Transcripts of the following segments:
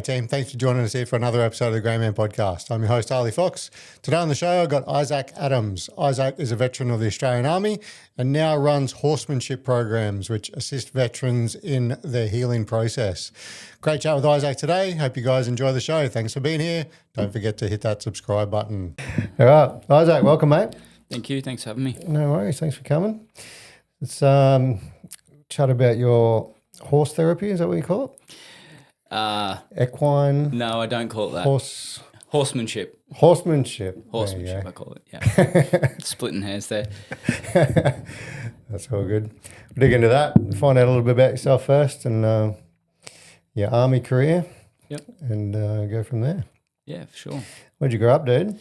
G'day team, thanks for joining us here for another episode of the Grey Man Podcast. I'm your host Harley Fox. Today on the show I've got Isaac Adams. Isaac is a veteran of the Australian Army and now runs horsemanship programs which assist veterans in their healing process. Great chat with Isaac today. Hope you guys enjoy the show. Thanks for being here. Don't forget to hit that subscribe button. All right, Isaac, welcome mate. Thank you, thanks for having me. No worries, thanks for coming. Let's chat about your horse therapy, is that what you call it? Equine. No, I don't call it that. Horsemanship. Horsemanship, I call it, yeah. Splitting hairs there. That's all good. We'll dig into that, find out a little bit about yourself first and your army career. Yep. And go from there. Yeah, for sure. Where'd you grow up, dude?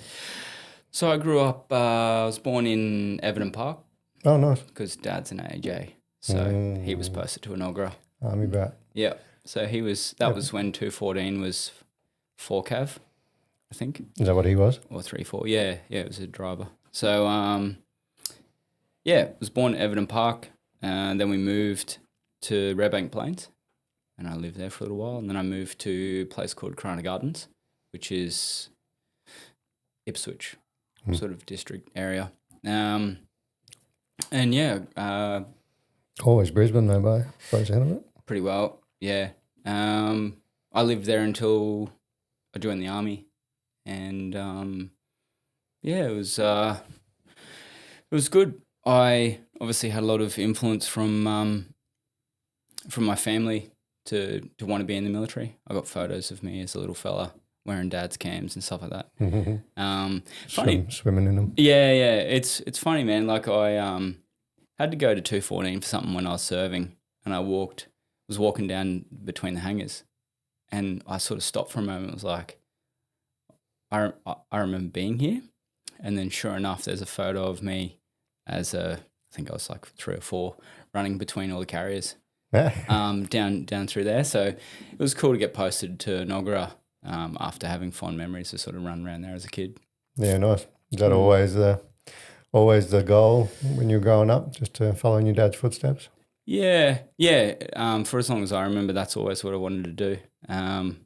So I grew up, I was born in Everton Park. Oh, nice. Because Dad's an AJ, so he was posted to Enoggera. Army brat. Yeah. So he was, that was when 214 was 4 cav, I think. Is that what he was? Or 3-4, yeah, it was a driver. So, was born at Everton Park, and then we moved to Redbank Plains, and I lived there for a little while, and then I moved to a place called Corona Gardens, which is Ipswich, sort of district area. Always Brisbane though, by the sound of it. Pretty well. Yeah, I lived there until I joined the army, and it was good. I obviously had a lot of influence from my family to want to be in the military. I got photos of me as a little fella wearing Dad's cams and stuff like that. Funny, swimming in them. Yeah. It's funny, man. Like I had to go to 214 for something when I was serving, and I was walking down between the hangars, and I sort of stopped for a moment. I was like, I remember being here, and then sure enough, there's a photo of me I think I was like 3 or 4, running between all the carriers, down through there. So it was cool to get posted to Enoggera after having fond memories to sort of run around there as a kid. Yeah, nice. Is that always the goal when you're growing up, just to follow in your dad's footsteps? Yeah. For as long as I remember, that's always what I wanted to do. On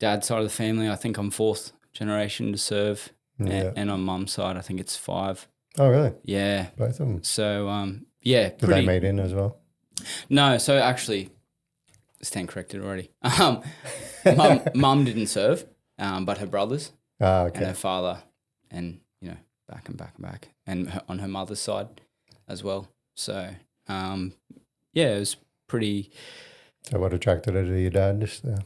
Dad's side of the family, I think I'm 4th generation to serve, and on Mum's side, I think it's 5. Oh, really? Yeah, both of them. So, Did they meet in as well? No, so actually, stand corrected already. Mum didn't serve, but her brothers and her father, and back and back and back, and on her mother's side as well. So. It was pretty. So what attracted her to your dad? Just the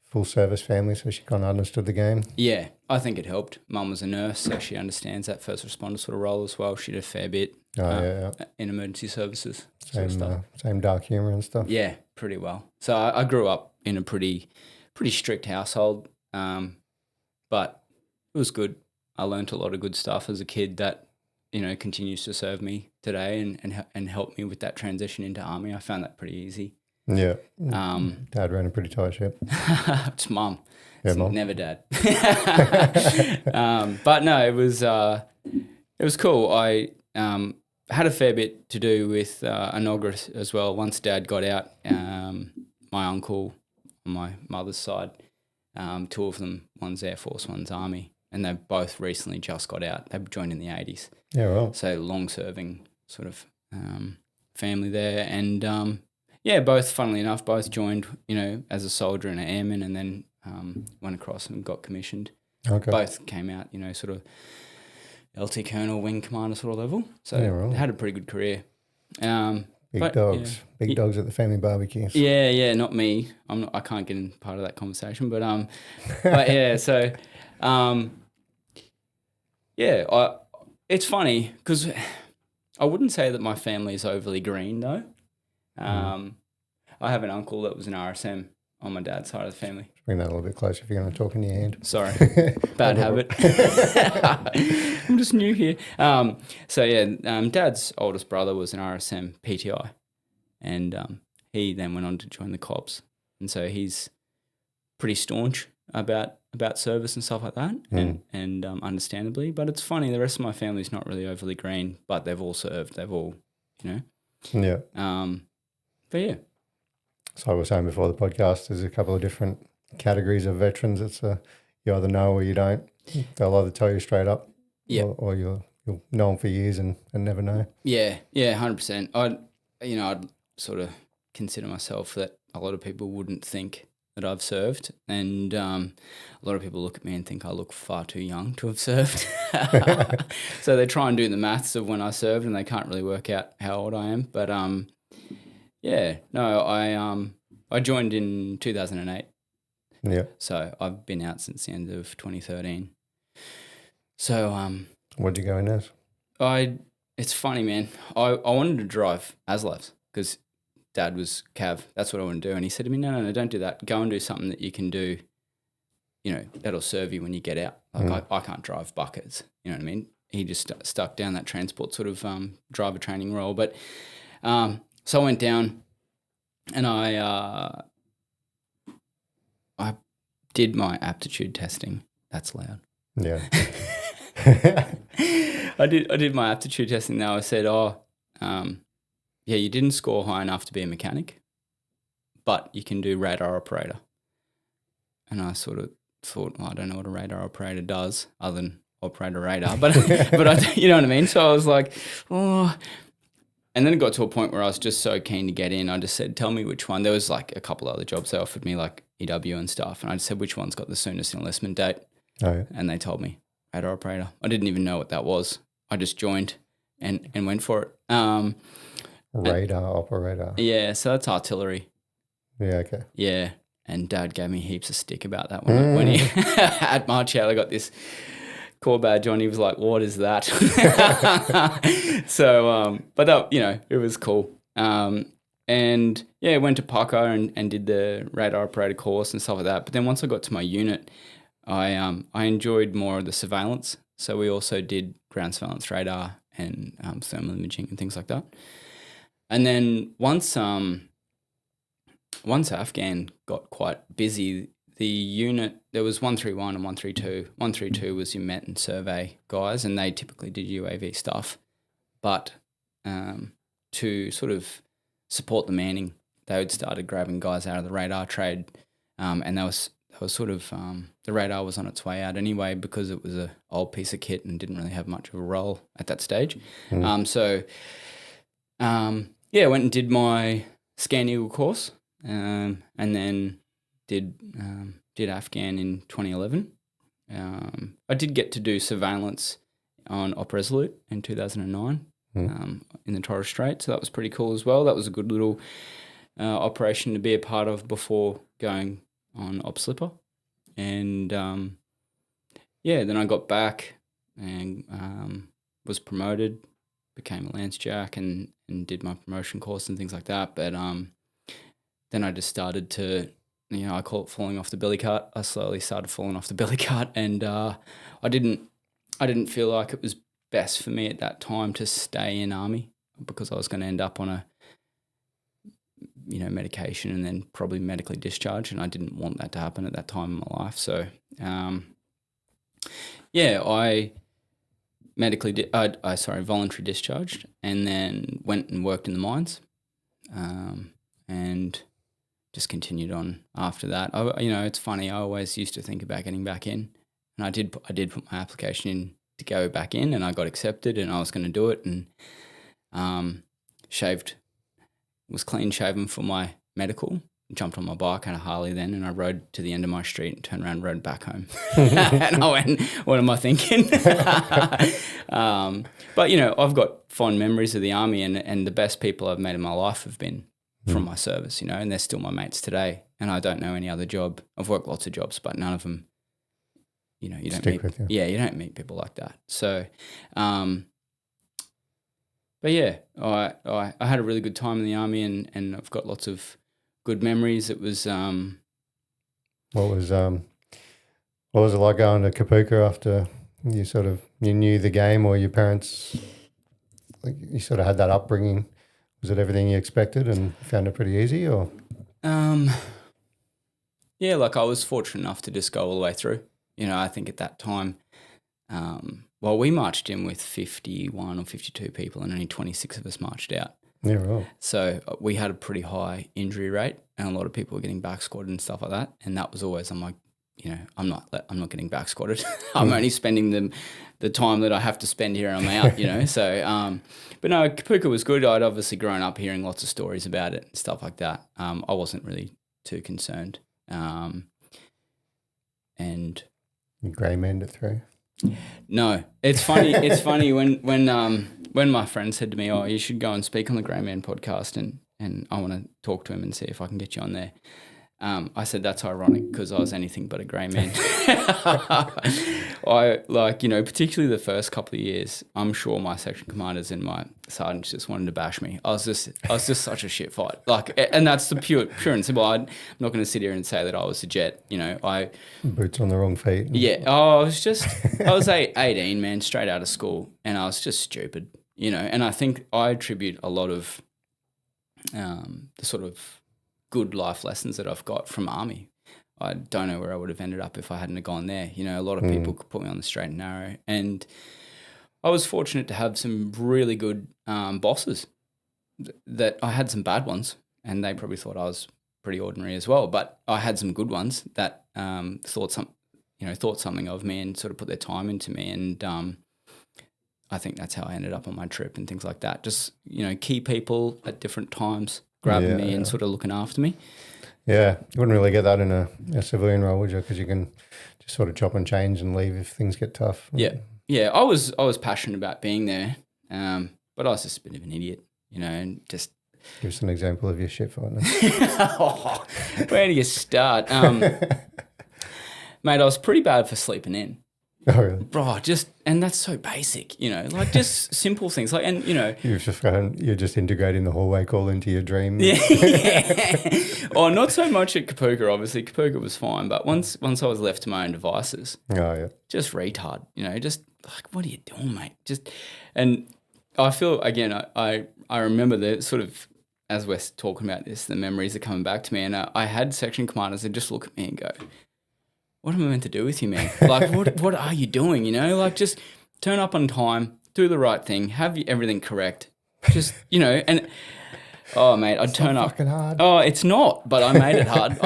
full service family, so she kind of understood the game? Yeah, I think it helped. Mum was a nurse, so she understands that first responder sort of role as well. She did a fair bit in emergency services. Same dark humour and stuff? Yeah, pretty well. So I grew up in a pretty strict household, but it was good. I learnt a lot of good stuff as a kid that continues to serve me today and help me with that transition into army. I found that pretty easy. Yeah. Dad ran a pretty tight ship. It's Mum. Yeah, it's Mum. Never Dad. But no, it was cool. I had a fair bit to do with Enoggera as well. Once Dad got out, my uncle on my mother's side, 2 of them, one's Air Force, one's Army, and they both recently just got out. They joined in the 80s. Yeah, well. So long-serving sort of family there. And, both, funnily enough, both joined, as a soldier and an airman, and then went across and got commissioned. Okay. Both came out, sort of LT Colonel, Wing Commander sort of level. So they had a pretty good career. Big dogs at the family barbecues. Yeah, not me. I can't get in part of that conversation, but yeah, so... it's funny because I wouldn't say that my family is overly green though. I have an uncle that was an RSM on my dad's side of the family. Bring that a little bit closer if you're going to talk in your hand. Sorry, bad habit. I'm just new here. Dad's oldest brother was an RSM PTI, and he then went on to join the cops, and so he's pretty staunch about service and stuff like that, and understandably. But it's funny, the rest of my family's not really overly green, but they've all served. They've all, Yeah. But yeah. So I was saying before the podcast, there's a couple of different categories of veterans. It's you either know or you don't. They'll either tell you straight up, or you'll know them for years and never know. Yeah, 100%. I'd sort of consider myself that a lot of people wouldn't think that I've served, and a lot of people look at me and think I look far too young to have served. So they try and do the maths of when I served, and they can't really work out how old I am. But I joined in 2008. Yeah. So I've been out since the end of 2013. So What'd you go in as? It's funny, man. I wanted to drive ASLAVs because Dad was Cav. That's what I want to do. And he said to me, no, don't do that. Go and do something that you can do, that'll serve you when you get out. Like I can't drive buckets, you know what I mean? He just stuck down that transport sort of driver training role. But so I went down and I did my aptitude testing. That's loud. Yeah. I did my aptitude testing now. I said, you didn't score high enough to be a mechanic, but you can do radar operator. And I sort of thought, I don't know what a radar operator does other than operate a radar, but you know what I mean? So I was like, oh. And then it got to a point where I was just so keen to get in. I just said, tell me which one. There was like a couple other jobs they offered me, like EW and stuff. And I just said, which one's got the soonest enlistment date? Oh, yeah. And they told me radar operator. I didn't even know what that was. I just joined and went for it. Radar operator. Yeah, so that's artillery. Yeah, okay. Yeah, and Dad gave me heaps of stick about that when he at March out. I got this corps badge on. He was like, "What is that?" So, but that, it was cool. And yeah, went to Paco and did the radar operator course and stuff like that. But then once I got to my unit, I enjoyed more of the surveillance. So we also did ground surveillance radar and thermal imaging and things like that. And then once Afghan got quite busy, the unit, there was 131 and 132. 132 was your Met and survey guys, and they typically did UAV stuff. But to sort of support the manning, they had started grabbing guys out of the radar trade, and that was sort of the radar was on its way out anyway because it was an old piece of kit and didn't really have much of a role at that stage. I went and did my Scan Eagle course, and then did Afghan in 2011. I did get to do surveillance on Op Resolute in 2009 in the Torres Strait, so that was pretty cool as well. That was a good little operation to be a part of before going on Op Slipper. And then I got back and was promoted, became a Lance Jack and did my promotion course and things like that. But then I just started to, I call it falling off the belly cart. I slowly started falling off the belly cart, and I didn't feel like it was best for me at that time to stay in Army because I was going to end up on a medication and then probably medically discharged, and I didn't want that to happen at that time in my life. So I voluntary discharged, and then went and worked in the mines, and just continued on after that. It's funny. I always used to think about getting back in, and I did put my application in to go back in, and I got accepted, and I was going to do it, and was clean shaven for my medical. Jumped on my bike, had a Harley then, and I rode to the end of my street and turned around and rode back home. And I went, what am I thinking? But, I've got fond memories of the Army, and the best people I've met in my life have been from my service, and they're still my mates today. And I don't know any other job. I've worked lots of jobs, but none of them, you don't stick meet. With you. Yeah, you don't meet people like that. So, but yeah, I had a really good time in the Army, and I've got lots of good memories. It was What was it like going to Kapuka after you knew the game, or your parents, like, you sort of had that upbringing? Was it everything you expected and found it pretty easy, or? Yeah, like I was fortunate enough to just go all the way through. I think at that time, we marched in with 51 or 52 people, and only 26 of us marched out. Yeah, right. So we had a pretty high injury rate, and a lot of people were getting back squatted and stuff like that. And that was always, I'm like, I'm not getting back squatted. I'm only spending the time that I have to spend here and I'm out, So, but no, Kapuka was good. I'd obviously grown up hearing lots of stories about it and stuff like that. I wasn't really too concerned. And you grey manned it through? No, it's funny. It's funny when my friend said to me, "Oh, you should go and speak on the Grey Man podcast," and I want to talk to him and see if I can get you on there. I said that's ironic because I was anything but a grey man. I particularly the first couple of years. I'm sure my section commanders and my sergeants just wanted to bash me. I was just such a shit fight. And that's the pure and simple. I'm not going to sit here and say that I was a jet. Boots on the wrong feet. Yeah. Oh, I was 18, man, straight out of school, and I was just stupid. And I think I attribute a lot of the sort of good life lessons that I've got from Army. I don't know where I would have ended up if I hadn't have gone there. A lot of people could put me on the straight and narrow. And I was fortunate to have some really good bosses. That I had some bad ones, and they probably thought I was pretty ordinary as well. But I had some good ones that thought something of me and sort of put their time into me. And I think that's how I ended up on my trip and things like that. Just, key people at different times grabbing me and sort of looking after me. Yeah, you wouldn't really get that in a civilian role, would you? Because you can just sort of chop and change and leave if things get tough. Yeah. I was passionate about being there, but I was just a bit of an idiot, and just give us an example of your shit fight. Where do you start, mate? I was pretty bad for sleeping in. Oh, really? Bro, and that's so basic, just simple things. You're just integrating the hallway call into your dream. Yeah. Oh, not so much at Kapuka, obviously. Kapuka was fine, but once I was left to my own devices, just retard, just like, what are you doing, mate? And I feel, again, I remember the sort of, as we're talking about this, the memories are coming back to me, and I had section commanders that just look at me and go, what am I meant to do with you, man? Like, what are you doing, just turn up on time, do the right thing, have everything correct. Just, and, oh, mate, I'd turn up. It's fucking hard. Oh, it's not, but I made it hard.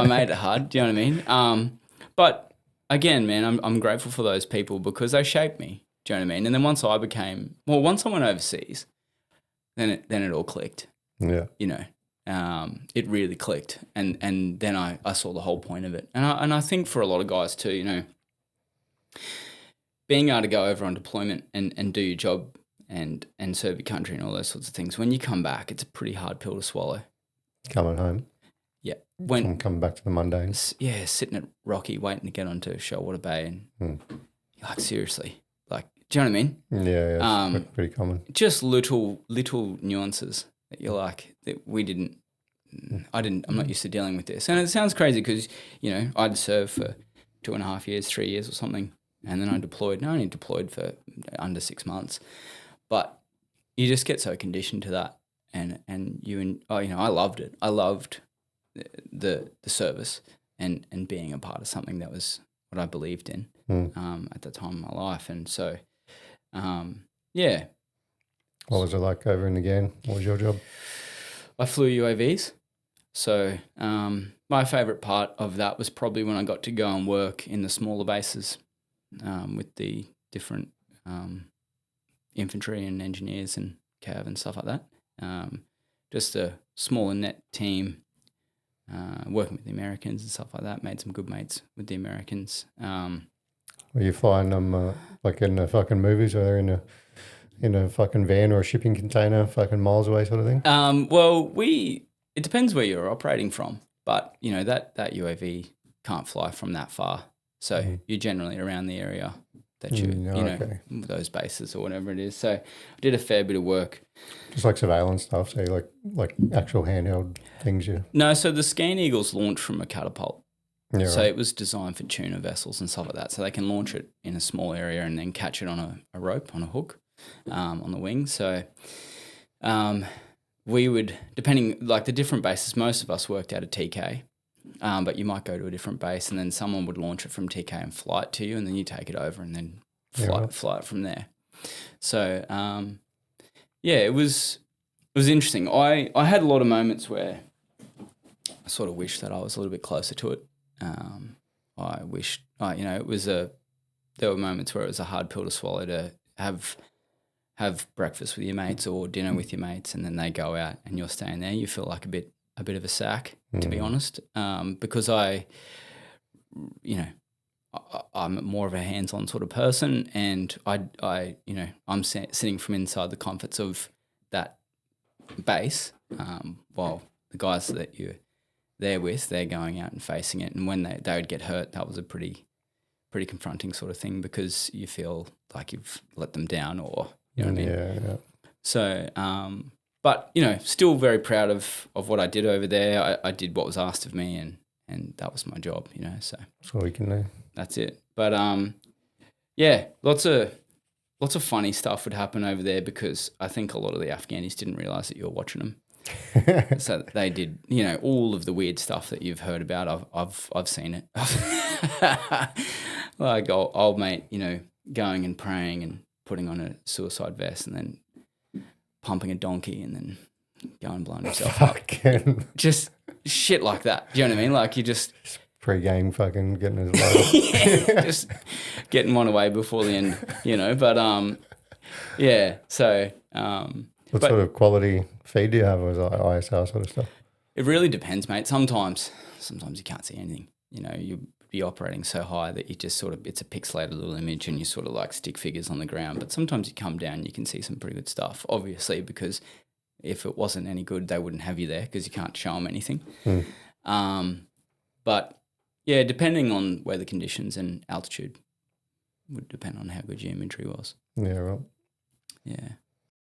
Do you know what I mean? But, again, man, I'm grateful for those people because they shaped me. Do you know what I mean? And then once I went overseas, then it all clicked. Yeah. It really clicked, and then I saw the whole point of it, and I think for a lot of guys too, being able to go over on deployment and do your job and serve your country and all those sorts of things. When you come back, it's a pretty hard pill to swallow. Coming home. Yeah, coming back to the mundane. Yeah, sitting at Rocky waiting to get onto Shoalwater Bay, and you're like, seriously, like, do you know what I mean? Yeah, it's pretty common. Just little nuances that you're like, that I'm not used to dealing with this. And it sounds crazy because, I'd served for 2.5 years, 3 years or something. And then I deployed. I only deployed for under 6 months. But you just get so conditioned to that. And I loved it. I loved the service and being a part of something that was what I believed in at the time of my life. And so, yeah. What was it like over in again? What was your job? I flew UAVs. So my favourite part of that was probably when I got to go and work in the smaller bases with the different infantry and engineers and cav and stuff like that. Just a smaller net team, working with the Americans and stuff like that. Made some good mates with the Americans. Were you flying them like in the fucking movies, or they're in a fucking van or a shipping container fucking miles away sort of thing? Well, it depends where you're operating from, but, that UAV can't fly from that far. So you're generally around the area that those bases or whatever it is. So I did a fair bit of work. Just like surveillance stuff, so like actual handheld things, yeah? No, so the Scan Eagles launched from a catapult. Yeah, so right. it was designed for tuna vessels and stuff like that. So they can launch it in a small area and then catch it on a rope, on a hook, on the wing. So we would, depending, like the different bases, most of us worked out of TK, but you might go to a different base and then someone would launch it from TK and fly it to you, and then you take it over and then fly it from there. So, it was interesting. I had a lot of moments where I sort of wish that I was a little bit closer to it. I wish, it was there were moments where it was a hard pill to swallow to have breakfast with your mates or dinner with your mates, and then they go out and you're staying there. You feel like a bit of a sack, to be honest, because I'm more of a hands-on sort of person, and I'm sitting from inside the comforts of that base, while the guys that you're there with, they're going out and facing it, and when they would get hurt, that was a pretty confronting sort of thing, because you feel like you've let them down, or you know what I mean. Yeah. So, but still very proud of what I did over there. I did what was asked of me, and that was my job. So that's all we can do. That's it. But lots of funny stuff would happen over there, because I think a lot of the Afghanis didn't realise that you were watching them. So they did, all of the weird stuff that you've heard about. I've seen it. Like old mate, going and praying and putting on a suicide vest and then pumping a donkey and then going and blowing himself up. Just shit like that. Do you know what I mean? Like you just pre-game fucking getting his load. Just getting one away before the end, But So what sort of quality feed do you have? Or is it like ISR sort of stuff? It really depends, mate. Sometimes you can't see anything. You'll be operating so high that you just sort of, it's a pixelated little image and you sort of like stick figures on the ground. But sometimes you come down, you can see some pretty good stuff, obviously, because if it wasn't any good, they wouldn't have you there, because you can't show them anything. But yeah, depending on weather conditions and altitude would depend on how good your imagery was. Yeah, right. Yeah.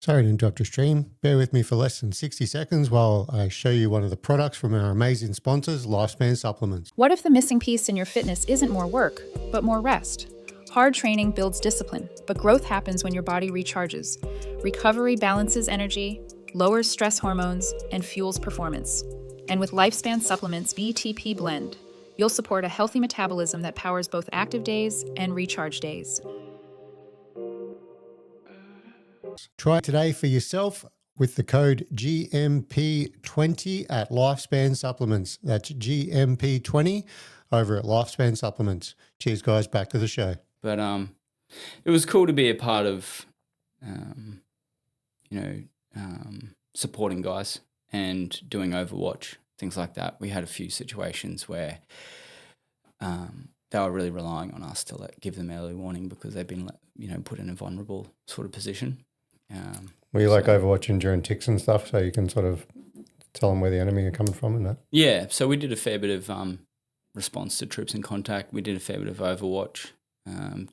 Sorry to interrupt your stream. Bear with me for less than 60 seconds while I show you one of the products from our amazing sponsors, Lifespan Supplements. What if the missing piece in your fitness isn't more work, but more rest? Hard training builds discipline, but growth happens when your body recharges. Recovery balances energy, lowers stress hormones, and fuels performance. And with Lifespan Supplements BTP Blend, you'll support a healthy metabolism that powers both active days and recharge days. Try it today for yourself with the code GMP20 at Lifespan Supplements. That's GMP20 over at Lifespan Supplements. Cheers, guys. Back to the show. But it was cool to be a part of, supporting guys and doing Overwatch, things like that. We had a few situations where they were really relying on us to give them early warning, because they've been put in a vulnerable sort of position. Were you like overwatching during ticks and stuff, so you can sort of tell them where the enemy are coming from and that? Yeah, so we did a fair bit of response to troops in contact. We did a fair bit of Overwatch,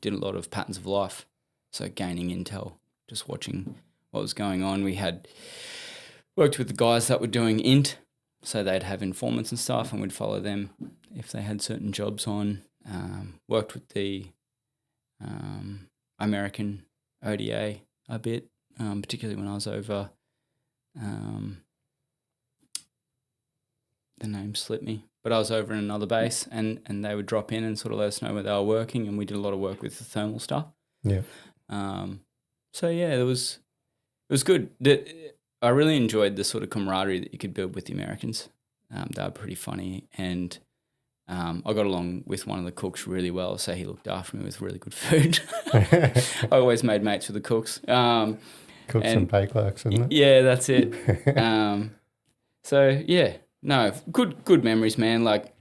did a lot of patterns of life, so gaining intel, just watching what was going on. We had worked with the guys that were doing int, so they'd have informants and stuff, and we'd follow them if they had certain jobs on. Worked with the American ODA a bit, particularly when I was over. The name slipped me, but I was over in another base, and they would drop in and sort of let us know where they were working, and we did a lot of work with the thermal stuff. Yeah. So yeah, it was good. I really enjoyed the sort of camaraderie that you could build with the Americans. They were pretty funny, and I got along with one of the cooks really well, so he looked after me with really good food. I always made mates with the cooks. Cooks and pay clerks, isn't it? Yeah, that's it. So yeah, no, good memories, man. Like,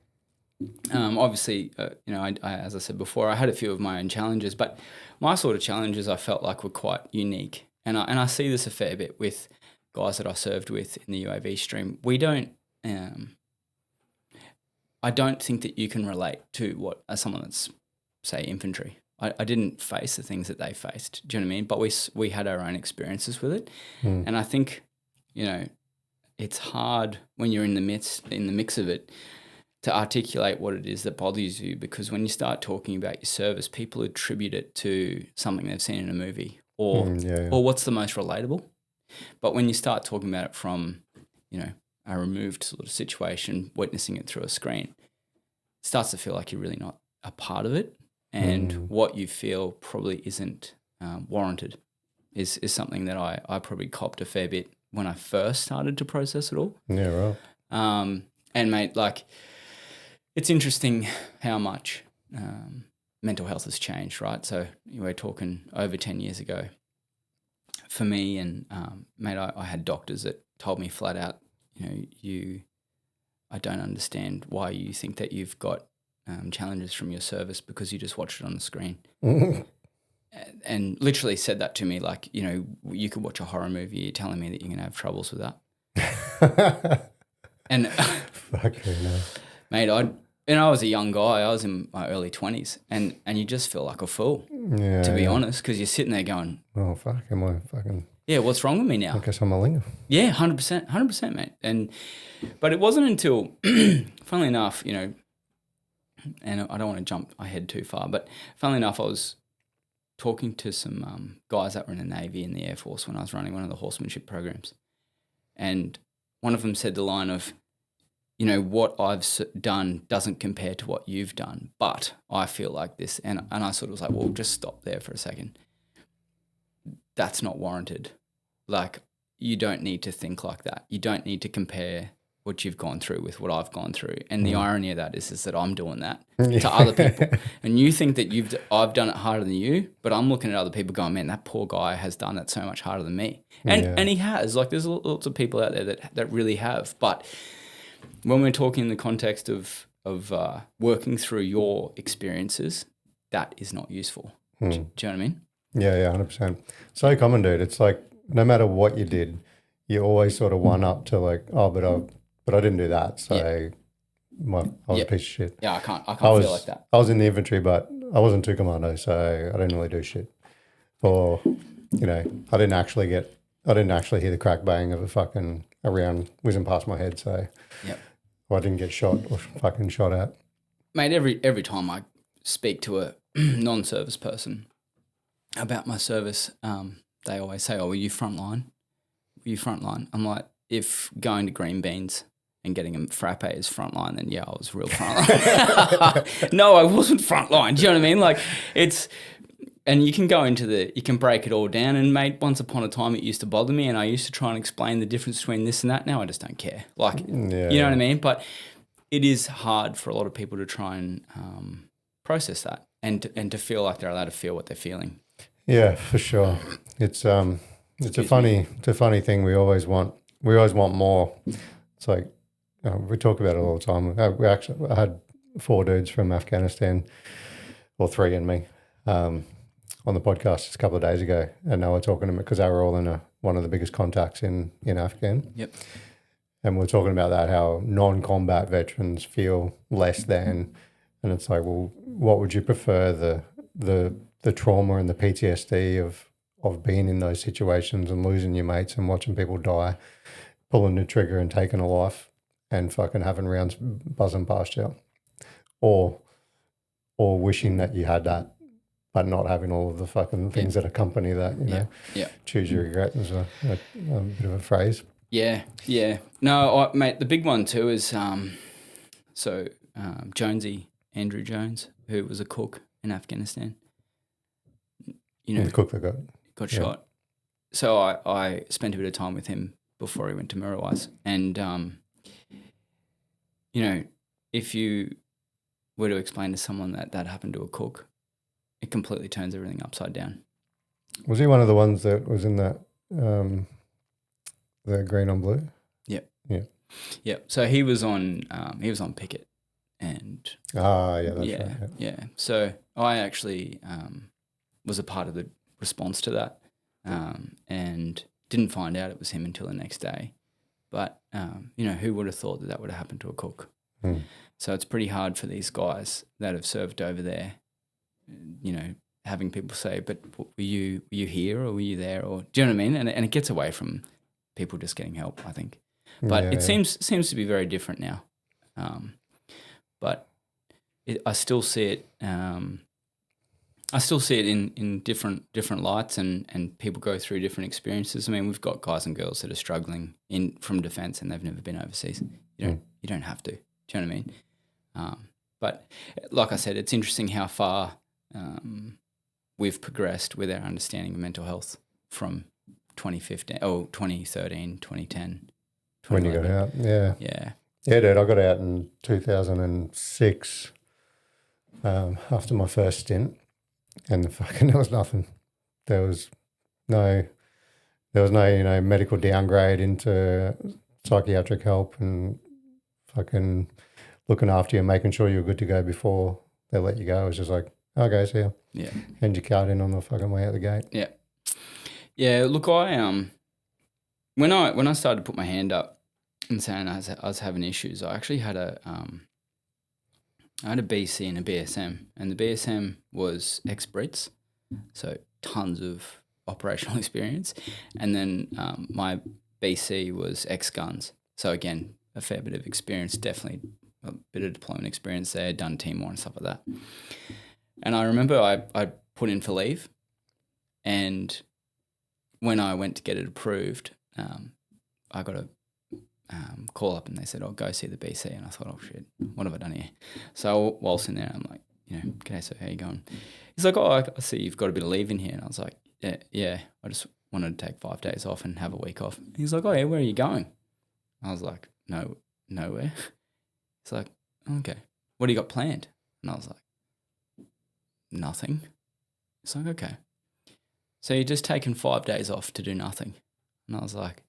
obviously, I as I said before, I had a few of my own challenges, but my sort of challenges I felt like were quite unique, and I see this a fair bit with guys that I served with in the UAV stream. We don't. I don't think that you can relate to what as someone that's, say, infantry. I didn't face the things that they faced. Do you know what I mean? But we had our own experiences with it, and I think it's hard when you're in the mix of it to articulate what it is that bothers you, because when you start talking about your service, people attribute it to something they've seen in a movie or what's the most relatable. But when you start talking about it from a removed sort of situation, witnessing it through a screen, it starts to feel like you're really not a part of it, and what you feel probably isn't warranted is something that I probably copped a fair bit when I first started to process it all. Yeah, right. And mate, like, it's interesting how much mental health has changed, right? So we're talking over 10 years ago. For me, and mate, I had doctors that told me flat out, I don't understand why you think that you've got challenges from your service because you just watched it on the screen. And literally said that to me, like, you could watch a horror movie, you're telling me that you're going to have troubles with that. And fucking no. mate, I was a young guy. I was in my early 20s, and you just feel like a fool, to be honest, because you're sitting there going, oh, fuck, am I fucking... Yeah, what's wrong with me now? I guess I'm a linger. Yeah, 100%, mate. But it wasn't until, funnily enough, and I don't want to jump ahead too far, but funnily enough, I was talking to some guys that were in the Navy and the Air Force when I was running one of the horsemanship programs. And one of them said the line of, what I've done doesn't compare to what you've done, but I feel like this. And I sort of was like, well, just stop there for a second. That's not warranted. Like, you don't need to think like that. You don't need to compare what you've gone through with what I've gone through. And the irony of that is that I'm doing that to other people. And you think that I've done it harder than you, but I'm looking at other people going, man, that poor guy has done it so much harder than me. And he has. Like, there's lots of people out there that really have. But when we're talking in the context of working through your experiences, that is not useful. Do you know what I mean? Yeah, 100%. So common, dude. It's like, no matter what you did, you always sort of one up to like, oh, but I didn't do that. So I was a piece of shit. Yeah, I can't feel like that. I was in the infantry, but I wasn't 2 commando, so I didn't really do shit. Or, I didn't actually hear the crack bang of a round whizzing past my head. So I didn't get shot or fucking shot at. Mate, every time I speak to a non-service person about my service, they always say, oh, were you frontline? Were you frontline? I'm like, if going to Green Beans and getting a frappe is frontline, then yeah, I was real frontline. No, I wasn't frontline. Do you know what I mean? Like, and you can go you can break it all down. And mate, once upon a time it used to bother me and I used to try and explain the difference between this and that. Now I just don't care. Like, you know what I mean? But it is hard for a lot of people to try and process that and to feel like they're allowed to feel what they're feeling. Yeah, for sure. It's a funny thing. We always want more. It's like we talk about it all the time. I had 4 dudes from Afghanistan, or 3 and me, on the podcast just a couple of days ago, and they were talking to me because they were all in one of the biggest contacts in Afghan. Yep. And we're talking about that, how non-combat veterans feel less than, and it's like, well, what would you prefer, the trauma and the PTSD of being in those situations and losing your mates and watching people die, pulling the trigger and taking a life and fucking having rounds buzzing past you, or wishing that you had that, but not having all of the fucking things that accompany that, choose your regret is a bit of a phrase. Yeah. No, mate, the big one too is Jonesy, Andrew Jones, who was a cook in Afghanistan. The cook that got shot. So I spent a bit of time with him before he went to Murrawise. And, if you were to explain to someone that happened to a cook, it completely turns everything upside down. Was he one of the ones that was in that, the green on blue? Yep. Yeah. Yep. So he was on picket. And that's right. Yeah. So I actually was a part of the response to that, and didn't find out it was him until the next day. But who would have thought that would have happened to a cook? So it's pretty hard for these guys that have served over there. Having people say, "But were you here or were you there?" Or do you know what I mean? And it gets away from people just getting help, I think. But it seems to be very different now. But I still see it. I still see it in different lights, and people go through different experiences. I mean, we've got guys and girls that are struggling from defence and they've never been overseas. You don't have to. Do you know what I mean? But like I said, it's interesting how far we've progressed with our understanding of mental health from 2013, 2010. When you got out, Yeah. Yeah, dude, I got out in 2006 after my first stint, and there was nothing. There was no, medical downgrade into psychiatric help and fucking looking after you, making sure you're good to go before they let you go. It was just like, okay, see ya. Yeah. Hand your card in on the fucking way out the gate. Yeah. Yeah. Look, I when I started to put my hand up and saying I was having issues, I actually had a BC and a BSM, and the BSM was ex-Brits, so tons of operational experience, and then my BC was ex-guns, so again a fair bit of experience, definitely a bit of deployment experience there, done Timor and stuff like that. And I remember I put in for leave, and when I went to get it approved, I got a call up and they said, "Oh, go see the BC." And I thought, "Oh shit, what have I done here?" So whilst in there, I'm like, "G'day, so how you going?" He's like, "Oh, I see you've got a bit of leave in here." And I was like, "Yeah, I just wanted to take 5 days off and have a week off." He's like, "Oh yeah, where are you going?" I was like, "No, nowhere." He's like, "Okay, what do you got planned?" And I was like, "Nothing." He's like, "Okay, so you're just taking 5 days off to do nothing?" And I was like,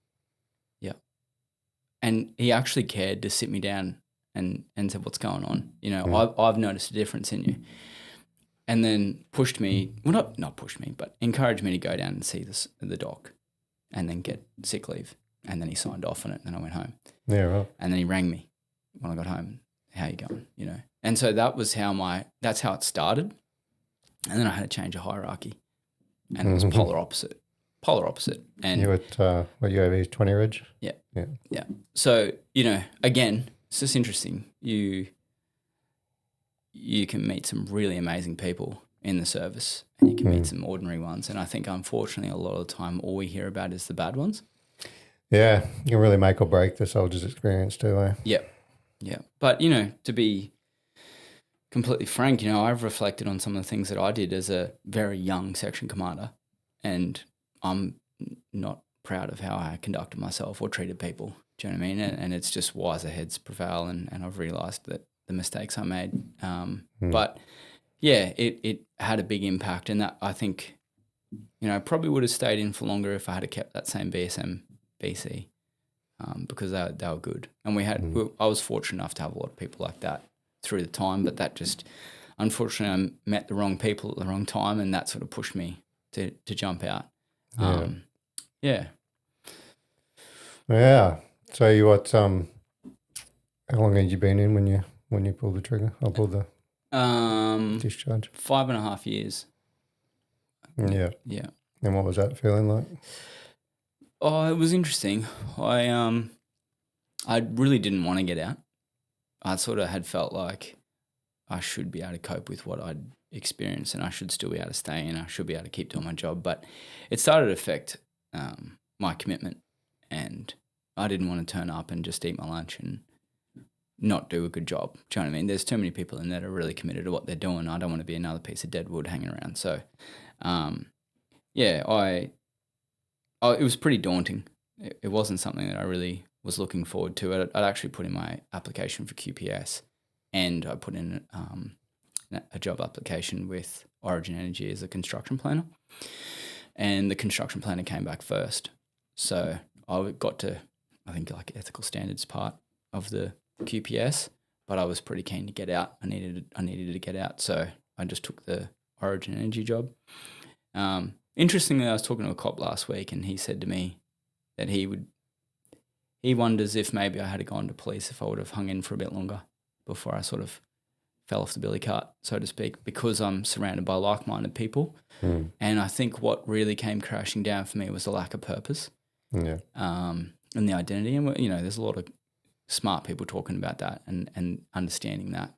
"Yeah." And he actually cared to sit me down and said, "What's going on? I've noticed a difference in you." And then pushed me, well, not pushed me, but encouraged me to go down and see the doc and then get sick leave. And then he signed off on it, and then I went home. Yeah, right. And then he rang me when I got home. "How you going?" And so that's how it started. And then I had to change a hierarchy, and it was polar opposite. And you at what UAV 20 Reg? Yeah. Yeah. Yeah. So, again, it's just interesting. You can meet some really amazing people in the service, and you can meet some ordinary ones. And I think, unfortunately, a lot of the time, all we hear about is the bad ones. Yeah, you can really make or break the soldier's experience too, eh? Yeah. Yeah. But, to be completely frank, I've reflected on some of the things that I did as a very young section commander, and I'm not proud of how I conducted myself or treated people. Do you know what I mean? And it's just wiser heads prevail, and I've realised that the mistakes I made. But yeah, it had a big impact, and that I think, I probably would have stayed in for longer if I had kept that same BSM BC, because they were good, and I was fortunate enough to have a lot of people like that through the time. But that just, unfortunately, I met the wrong people at the wrong time, and that sort of pushed me to jump out. Yeah. Yeah. So you how long had you been in when you pulled the trigger? I pulled the discharge. 5.5 years. Yeah. Yeah. And what was that feeling like? Oh, it was interesting. I really didn't want to get out. I sort of had felt like I should be able to cope with what I'd experienced, and I should still be able to stay in. I should be able to keep doing my job. But it started to affect my commitment, and I didn't want to turn up and just eat my lunch and not do a good job. Do you know what I mean? There's too many people in there that are really committed to what they're doing. I don't want to be another piece of dead wood hanging around. So, it was pretty daunting. It wasn't something that I really was looking forward to. I'd actually put in my application for QPS, and I put in a job application with Origin Energy as a construction planner, and the construction planner came back first. So I got to, I think, like ethical standards part of the QPS, but I was pretty keen to get out. I needed to get out, so I just took the Origin Energy job. Interestingly, I was talking to a cop last week, and he said to me that he wonders if maybe I had gone to police if I would have hung in for a bit longer before I sort of fell off the billy cart, so to speak, because I'm surrounded by like-minded people. And I think what really came crashing down for me was the lack of purpose. Yeah. And the identity. And, there's a lot of smart people talking about that and understanding that.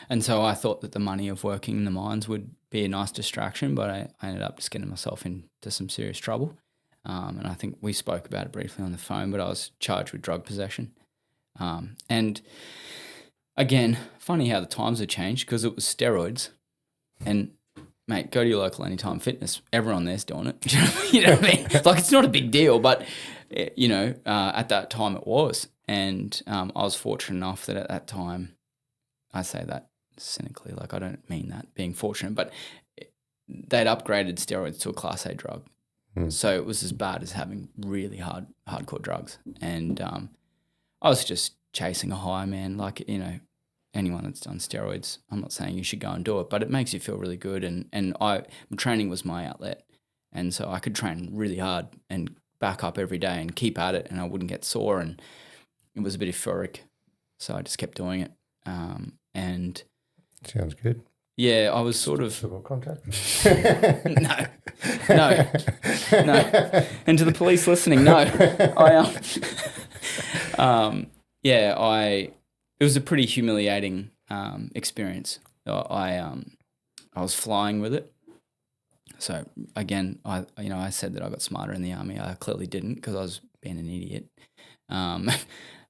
And so I thought that the money of working in the mines would be a nice distraction, but I ended up just getting myself into some serious trouble. And I think we spoke about it briefly on the phone, but I was charged with drug possession. And again, funny how the times have changed, because it was steroids. And mate, go to your local Anytime Fitness. Everyone there's doing it. You know what I mean? Like, it's not a big deal, but, you know, at that time it was. And I was fortunate enough that at that time, I say that cynically, like I don't mean that being fortunate, but they'd upgraded steroids to a Class A drug. So it was as bad as having really hardcore drugs. And I was just chasing a high, man. Like, you know, anyone that's done steroids, I'm not saying you should go and do it, but it makes you feel really good. And training was my outlet. And so I could train really hard and back up every day and keep at it, and I wouldn't get sore. And it was a bit euphoric. So I just kept doing it. And sounds good. yeah, I was sort of Civil contact. no. And to the police listening, no. It was a pretty humiliating experience. I was flying with it. So again, I said that I got smarter in the army. I clearly didn't, because I was being an idiot. I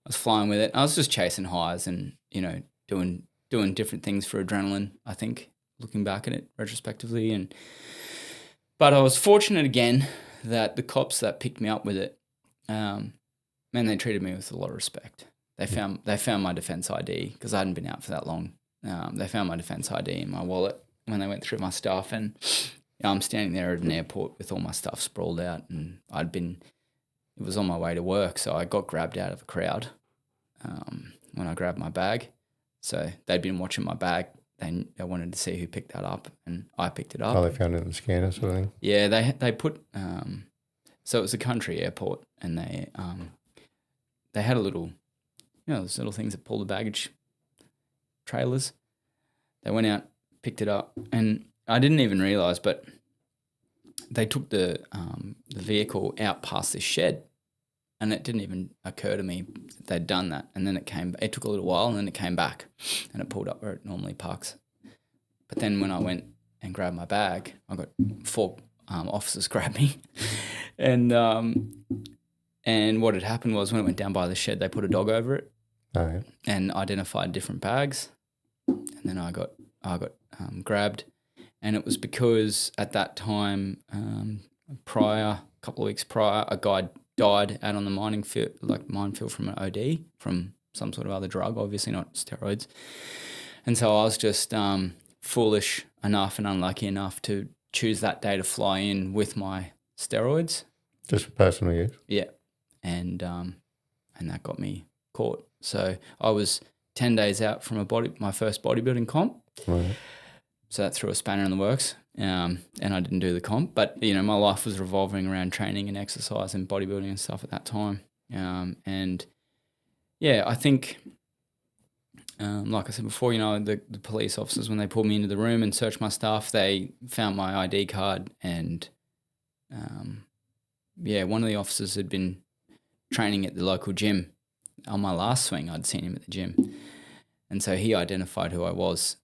was flying with it. I was just chasing highs and, you know, doing different things for adrenaline, I think, looking back at it retrospectively. But I was fortunate again that the cops that picked me up with it, man, they treated me with a lot of respect. They found my defence ID, because I hadn't been out for that long. They found my defence ID in my wallet when they went through my stuff, and I'm standing there at an airport with all my stuff sprawled out, and it was on my way to work, so I got grabbed out of a crowd when I grabbed my bag. So they'd been watching my bag. They wanted to see who picked that up, and I picked it up. Oh, they found it in the scanner sort of thing? Yeah, they put so it was a country airport, and they had a little, you know, those little things that pull the baggage trailers. They went out, picked it up, and I didn't even realise, but they took the vehicle out past this shed, and it didn't even occur to me that they'd done that. And then it took a little while, and then it came back, and it pulled up where it normally parks. But then when I went and grabbed my bag, I got 4 officers grab me, and what had happened was when it went down by the shed, they put a dog over it, and identified different bags, and then I got grabbed, and it was because at that time, a couple of weeks prior, a guy died out on the minefield from an OD, from some sort of other drug, obviously not steroids. And so I was just foolish enough and unlucky enough to choose that day to fly in with my steroids. Just for personal use? Yeah. And that got me caught. So I was 10 days out from my first bodybuilding comp. Right. So that threw a spanner in the works. And I didn't do the comp, but you know, my life was revolving around training and exercise and bodybuilding and stuff at that time. And yeah, I think, like I said before, you know, the police officers, when they pulled me into the room and searched my stuff, they found my ID card, and one of the officers had been training at the local gym. On my last swing, I'd seen him at the gym, and so he identified who I was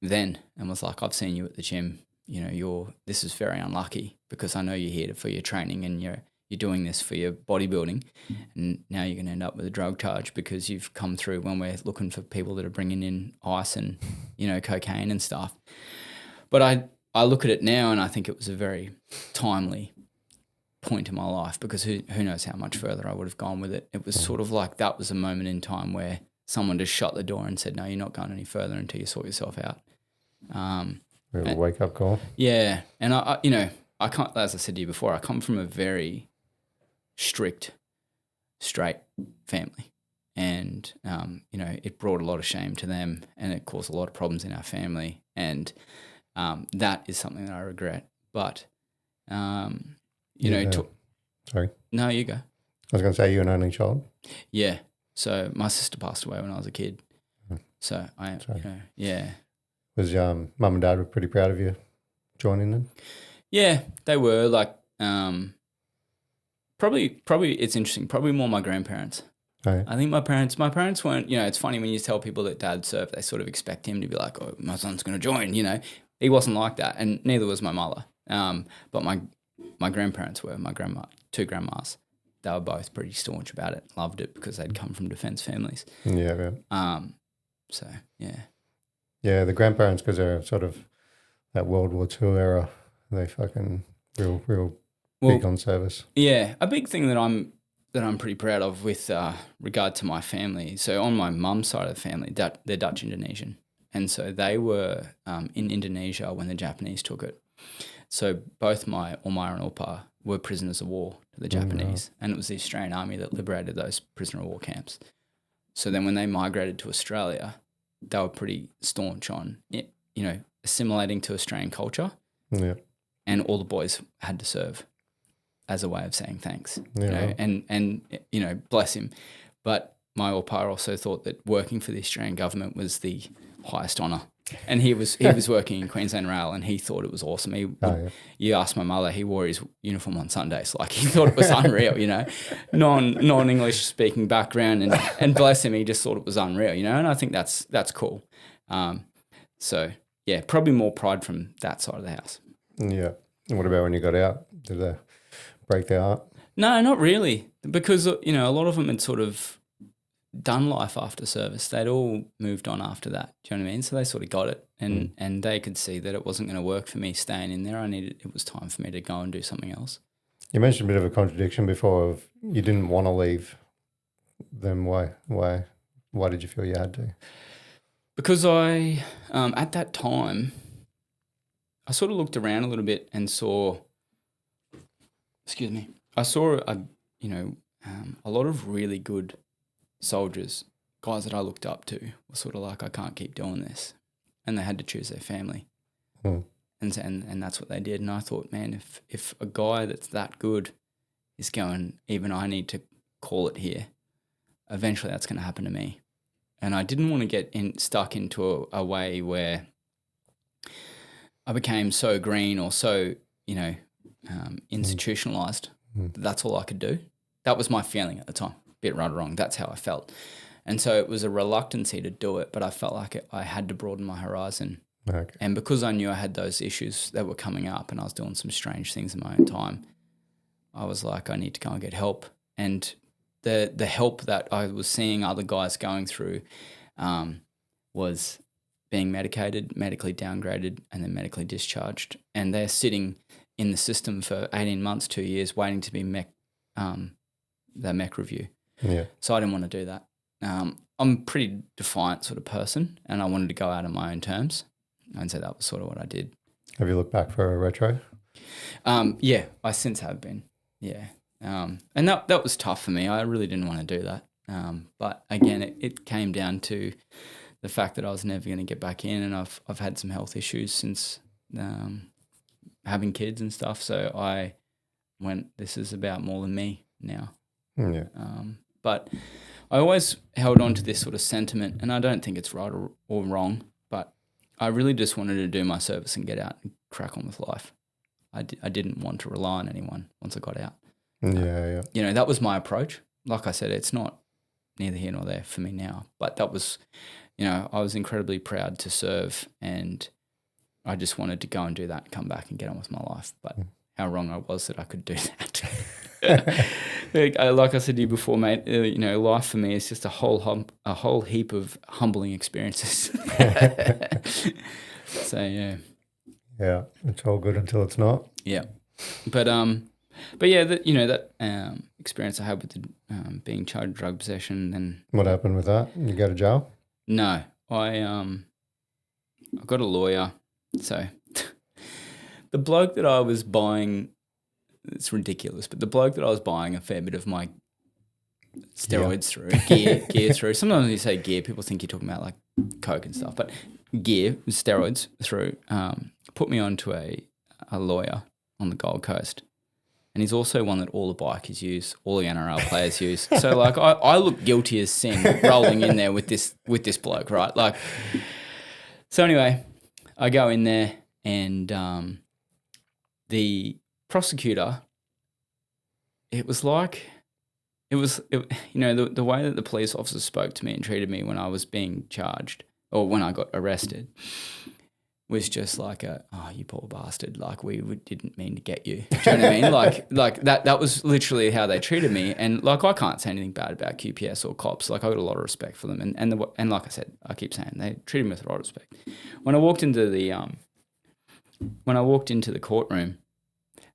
then and was like, "I've seen you at the gym. You know, this is very unlucky, because I know you're here for your training and you're doing this for your bodybuilding, and now you're going to end up with a drug charge because you've come through when we're looking for people that are bringing in ice and, you know, cocaine and stuff." But I look at it now and I think it was a very timely point in my life, because who knows how much further I would have gone with it. It was sort of like that was a moment in time where someone just shut the door and said, "No, you're not going any further until you sort yourself out." A wake-up call. Yeah. And, I can't, as I said to you before, I come from a very strict, straight family. And, it brought a lot of shame to them, and it caused a lot of problems in our family. And that is something that I regret. But, Sorry. No, you go. I was going to say, you're an only child? Yeah. So my sister passed away when I was a kid. So I am, yeah. Was mum and dad were pretty proud of you joining them? Yeah, they were. Like, probably it's interesting. Probably more my grandparents. Oh, yeah. I think my parents weren't. You know, it's funny when you tell people that dad served, they sort of expect him to be like, "Oh, my son's going to join." You know, he wasn't like that, and neither was my mother. But my grandparents were. My grandma, 2 grandmas. They were both pretty staunch about it. Loved it because they'd come from defence families. Yeah. So yeah. Yeah, the grandparents, because they're sort of that World War II era. They fucking real Well, big on service. Yeah, a big thing that I'm pretty proud of with regard to my family. So on my mum's side of the family, they're Dutch Indonesian, and so they were in Indonesia when the Japanese took it. So both my Oma and Opa were prisoners of war to the Japanese, and it was the Australian Army that liberated those prisoner of war camps. So then when they migrated to Australia, they were pretty staunch on assimilating to Australian culture. Yeah. And all the boys had to serve as a way of saying thanks. Yeah. And bless him. But my Opa also thought that working for the Australian government was the highest honour. And he was working in Queensland Rail, and he thought it was awesome. You asked my mother, he wore his uniform on Sundays. Like, he thought it was unreal, non-English speaking background, and bless him, he just thought it was unreal, and I think that's cool. So yeah, probably more pride from that side of the house. Yeah. And what about when you got out? Did they break their heart? No, not really, because a lot of them had sort of done life after service. They'd all moved on after that. Do you know what I mean? So they sort of got it, and they could see that it wasn't going to work for me staying in there. It was time for me to go and do something else. You mentioned a bit of a contradiction before of you didn't want to leave them. Why did you feel you had to? Because I, at that time, I sort of looked around a little bit and saw, I saw a lot of really good soldiers, guys that I looked up to, were sort of like, I can't keep doing this, and they had to choose their family, and that's what they did. And I thought, man, if a guy that's that good is going, even I need to call it here, eventually that's going to happen to me. And I didn't want to get stuck into a way where I became so green or so, institutionalized. That's all I could do. That was my feeling at the time. Bit right or wrong. That's how I felt. And so it was a reluctancy to do it, but I felt like I had to broaden my horizon. Okay. And because I knew I had those issues that were coming up and I was doing some strange things in my own time, I was like, I need to go and get help. And the help that I was seeing other guys going through was being medicated, medically downgraded, and then medically discharged. And they're sitting in the system for 18 months, 2 years, waiting to be their mech review. Yeah. So I didn't want to do that. I'm a pretty defiant sort of person, and I wanted to go out on my own terms. And so that was sort of what I did. Have you looked back for a retro? Yeah, I since have been. Yeah. And that was tough for me. I really didn't want to do that. But again, it came down to the fact that I was never going to get back in, and I've had some health issues since having kids and stuff. So I went, this is about more than me now. Yeah. But I always held on to this sort of sentiment, and I don't think it's right or wrong, but I really just wanted to do my service and get out and crack on with life. I didn't want to rely on anyone once I got out. Yeah. That was my approach. Like I said, it's not neither here nor there for me now, but that was, I was incredibly proud to serve, and I just wanted to go and do that and come back and get on with my life. But how wrong I was that I could do that. Like I said to you before, mate, life for me is just a whole heap of humbling experiences. So yeah. Yeah, it's all good until it's not. Yeah, but yeah, that experience I had with the, being charged with drug possession. Then what happened with that? You go to jail? No, I got a lawyer. So the bloke that I was buying, it's ridiculous, but the bloke that I was buying a fair bit of my steroids through, gear through. Sometimes when you say gear, people think you're talking about like coke and stuff, but gear, steroids through, put me onto a lawyer on the Gold Coast. And he's also one that all the bikers use, all the NRL players use. So like I look guilty as sin rolling in there with this bloke, right? Like, so anyway, I go in there, and the prosecutor, the way that the police officers spoke to me and treated me when I was being charged or when I got arrested was just like you poor bastard, like we didn't mean to get you. Do you know what I mean? Like that was literally how they treated me. And like, I can't say anything bad about QPS or cops. Like, I got a lot of respect for them. And like I said, I keep saying, they treated me with a lot of respect. When I walked into the when I walked into the courtroom,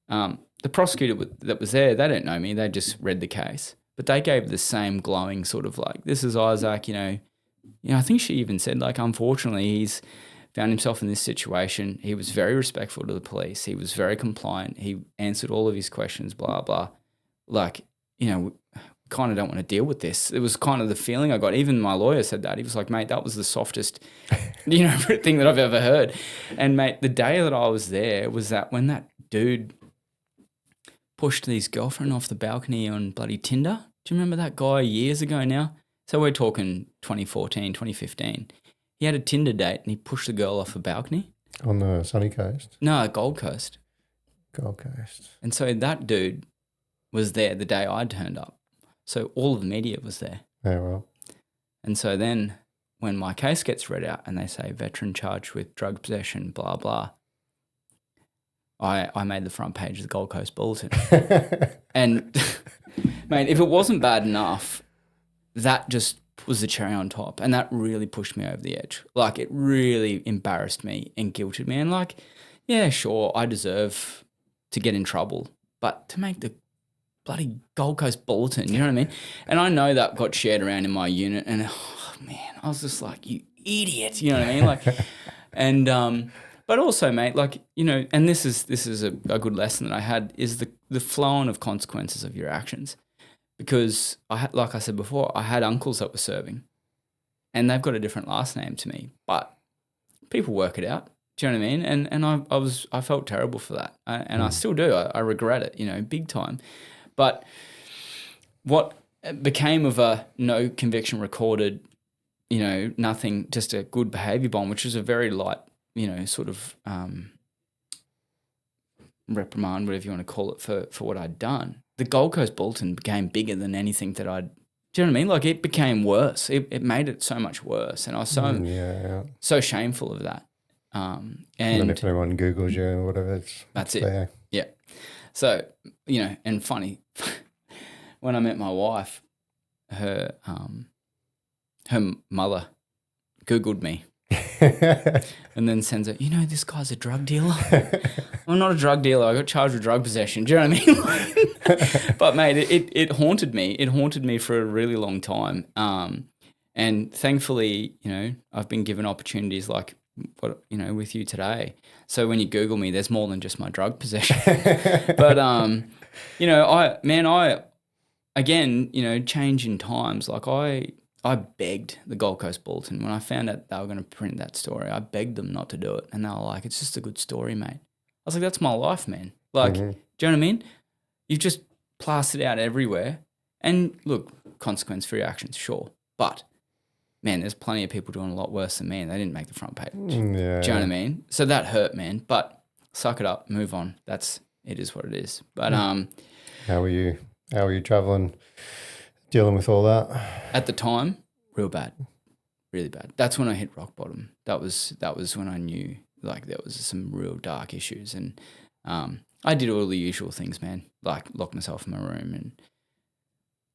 the prosecutor that was there, they don't know me. They just read the case. But they gave the same glowing sort of like, this is Isaac, I think she even said, like, unfortunately, he's found himself in this situation. He was very respectful to the police. He was very compliant. He answered all of his questions, blah, blah. Like, kind of don't want to deal with this. It was kind of the feeling I got. Even my lawyer said that. He was like, mate, that was the softest, thing that I've ever heard. And, mate, the day that I was there was that when that dude pushed his girlfriend off the balcony on bloody Tinder. Do you remember that guy years ago now? So we're talking 2014, 2015. He had a Tinder date and he pushed the girl off a balcony. On the sunny coast? No, Gold Coast. Gold Coast. And so that dude was there the day I turned up. So all of the media was there. Yeah, well. And so then when my case gets read out and they say veteran charged with drug possession, blah, blah, I made the front page of the Gold Coast Bulletin. And, mate, if it wasn't bad enough, that just was the cherry on top. And that really pushed me over the edge. Like, it really embarrassed me and guilted me. And, like, yeah, sure, I deserve to get in trouble. But to make the bloody Gold Coast Bulletin, you know what I mean? And I know that got shared around in my unit. And, oh, man, I was just like, you idiot, you know what I mean? Like, and but also, mate, like, and this is a good lesson that I had, is the flowing of consequences of your actions. Because like I said before, I had uncles that were serving, and they've got a different last name to me, but people work it out. Do you know what I mean? And I felt terrible for that, and I still do. I regret it, big time. But what became of a no conviction recorded, nothing, just a good behaviour bond, which was a very light, sort of reprimand, whatever you want to call it, for what I'd done. The Gold Coast Bulletin became bigger than anything that I'd, do you know what I mean? Like, it became worse. It made it so much worse. And I was so shameful of that. And then if anyone Googles you or whatever, that's it. There. Yeah. So, and funny, when I met my wife, her mother Googled me. And then sends it, this guy's a drug dealer. I'm not a drug dealer. I got charged with drug possession. Do you know what I mean? But, mate, it haunted me. It haunted me for a really long time. And thankfully, I've been given opportunities like what, with you today. So when you Google me, there's more than just my drug possession. But, again, change in times. Like, I begged the Gold Coast Bulletin when I found out they were going to print that story. I begged them not to do it. And they were like, it's just a good story, mate. I was like, that's my life, man. Like, do you know what I mean? You've just plastered out everywhere. And look, consequence for your actions, sure. But, man, there's plenty of people doing a lot worse than me and they didn't make the front page. Yeah. Do you know what I mean? So that hurt, man. But suck it up, move on. It is what it is. But How were you traveling? Dealing with all that? At the time, real bad, really bad. That's when I hit rock bottom. That was when I knew, like, there was some real dark issues. And I did all the usual things, man, like lock myself in my room and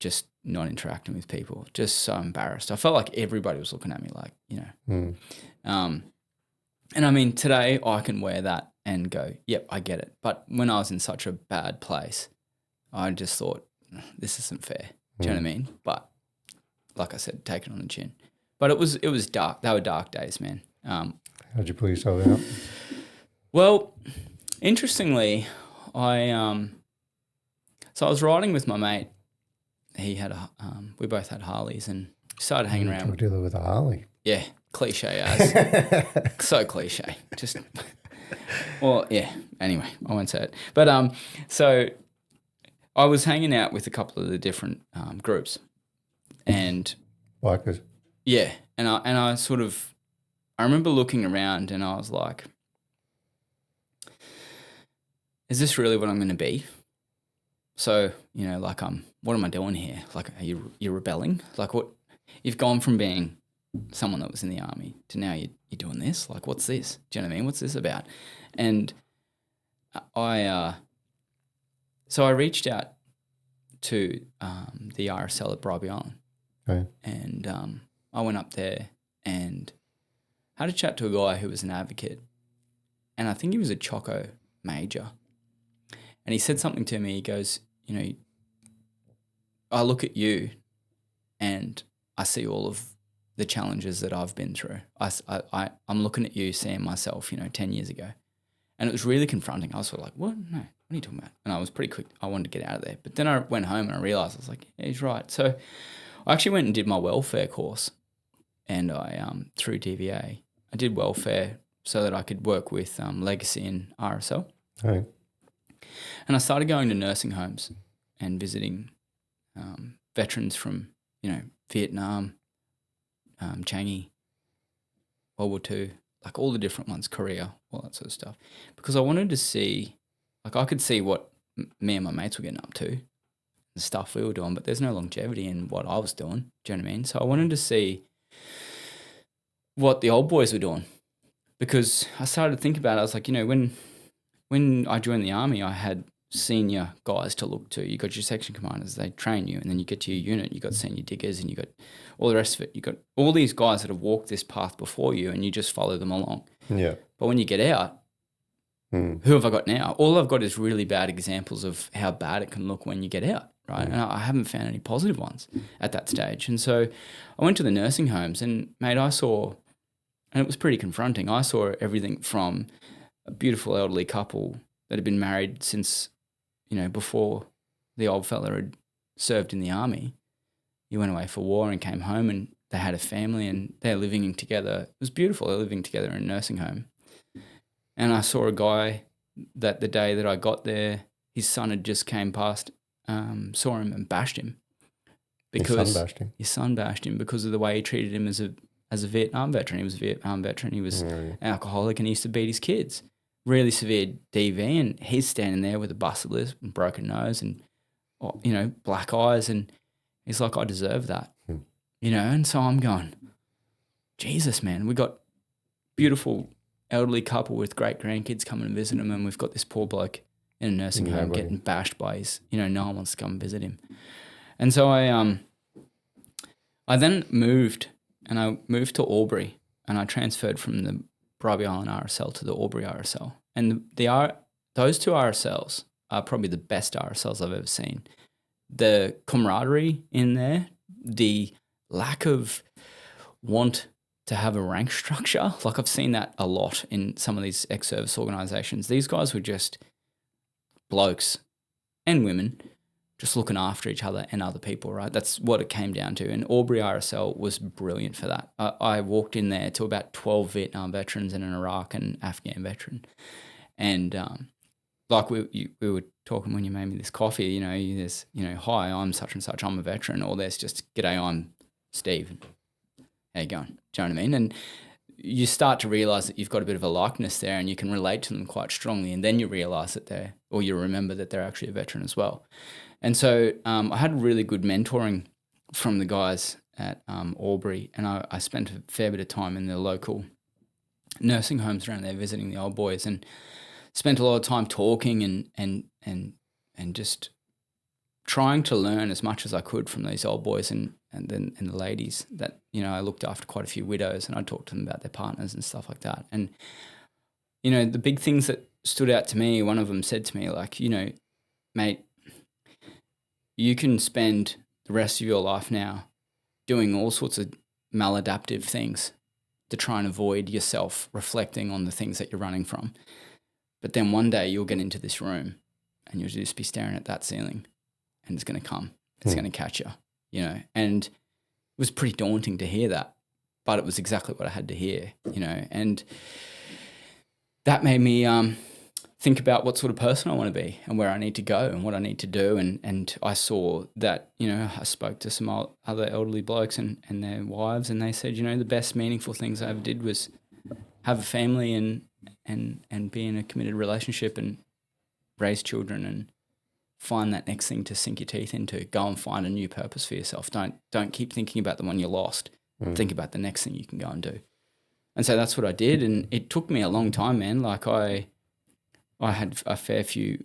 just not interacting with people, just so embarrassed. I felt like everybody was looking at me like, And I mean, today I can wear that and go, yep, I get it. But when I was in such a bad place, I just thought, this isn't fair. Do you know what I mean? But like I said, take it on the chin. But it was dark. They were dark days, man. How'd you pull yourself out? Well, interestingly, so I was riding with my mate. He had we both had Harleys and started hanging around. Drug dealer with a Harley. Yeah, cliche as. So cliche. Just, well, yeah. Anyway, I won't say it. But so I was hanging out with a couple of the different groups, and bikers. Yeah, and I sort of, I remember looking around and I was like, is this really what I'm going to be? So, like, what am I doing here? Like, are you rebelling? Like, what? You've gone from being someone that was in the army to now you're doing this. Like, what's this? Do you know what I mean? What's this about? And so I reached out to the RSL at Bribie Island. Okay. And I went up there and had a chat to a guy who was an advocate. and I think he was a Choco major. And he said something to me. He goes, you know, I look at you and I see all of the challenges that I've been through. I'm looking at you, seeing myself, 10 years ago. And it was really confronting. I was sort of like, what? No, what are you talking about? And I was pretty quick. I wanted to get out of there. But then I went home and I realised, I was like, yeah, he's right. So I actually went and did my welfare course. And I, through DVA, I did welfare so that I could work with Legacy and RSL. Right. And I started going to nursing homes and visiting veterans from, Vietnam, Changi, World War II, like all the different ones, Korea, all that sort of stuff. Because I wanted to see, like I could see what me and my mates were getting up to, the stuff we were doing, but there's no longevity in what I was doing. Do you know what I mean? So I wanted to see what the old boys were doing, because I started to think about it. I was like, when I joined the army, I had senior guys to look to. You got your section commanders, they train you, and then you get to your unit, you got senior diggers, and you got all the rest of it. You got all these guys that have walked this path before you, and you just follow them along. Yeah. But when you get out, who have I got now? All I've got is really bad examples of how bad it can look when you get out, right? And I haven't found any positive ones at that stage. And so I went to the nursing homes, and mate, I saw, and it was pretty confronting. I saw everything from a beautiful elderly couple that had been married since, before the old fella had served in the army. He went away for war and came home, and they had a family and they're living together. It was beautiful. They're living together in a nursing home. And I saw a guy that the day that I got there, his son had just came past, saw him and bashed him. Because his son bashed him because of the way he treated him as a Vietnam veteran. He was a Vietnam veteran. He was an alcoholic and he used to beat his kids. Really severe DV, and he's standing there with a busted lip and broken nose and, black eyes, and he's like, I deserve that, and so I'm going, Jesus, man, we got beautiful elderly couple with great grandkids coming and visit him, and we've got this poor bloke in a nursing home getting bashed by his, no one wants to come and visit him. And so I then moved to Albury, and I transferred from the Bribie Island RSL to the Albury RSL. And those two RSLs are probably the best RSLs I've ever seen. The camaraderie in there, the lack of want to have a rank structure, like I've seen that a lot in some of these ex-service organisations. These guys were just blokes and women just looking after each other and other people, right? That's what it came down to. And Albury RSL was brilliant for that. I walked in there to about 12 Vietnam veterans and an Iraq and Afghan veteran. And like we were talking when you made me this coffee, there's, hi, I'm such and such, I'm a veteran. Or there's just, g'day, I'm Steve. How you going? Do you know what I mean? And you start to realise that you've got a bit of a likeness there and you can relate to them quite strongly. And then you realise that you remember that they're actually a veteran as well. And so I had really good mentoring from the guys at Albury, and I spent a fair bit of time in the local nursing homes around there visiting the old boys, and spent a lot of time talking and just trying to learn as much as I could from these old boys and the ladies that, I looked after quite a few widows, and I talked to them about their partners and stuff like that. And, the big things that stood out to me, one of them said to me, like, mate, you can spend the rest of your life now doing all sorts of maladaptive things to try and avoid yourself reflecting on the things that you're running from. But then one day you'll get into this room and you'll just be staring at that ceiling, and it's going to come. It's going to catch you, And it was pretty daunting to hear that, but it was exactly what I had to hear, And that made me think about what sort of person I want to be and where I need to go and what I need to do. And I saw that, I spoke to some other elderly blokes and their wives, and they said, the best meaningful things I ever did was have a family and be in a committed relationship and raise children and find that next thing to sink your teeth into. Go and find a new purpose for yourself. Don't keep thinking about the one you lost. Think about the next thing you can go and do. And so that's what I did. And it took me a long time, man. Like I had a fair few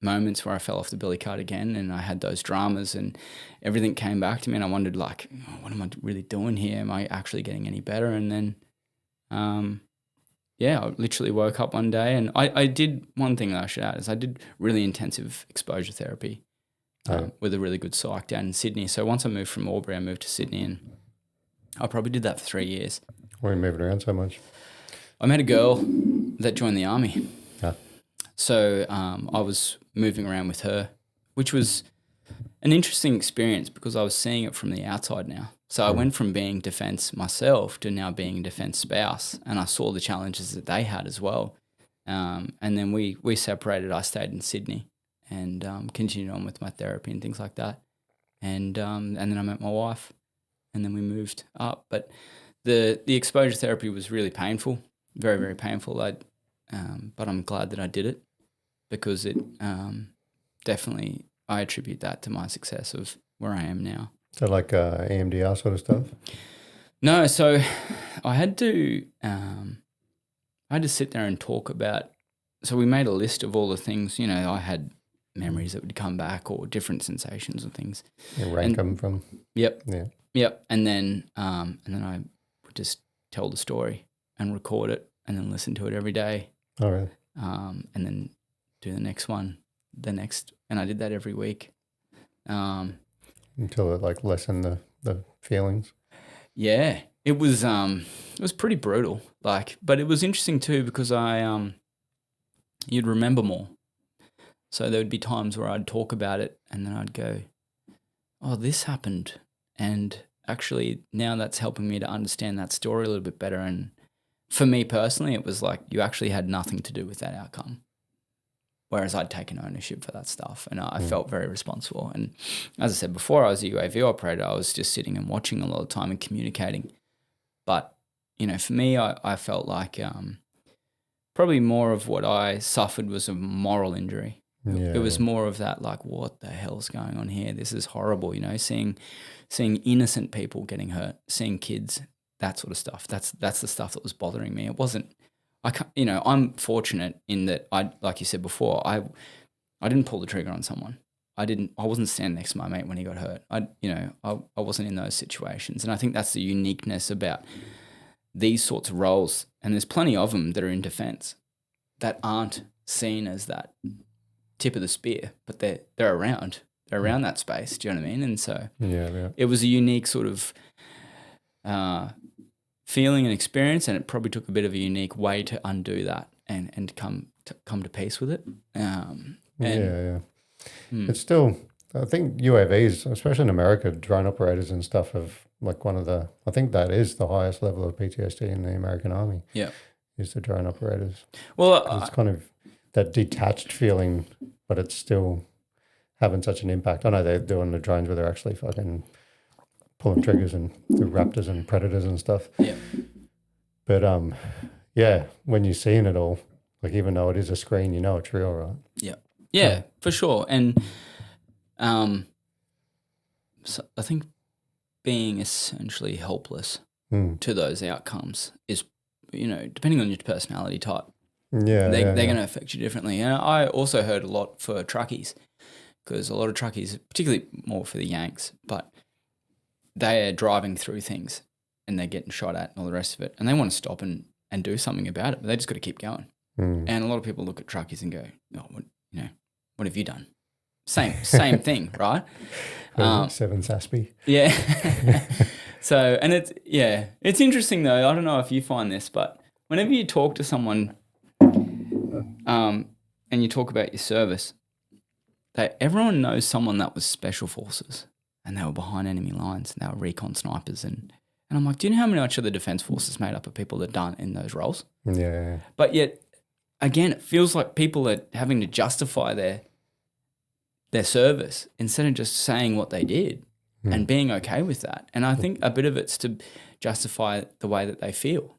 moments where I fell off the billy cart again, and I had those dramas, and everything came back to me, and I wondered, like, what am I really doing here? Am I actually getting any better? And then yeah, I literally woke up one day and I did one thing that I should add is I did really intensive exposure therapy with a really good psych down in Sydney. So once I moved from Albury, I moved to Sydney and I probably did that for 3 years. Why are you moving around so much? I met a girl that joined the army. Ah. So I was moving around with her, which was an interesting experience because I was seeing it from the outside now. So I went from being defence myself to now being a defence spouse, and I saw the challenges that they had as well. And then we separated. I stayed in Sydney and continued on with my therapy and things like that. And then I met my wife, and then we moved up. But the exposure therapy was really painful, very, very painful. But I'm glad that I did it because it definitely, I attribute that to my success of where I am now. So like EMDR sort of stuff? No, so I had to sit there and talk about, so we made a list of all the things, I had memories that would come back or different sensations and things. You rank them from? Yep. Yeah. Yep. And then I would just tell the story and record it and then listen to it every day. Oh, really? And then do the next one, and I did that every week. Until it like lessened the feelings. Yeah, it was pretty brutal. But it was interesting too because you'd remember more. So there would be times where I'd talk about it and then I'd go, "Oh, this happened," and actually now that's helping me to understand that story a little bit better. And for me personally, it was like you actually had nothing to do with that outcome. Whereas I'd taken ownership for that stuff and I felt very responsible. And as I said before, I was a UAV operator. I was just sitting and watching a lot of time and communicating. But, for me, I felt like probably more of what I suffered was a moral injury. Yeah, it was more of that like, what the hell's going on here? This is horrible, seeing innocent people getting hurt, seeing kids, that sort of stuff. That's the stuff that was bothering me. It wasn't, I'm fortunate in that like you said before, I didn't pull the trigger on someone. I wasn't standing next to my mate when he got hurt. I wasn't in those situations. And I think that's the uniqueness about these sorts of roles. And there's plenty of them that are in defense that aren't seen as that tip of the spear, but they're around. They're around that space. Do you know what I mean? And so it was a unique sort of feeling and experience, and it probably took a bit of a unique way to undo that and come to peace with it. It's still, I think UAVs, especially in America, drone operators and stuff have like I think that is the highest level of PTSD in the American Army. Yeah, is the drone operators. Well, it's kind of that detached feeling, but it's still having such an impact. I know they're doing the drones where they're actually fucking pulling triggers and the raptors and predators and stuff. Yeah. But when you're seeing it all, like even though it is a screen, it's real, right? Yeah, for sure. And so I think being essentially helpless to those outcomes is, depending on your personality type, they're going to affect you differently. And I also heard a lot for truckies because a lot of truckies, particularly more for the Yanks, but they are driving through things and they're getting shot at and all the rest of it. And they want to stop and do something about it, but they just got to keep going. And a lot of people look at truckies and go, "Oh, what have you done?" Same thing, right? 7 SASPy. Yeah. So, and it's interesting though. I don't know if you find this, but whenever you talk to someone and you talk about your service, everyone knows someone that was special forces and they were behind enemy lines and they were recon snipers. And I'm like, do you know how much of the Defence Force is made up of people that aren't in those roles? Yeah. But yet, again, it feels like people are having to justify their service instead of just saying what they did and being okay with that. And I think a bit of it's to justify the way that they feel.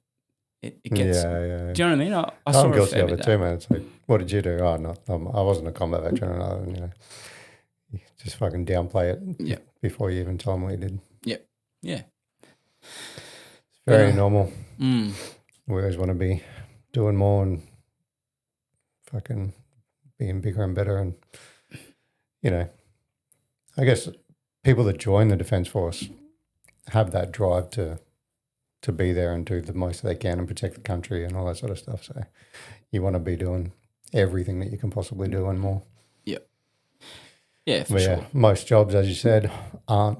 It gets. Yeah. Do you know what I mean? I I'm guilty of it too, man. It's like, what did you do? Oh, no, I wasn't a combat veteran. You just fucking downplay it before you even tell them what you did. Yeah. It's very normal. We always want to be doing more and fucking being bigger and better. And, I guess people that join the Defence Force have that drive to to be there and do the most they can and protect the country and all that sort of stuff. So you want to be doing everything that you can possibly do and more. Yeah. Yeah, for But sure. yeah, most jobs, as you said, aren't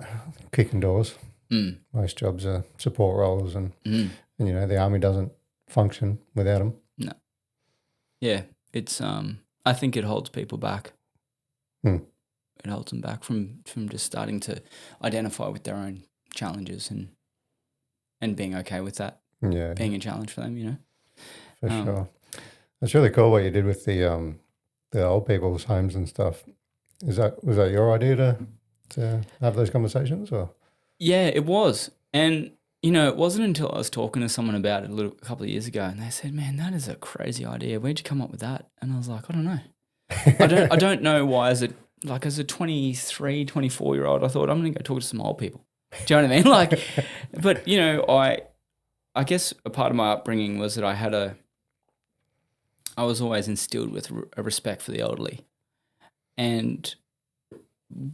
kicking doors. Mm. Most jobs are support roles, and you know, the army doesn't function without them. No. Yeah, it's I think it holds people back. Hmm. It holds them back from just starting to identify with their own challenges and being okay with that Yeah, being a challenge for them, you know. for sure. It's really cool what you did with the old people's homes and stuff. Was that your idea to have those conversations, or? Yeah, it was. And, you know, it wasn't until I was talking to someone about it a couple of years ago and they said, man, that is a crazy idea. Where'd you come up with that? And I was like, I don't know. I don't know why as a 23, 24-year-old, I thought I'm going to go talk to some old people. Do you know what I mean? Like, but, you know, I guess a part of my upbringing was that I was always instilled with a respect for the elderly. And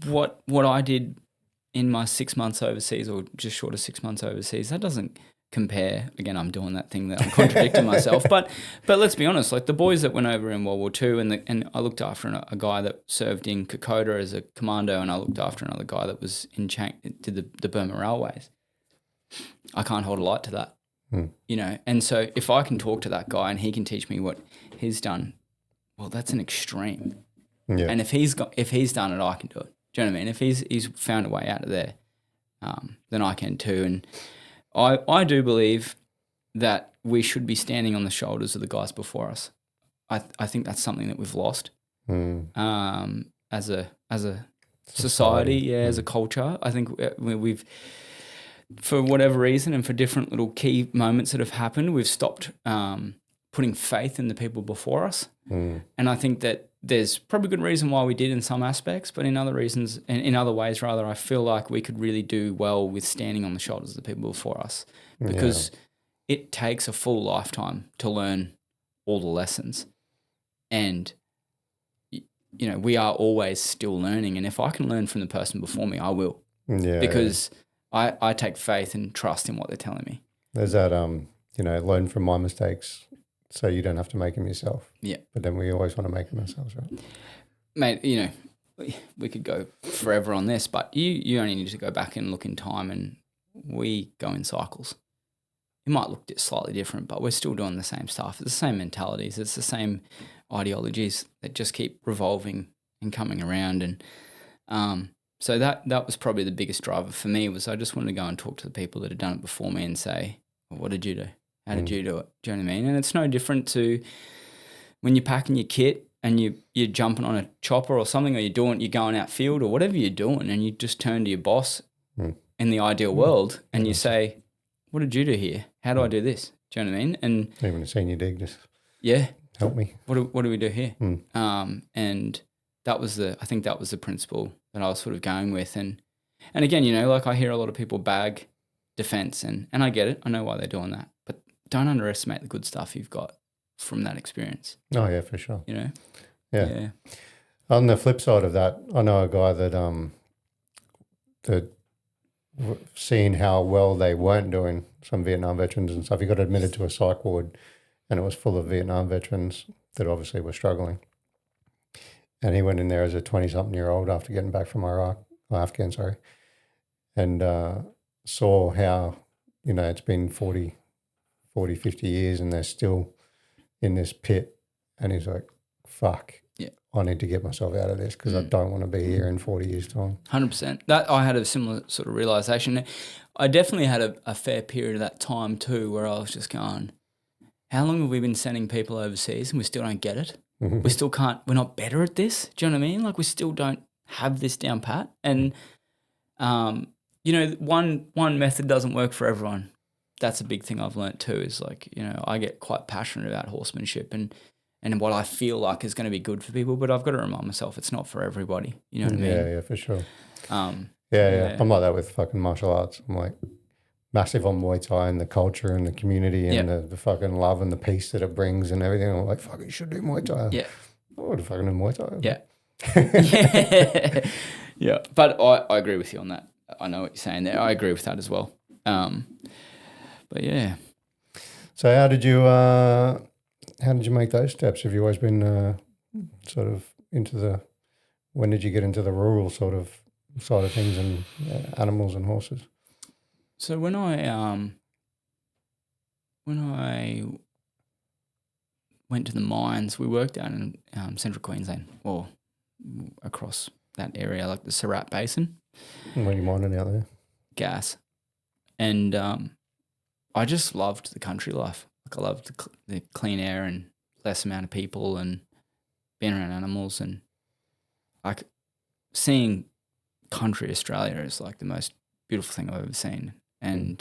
what I did in my 6 months overseas, or just short of 6 months overseas, that doesn't compare. Again, I'm doing that thing that I'm contradicting myself. But let's be honest, like the boys that went over in World War II, and I looked after a guy that served in Kokoda as a commando, and I looked after another guy that was did the Burma Railways. I can't hold a light to that, you know. And so if I can talk to that guy and he can teach me what he's done, well, that's an extreme. Yeah. And if he's done it, I can do it. Do you know what I mean? If he's found a way out of there, then I can too. And I do believe that we should be standing on the shoulders of the guys before us. I think that's something that we've lost as a society, as a culture. I think we've, for whatever reason and for different little key moments that have happened, we've stopped putting faith in the people before us. And I think that there's probably good reason why we did in some aspects, but in other reasons, in other ways rather, I feel like we could really do well with standing on the shoulders of the people before us, because it takes a full lifetime to learn all the lessons. And, you know, we are always still learning. And if I can learn from the person before me, I will. Yeah. Because I take faith and trust in what they're telling me. There's that, you know, learn from my mistakes so you don't have to make them yourself. Yeah. But then we always want to make them ourselves, right? Mate, you know, we could go forever on this, but you only need to go back and look in time, and we go in cycles. It might look slightly different, but we're still doing the same stuff. It's the same mentalities. It's the same ideologies that just keep revolving and coming around. And so that was probably the biggest driver for me, was I just wanted to go and talk to the people that had done it before me and say, well, what did you do? How did you do it? Do you know what I mean? And it's no different to when you're packing your kit and you're jumping on a chopper or something, or you're going out field or whatever you're doing, and you just turn to your boss in the ideal world and you say, what did you do here? How do I do this? Do you know what I mean? And even a senior dig, just help me. What do we do here? And I think that was the principle that I was sort of going with. And again, you know, like I hear a lot of people bag defense, and I get it. I know why they're doing that. But don't underestimate the good stuff you've got from that experience. Oh, yeah, for sure. You know? Yeah. On the flip side of that, I know a guy that seeing how well they weren't doing, some Vietnam veterans and stuff, he got admitted to a psych ward, and it was full of Vietnam veterans that obviously were struggling. And he went in there as a 20-something-year-old after getting back from Afghan, and saw how, you know, it's been 40, 50 years and they're still in this pit. And he's like, fuck, I need to get myself out of this because I don't want to be here in 40 years' time. 100%. That I had a similar sort of realisation. I definitely had a fair period of that time too where I was just going, how long have we been sending people overseas and we still don't get it? We still can't, we're not better at this. Do you know what I mean? Like we still don't have this down pat. And, you know, one method doesn't work for everyone. That's a big thing I've learnt too, is like, you know, I get quite passionate about horsemanship and what I feel like is going to be good for people, but I've got to remind myself it's not for everybody. You know what I mean? Yeah, for sure. Yeah. I'm like that with fucking martial arts. I'm like massive on Muay Thai and the culture and the community and the fucking love and the peace that it brings and everything. I'm like, fuck, you should do Muay Thai. Yeah. I would have fucking do Muay Thai. Yeah. Yeah. But I agree with you on that. I know what you're saying there. I agree with that as well. But But yeah. So how did you make those steps? Have you always been sort of into when did you get into the rural sort of side of things and animals and horses? So when I went to the mines, we worked down in central Queensland or across that area, like the Surat Basin. What are you mining out there? Gas. And I just loved the country life. Like I loved the clean air and less amount of people and being around animals, and like seeing country Australia is like the most beautiful thing I've ever seen. And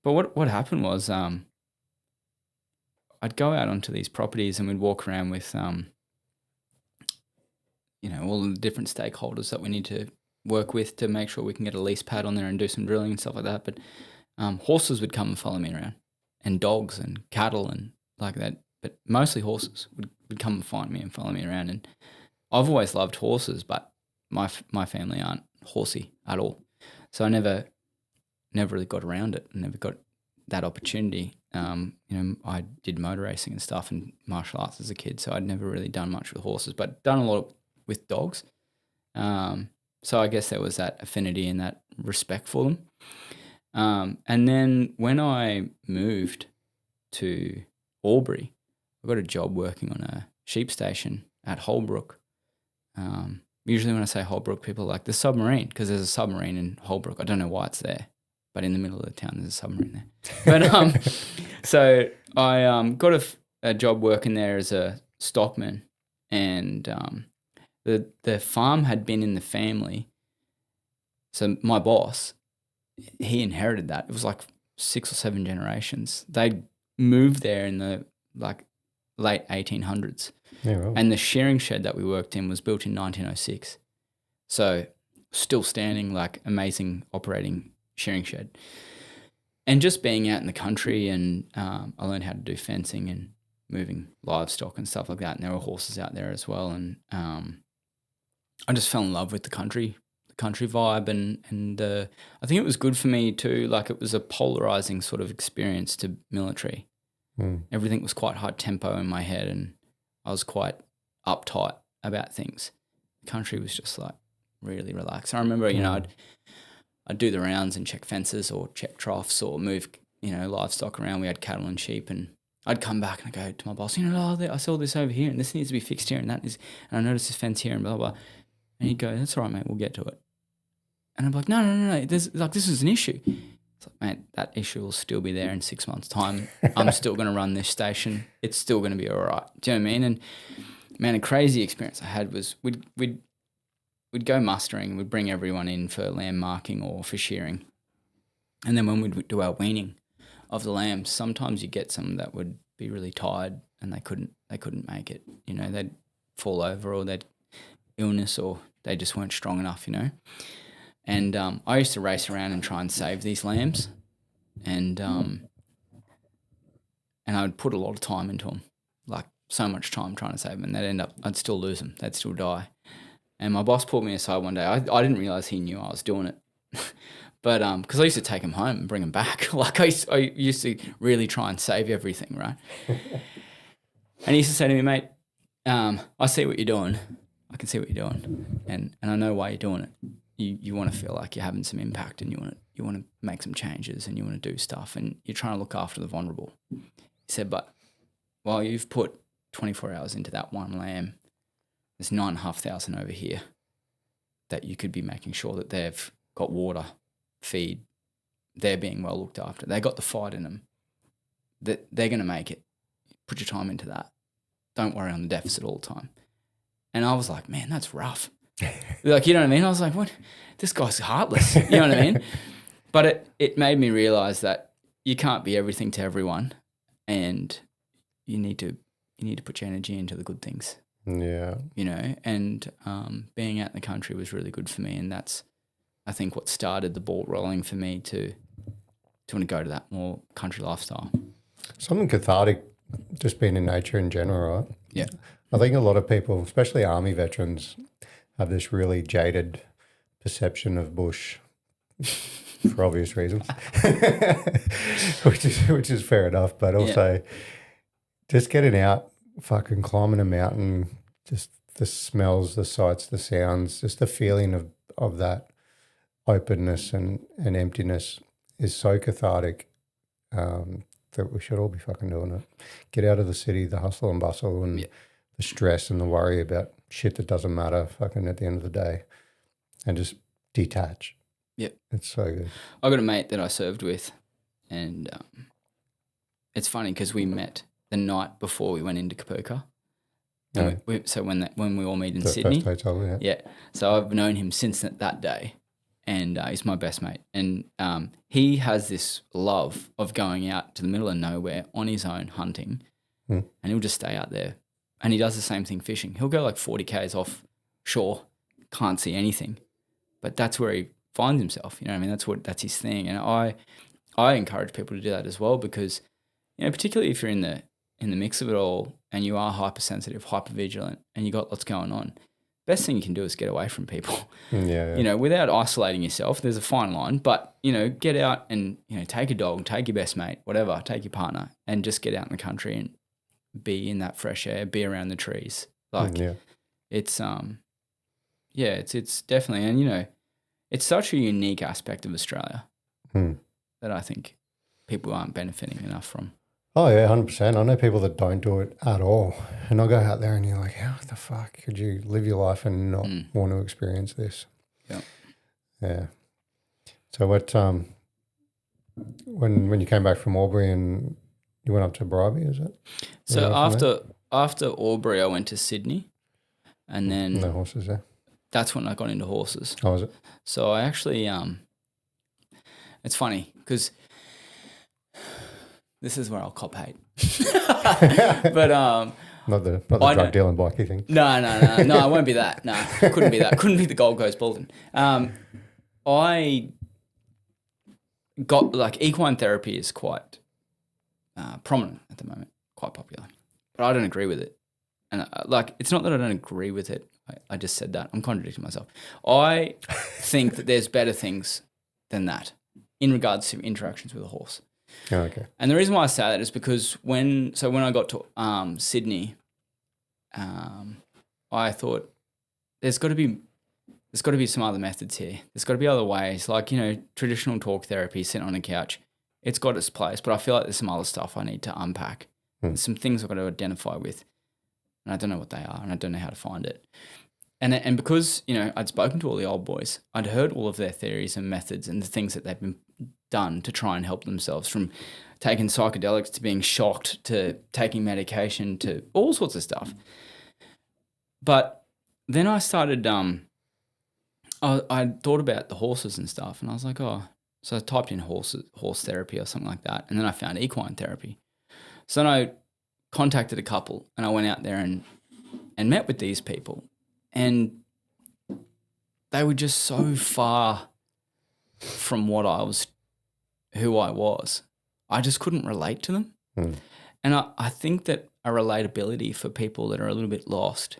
but what happened was I'd go out onto these properties and we'd walk around with all the different stakeholders that we need to work with to make sure we can get a lease pad on there and do some drilling and stuff like that. But horses would come and follow me around, and dogs and cattle and like that. But mostly horses would come and find me and follow me around. And I've always loved horses, but my family aren't horsey at all. So I never really got around it. I never got that opportunity. I did motor racing and stuff and martial arts as a kid, so I'd never really done much with horses, but done a lot with dogs. So I guess there was that affinity and that respect for them. And then when I moved to Albury, I got a job working on a sheep station at Holbrook. Usually when I say Holbrook, people are like the submarine, because there's a submarine in Holbrook. I don't know why it's there, but in the middle of the town there's a submarine there. But so I got a job working there as a stockman, and the farm had been in the family. So my boss, he inherited that. It was like 6 or 7 generations. They moved there in the late 1800s. Yeah, right. And the shearing shed that we worked in was built in 1906. So still standing, like amazing operating shearing shed. And just being out in the country, and I learned how to do fencing and moving livestock and stuff like that. And there were horses out there as well. And I just fell in love with the country vibe. And I think it was good for me too. Like it was a polarizing sort of experience to military. Everything was quite high tempo in my head, and I was quite uptight about things. The country was just like really relaxed. I remember, I'd do the rounds and check fences or check troughs or move, livestock around. We had cattle and sheep, and I'd come back and I'd go to my boss, I saw this over here and this needs to be fixed here and that is, and I noticed this fence here and blah, blah. And he'd go, that's all right, mate, we'll get to it. And I'm like, no, this is an issue. It's like, mate, that issue will still be there in 6 months' time. I'm still going to run this station. It's still going to be all right. Do you know what I mean? And man, a crazy experience I had was we'd go mustering. We'd bring everyone in for lamb marking or for shearing. And then when we'd do our weaning of the lambs, sometimes you get some that would be really tired and they couldn't make it. They'd fall over, or they'd illness, or they just weren't strong enough, And I used to race around and try and save these lambs, and I would put a lot of time into them, like so much time trying to save them, and I'd still lose them, they'd still die. And my boss pulled me aside one day. I didn't realise he knew I was doing it, but because I used to take them home and bring them back. Like I used to really try and save everything, right? And he used to say to me, mate, I see what you're doing. I can see what you're doing, and I know why you're doing it. You want to feel like you're having some impact, and you want to make some changes, and you want to do stuff, and you're trying to look after the vulnerable. He said, but while you've put 24 hours into that one lamb, there's 9,500 over here that you could be making sure that they've got water, feed, they're being well looked after. They got the fight in them. That they're going to make it. Put your time into that. Don't worry on the deficit all the time. And I was like, man, that's rough. Like, you know what I mean? I was like, what? This guy's heartless. You know what I mean? But it made me realize that you can't be everything to everyone, and you need to put your energy into the good things. Yeah. And being out in the country was really good for me, and that's, I think, what started the ball rolling for me to want to go to that more country lifestyle. Something cathartic, just being in nature in general, right? Yeah. I think a lot of people, especially Army veterans, have this really jaded perception of bush, for obvious reasons, which is fair enough. But also, just getting out, fucking climbing a mountain, just the smells, the sights, the sounds, just the feeling of that openness and emptiness is so cathartic that we should all be fucking doing it. Get out of the city, the hustle and bustle and the stress and the worry about shit that doesn't matter fucking at the end of the day, and just detach. Yep. It's so good. I got a mate that I served with, and it's funny because we met the night before we went into Kapooka. So when we all meet in Sydney. First hotel, yeah. So I've known him since that day, and he's my best mate. And he has this love of going out to the middle of nowhere on his own hunting, and he'll just stay out there. And he does the same thing fishing. He'll go like 40 Ks offshore, can't see anything, but that's where he finds himself. You know what I mean? That's his thing. And I encourage people to do that as well, because, you know, particularly if you're in the mix of it all and you are hypersensitive, hypervigilant, and you got lots going on, best thing you can do is get away from people. Yeah. You know, without isolating yourself. There's a fine line, but, you know, get out and, you know, take a dog, take your best mate, whatever, take your partner, and just get out in the country and be in that fresh air, be around the trees. Like, it's it's definitely, and, you know, it's such a unique aspect of Australia that I think people aren't benefiting enough from. Oh, yeah, 100%. I know people that don't do it at all. And I'll go out there and you're like, how the fuck could you live your life and not want to experience this? Yeah. Yeah. So what, when you came back from Albury and you went up to Bribie, is it? So after Albury, I went to Sydney, and then no horses there. That's when I got into horses. Oh, was it? So I actually, it's funny because this is where I'll cop hate. But not the drug dealing bikey thing. No, I won't be that. No, couldn't be that. Couldn't be the Gold Coast Bulletin. I got, like, equine therapy is quite prominent at the moment, quite popular, but I don't agree with it. And like, it's not that I don't agree with it. I just said that. I'm contradicting myself. I think that there's better things than that in regards to interactions with a horse. Oh, okay. And the reason why I say that is because when I got to Sydney, I thought there's got to be some other methods here. There's got to be other ways, like, you know, traditional talk therapy, sitting on a couch. It's got its place, but I feel like there's some other stuff I need to unpack. There's some things I've got to identify with, and I don't know what they are, and I don't know how to find it. And because, you know, I'd spoken to all the old boys, I'd heard all of their theories and methods and the things that they've been done to try and help themselves, from taking psychedelics to being shocked to taking medication to all sorts of stuff. But then I started, I thought about the horses and stuff, and I was like, oh, so I typed in horse therapy or something like that, and then I found equine therapy. So then I contacted a couple, and I went out there and met with these people, and they were just so far from who I was. I just couldn't relate to them. And I think that a relatability for people that are a little bit lost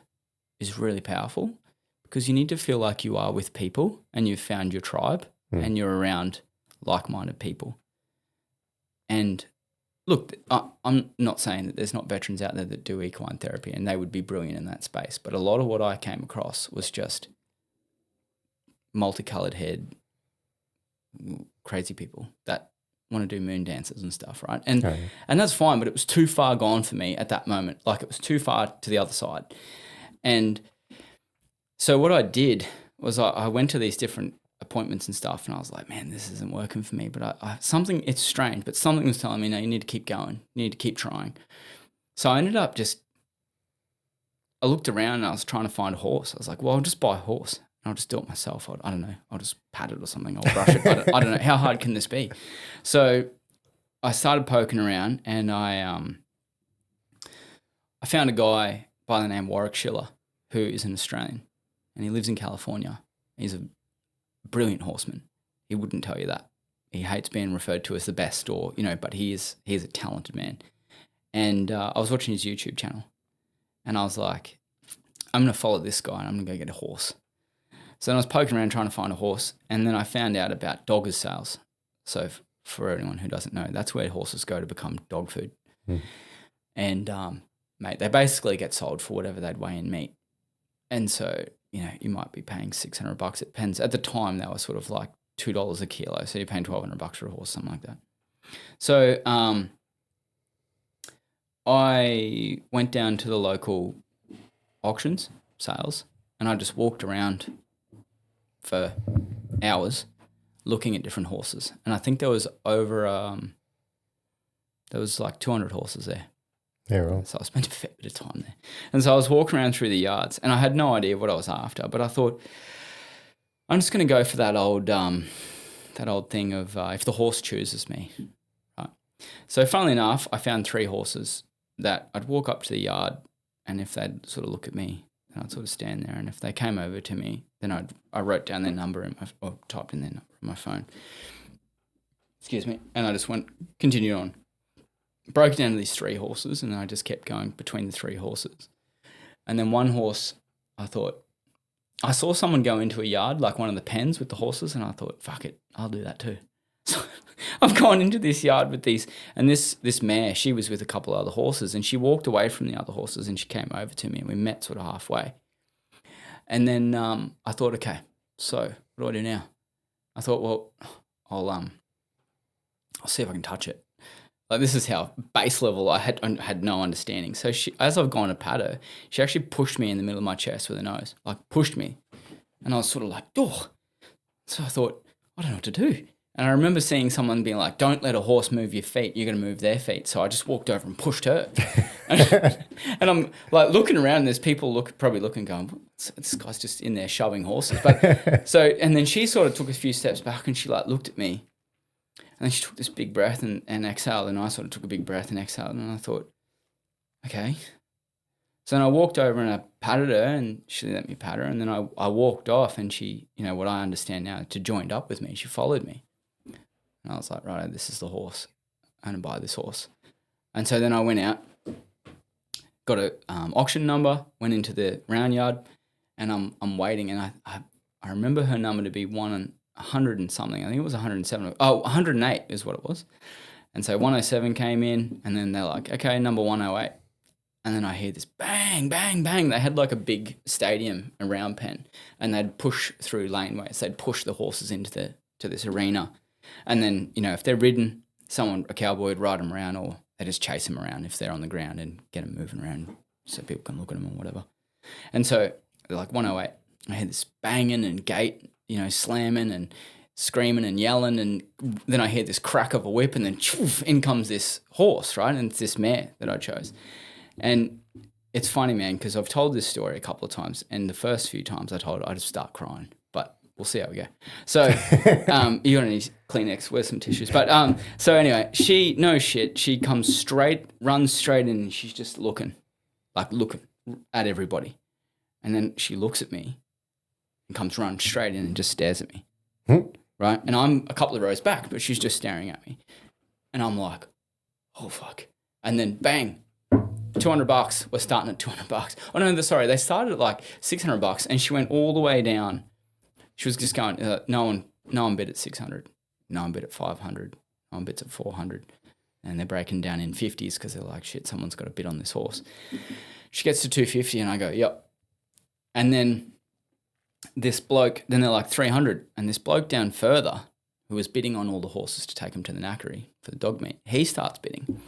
is really powerful, because you need to feel like you are with people and you've found your tribe and you're around like-minded people. And look, I'm not saying that there's not veterans out there that do equine therapy, and they would be brilliant in that space, but a lot of what I came across was just multicolored head, crazy people that want to do moon dances and stuff, right? And that's fine, but it was too far gone for me at that moment. Like, it was too far to the other side. And so what I did was I went to these different appointments and stuff, and I was like, man, this isn't working for me. But something, it's strange, but something was telling me, no, you need to keep going. You need to keep trying. So I ended up I looked around and I was trying to find a horse. I was like, well, I'll just buy a horse. I'll just do it myself. I don't know. I'll just pat it or something. I'll brush it. I don't know. How hard can this be? So I started poking around, and I found a guy by the name Warwick Schiller, who is an Australian, and he lives in California. He's a brilliant horseman. He wouldn't tell you that. He hates being referred to as the best, or, you know, but he is a talented man. And I was watching his YouTube channel, and I was like, I'm going to follow this guy, and I'm going to go get a horse. So then I was poking around trying to find a horse, and then I found out about doggers sales. So for anyone who doesn't know, that's where horses go to become dog food. And, mate, they basically get sold for whatever they'd weigh in meat. And so, you know, you might be paying $600. It depends. At the time, they were sort of like $2 a kilo. So you're paying $1,200 for a horse, something like that. So I went down to the local auctions, sales, and I just walked around for hours looking at different horses. And I think there was like 200 horses there. Yeah, right. So I spent a fair bit of time there. And so I was walking around through the yards, and I had no idea what I was after, but I thought, I'm just going to go for that old thing of if the horse chooses me. Right. So funnily enough, I found 3 horses that I'd walk up to the yard, and if they'd sort of look at me, then I'd sort of stand there, and if they came over to me, then I wrote down their number or typed in their number on my phone. Excuse me. And I just continued on. Broke down to these 3 horses, and I just kept going between the 3 horses. And then one horse, I thought, I saw someone go into a yard, like one of the pens with the horses, and I thought, fuck it, I'll do that too. So I've gone into this yard with these, and this mare, she was with a couple of other horses, and she walked away from the other horses, and she came over to me, and we met sort of halfway. And then I thought, okay, so what do I do now? I thought, well, I'll see if I can touch it. Like, this is how base level I had no understanding. So she, as I've gone to pat her, she actually pushed me in the middle of my chest with her nose, like pushed me. And I was sort of like, oh. So I thought, I don't know what to do. And I remember seeing someone being like, don't let a horse move your feet. You're going to move their feet. So I just walked over and pushed her. And I'm like looking around, and there's people probably looking going, this guy's just in there shoving horses. But so, and then she sort of took a few steps back, and she like looked at me. And then she took this big breath and exhaled, and I sort of took a big breath and exhaled, and I thought, okay. So then I walked over and I patted her, and she let me pat her, and then I walked off, and she, you know, what I understand now, to joined up with me. She followed me. And I was like, right, this is the horse. I'm going to buy this horse. And so then I went out, got a auction number, went into the round yard, and I'm waiting, and I remember her number to be 100 and something. I think it was 107. Oh, 108 is what it was. And so 107 came in, and then they're like, okay, number 108. And then I hear this bang, bang, bang. They had like a big stadium, a round pen, and they'd push through laneways. They'd push the horses into this arena. And then, you know, if they're ridden, a cowboy would ride them around, or they just chase them around if they're on the ground and get them moving around so people can look at them or whatever. And so they're like 108. I hear this banging and gate, you know, slamming and screaming and yelling, and then I hear this crack of a whip, and then choof, in comes this horse, right? And it's this mare that I chose. And it's funny, man, because I've told this story a couple of times, and the first few times I told it, I just start crying, but we'll see how we go. So you got any Kleenex? Where's some tissues? But so anyway, she comes straight, runs straight in, and she's just looking at everybody. And then she looks at me and comes running straight in and just stares at me. Right? And I'm a couple of rows back, but she's just staring at me. And I'm like, oh, fuck. And then bang, $200. We're starting at $200. Oh, no, sorry. They started at like $600, and she went all the way down. She was just going, no one bid at 600. No one bid at 500. No one bids at 400. And they're breaking down in 50s because they're like, shit, someone's got a bid on this horse. She gets to 250, and I go, yep. And then this bloke, then they're like 300, and this bloke down further who was bidding on all the horses to take them to the knackery for the dog meat, he starts bidding.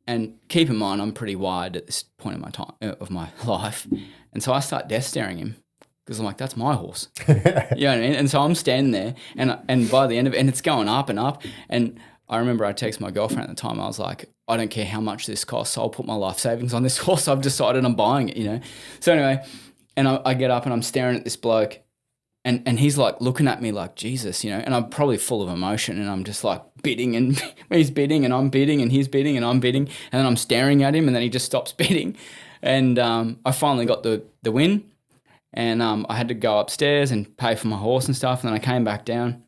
And keep in mind, I'm pretty wide at this point in my life, and so I start death staring him because I'm like, that's my horse. You know what I mean? And so I'm standing there, and by the end of it, and it's going up and up, and I remember I texted my girlfriend at the time. I was like, I don't care how much this costs, I'll put my life savings on this horse. I've decided I'm buying it, you know? So anyway, and I get up and I'm staring at this bloke, and he's like looking at me like, Jesus, you know, and I'm probably full of emotion, and I'm just like bidding, and he's bidding, and I'm bidding, and he's bidding, and I'm bidding, and then I'm staring at him, and then he just stops bidding. And I finally got the win, and I had to go upstairs and pay for my horse and stuff, and then I came back down,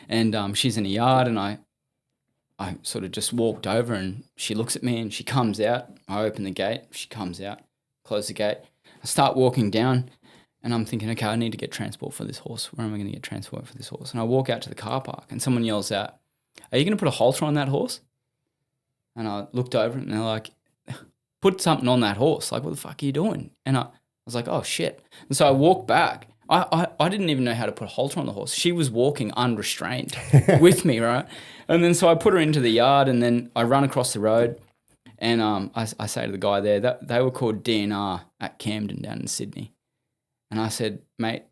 and she's in the yard, and I sort of just walked over, and she looks at me, and she comes out. I open the gate, she comes out, close the gate. I start walking down, And I'm thinking, okay, I need to get transport for this horse. Where am I going to get transport for this horse? And I walk out to the car park and someone yells out, are you going to put a halter on that horse? And I looked over and they're like, put something on that horse. Like, what the fuck are you doing? And I was like, oh shit. And so I walked back. I didn't even know how to put a halter on the horse. She was walking unrestrained with me, right? And then so I put her into the yard and then I run across the road and I say to the guy there, that they were called DNR at Camden down in Sydney. And I said, mate,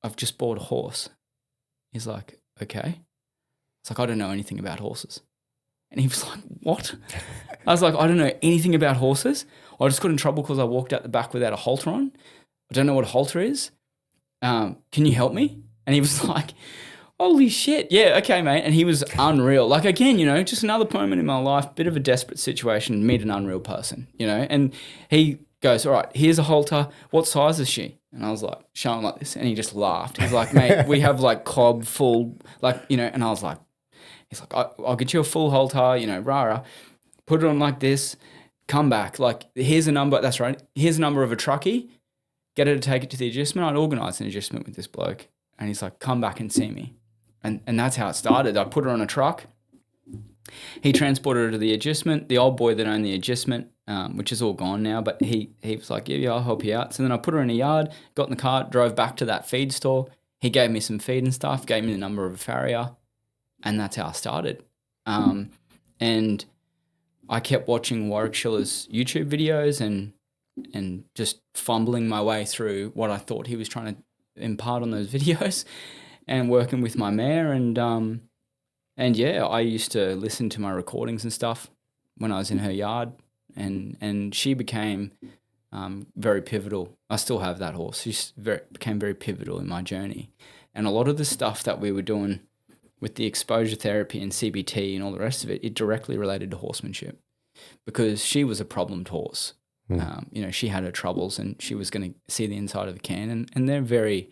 I've just bought a horse. He's like, okay. It's like, I don't know anything about horses. And he was like, what? I was like, I don't know anything about horses. I just got in trouble because I walked out the back without a halter on. I don't know what a halter is. Can you help me? And he was like, holy shit. Yeah, okay, mate. And he was unreal. Like, again, just another moment in my life, bit of a desperate situation, meet an unreal person, And he goes, all right, here's a halter. What size is she? And I was like, show him like this. And he just laughed. He's like, mate, we have like cob full, like, and I was like, he's like, I'll get you a full halter, rah. Put it on like this, come back. Like, here's a number. That's right. Here's a number of a truckie. Get her to take it to the adjustment. I'd organise an adjustment with this bloke. And he's like, come back and see me. And that's how it started. I put her on a truck. He transported her to the adjustment. The old boy that owned the adjustment, which is all gone now, but he was like, yeah, I'll help you out. So then I put her in a yard, got in the car, drove back to that feed store. He gave me some feed and stuff, gave me the number of a farrier. And that's how I started. And I kept watching Warwick Schiller's YouTube videos and just fumbling my way through what I thought he was trying to impart on those videos and working with my mare. And yeah, I used to listen to my recordings and stuff when I was in her yard. And she became very pivotal. I still have that horse. She became very pivotal in my journey. And a lot of the stuff that we were doing with the exposure therapy and CBT and all the rest of it, it directly related to horsemanship because she was a problemed horse. She had her troubles and she was going to see the inside of a can. And they're very,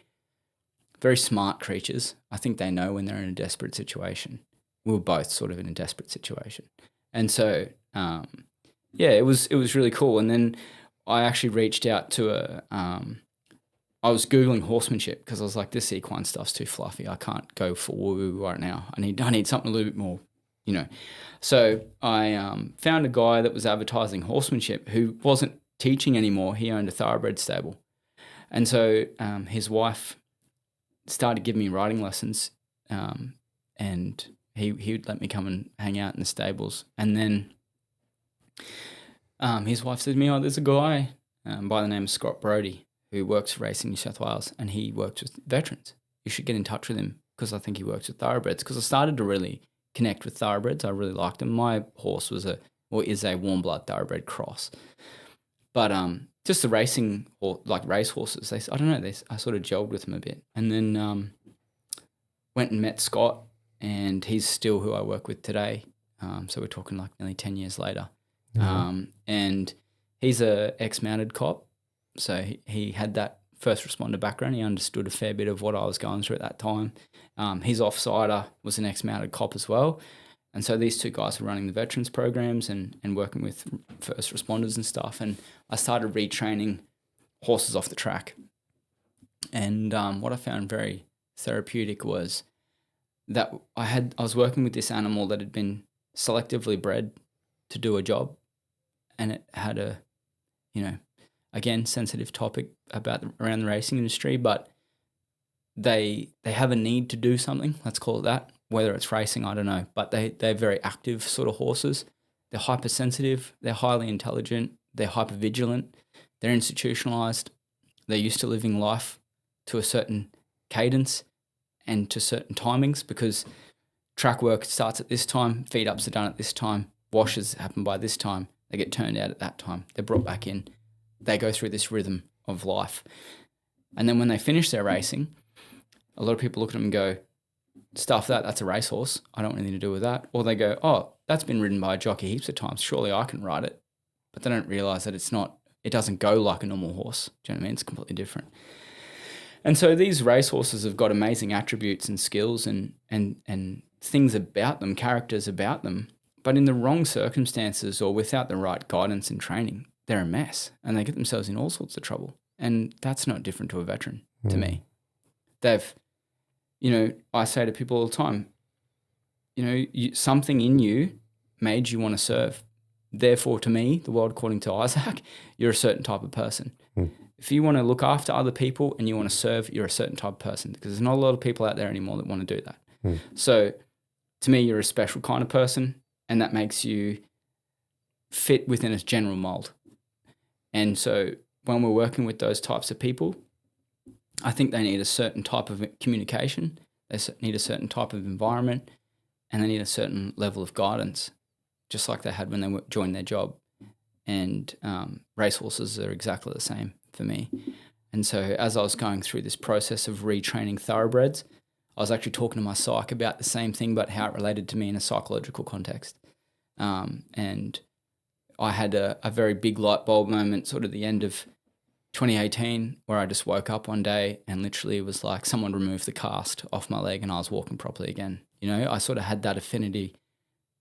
very smart creatures. I think they know when they're in a desperate situation. We were both sort of in a desperate situation. And so, it was really cool. And then I actually reached out to I was Googling horsemanship because I was like, this equine stuff's too fluffy. I can't go full woo right now. I need something a little bit more, So I found a guy that was advertising horsemanship who wasn't teaching anymore. He owned a thoroughbred stable. And so his wife started giving me riding lessons and he would let me come and hang out in the stables. And then his wife said to me, there's a guy by the name of Scott Brodie who works for Racing New South Wales and he works with veterans. You should get in touch with him because I think he works with thoroughbreds because I started to really connect with thoroughbreds. I really liked them. My horse is a warm blood thoroughbred cross. But just the racing or like race horses, I sort of gelled with them a bit. And then went and met Scott and he's still who I work with today. So we're talking like nearly 10 years later. Mm-hmm. And he's a ex-mounted cop. So he had that first responder background. He understood a fair bit of what I was going through at that time. His offsider was an ex-mounted cop as well. And so these two guys were running the veterans programs and working with first responders and stuff. And I started retraining horses off the track. And what I found very therapeutic was that I was working with this animal that had been selectively bred to do a job. And it had a, again, sensitive topic around the racing industry, but they have a need to do something, let's call it that. Whether it's racing, I don't know, but they're very active sort of horses. They're hypersensitive, they're highly intelligent, they're hypervigilant, they're institutionalized, they're used to living life to a certain cadence and to certain timings because track work starts at this time, feed ups are done at this time, washes happen by this time, they get turned out at that time, they're brought back in. They go through this rhythm of life. And then when they finish their racing, a lot of people look at them and go, stuff that's a racehorse. I don't want anything to do with that. Or they go, oh, that's been ridden by a jockey heaps of times. Surely I can ride it. But they don't realise that it doesn't go like a normal horse. Do you know what I mean? It's completely different. And so these racehorses have got amazing attributes and skills and things about them, characters about them. But in the wrong circumstances or without the right guidance and training, they're a mess and they get themselves in all sorts of trouble. And that's not different to a veteran to me. They've, you know, I say to people all the time, you know, something in you made you want to serve. Therefore, to me, the world according to Isaac, you're a certain type of person. If you want to look after other people and you want to serve, you're a certain type of person, because there's not a lot of people out there anymore that want to do that. So to me, you're a special kind of person, and that makes you fit within a general mold. And so when we're working with those types of people, I think they need a certain type of communication, they need a certain type of environment, and they need a certain level of guidance, just like they had when they joined their job. And racehorses are exactly the same for me. And so as I was going through this process of retraining thoroughbreds, I was actually talking to my psych about the same thing, but how it related to me in a psychological context. And I had a very big light bulb moment sort of the end of 2018, where I just woke up one day and literally it was like someone removed the cast off my leg and I was walking properly again. You know, I sort of had that affinity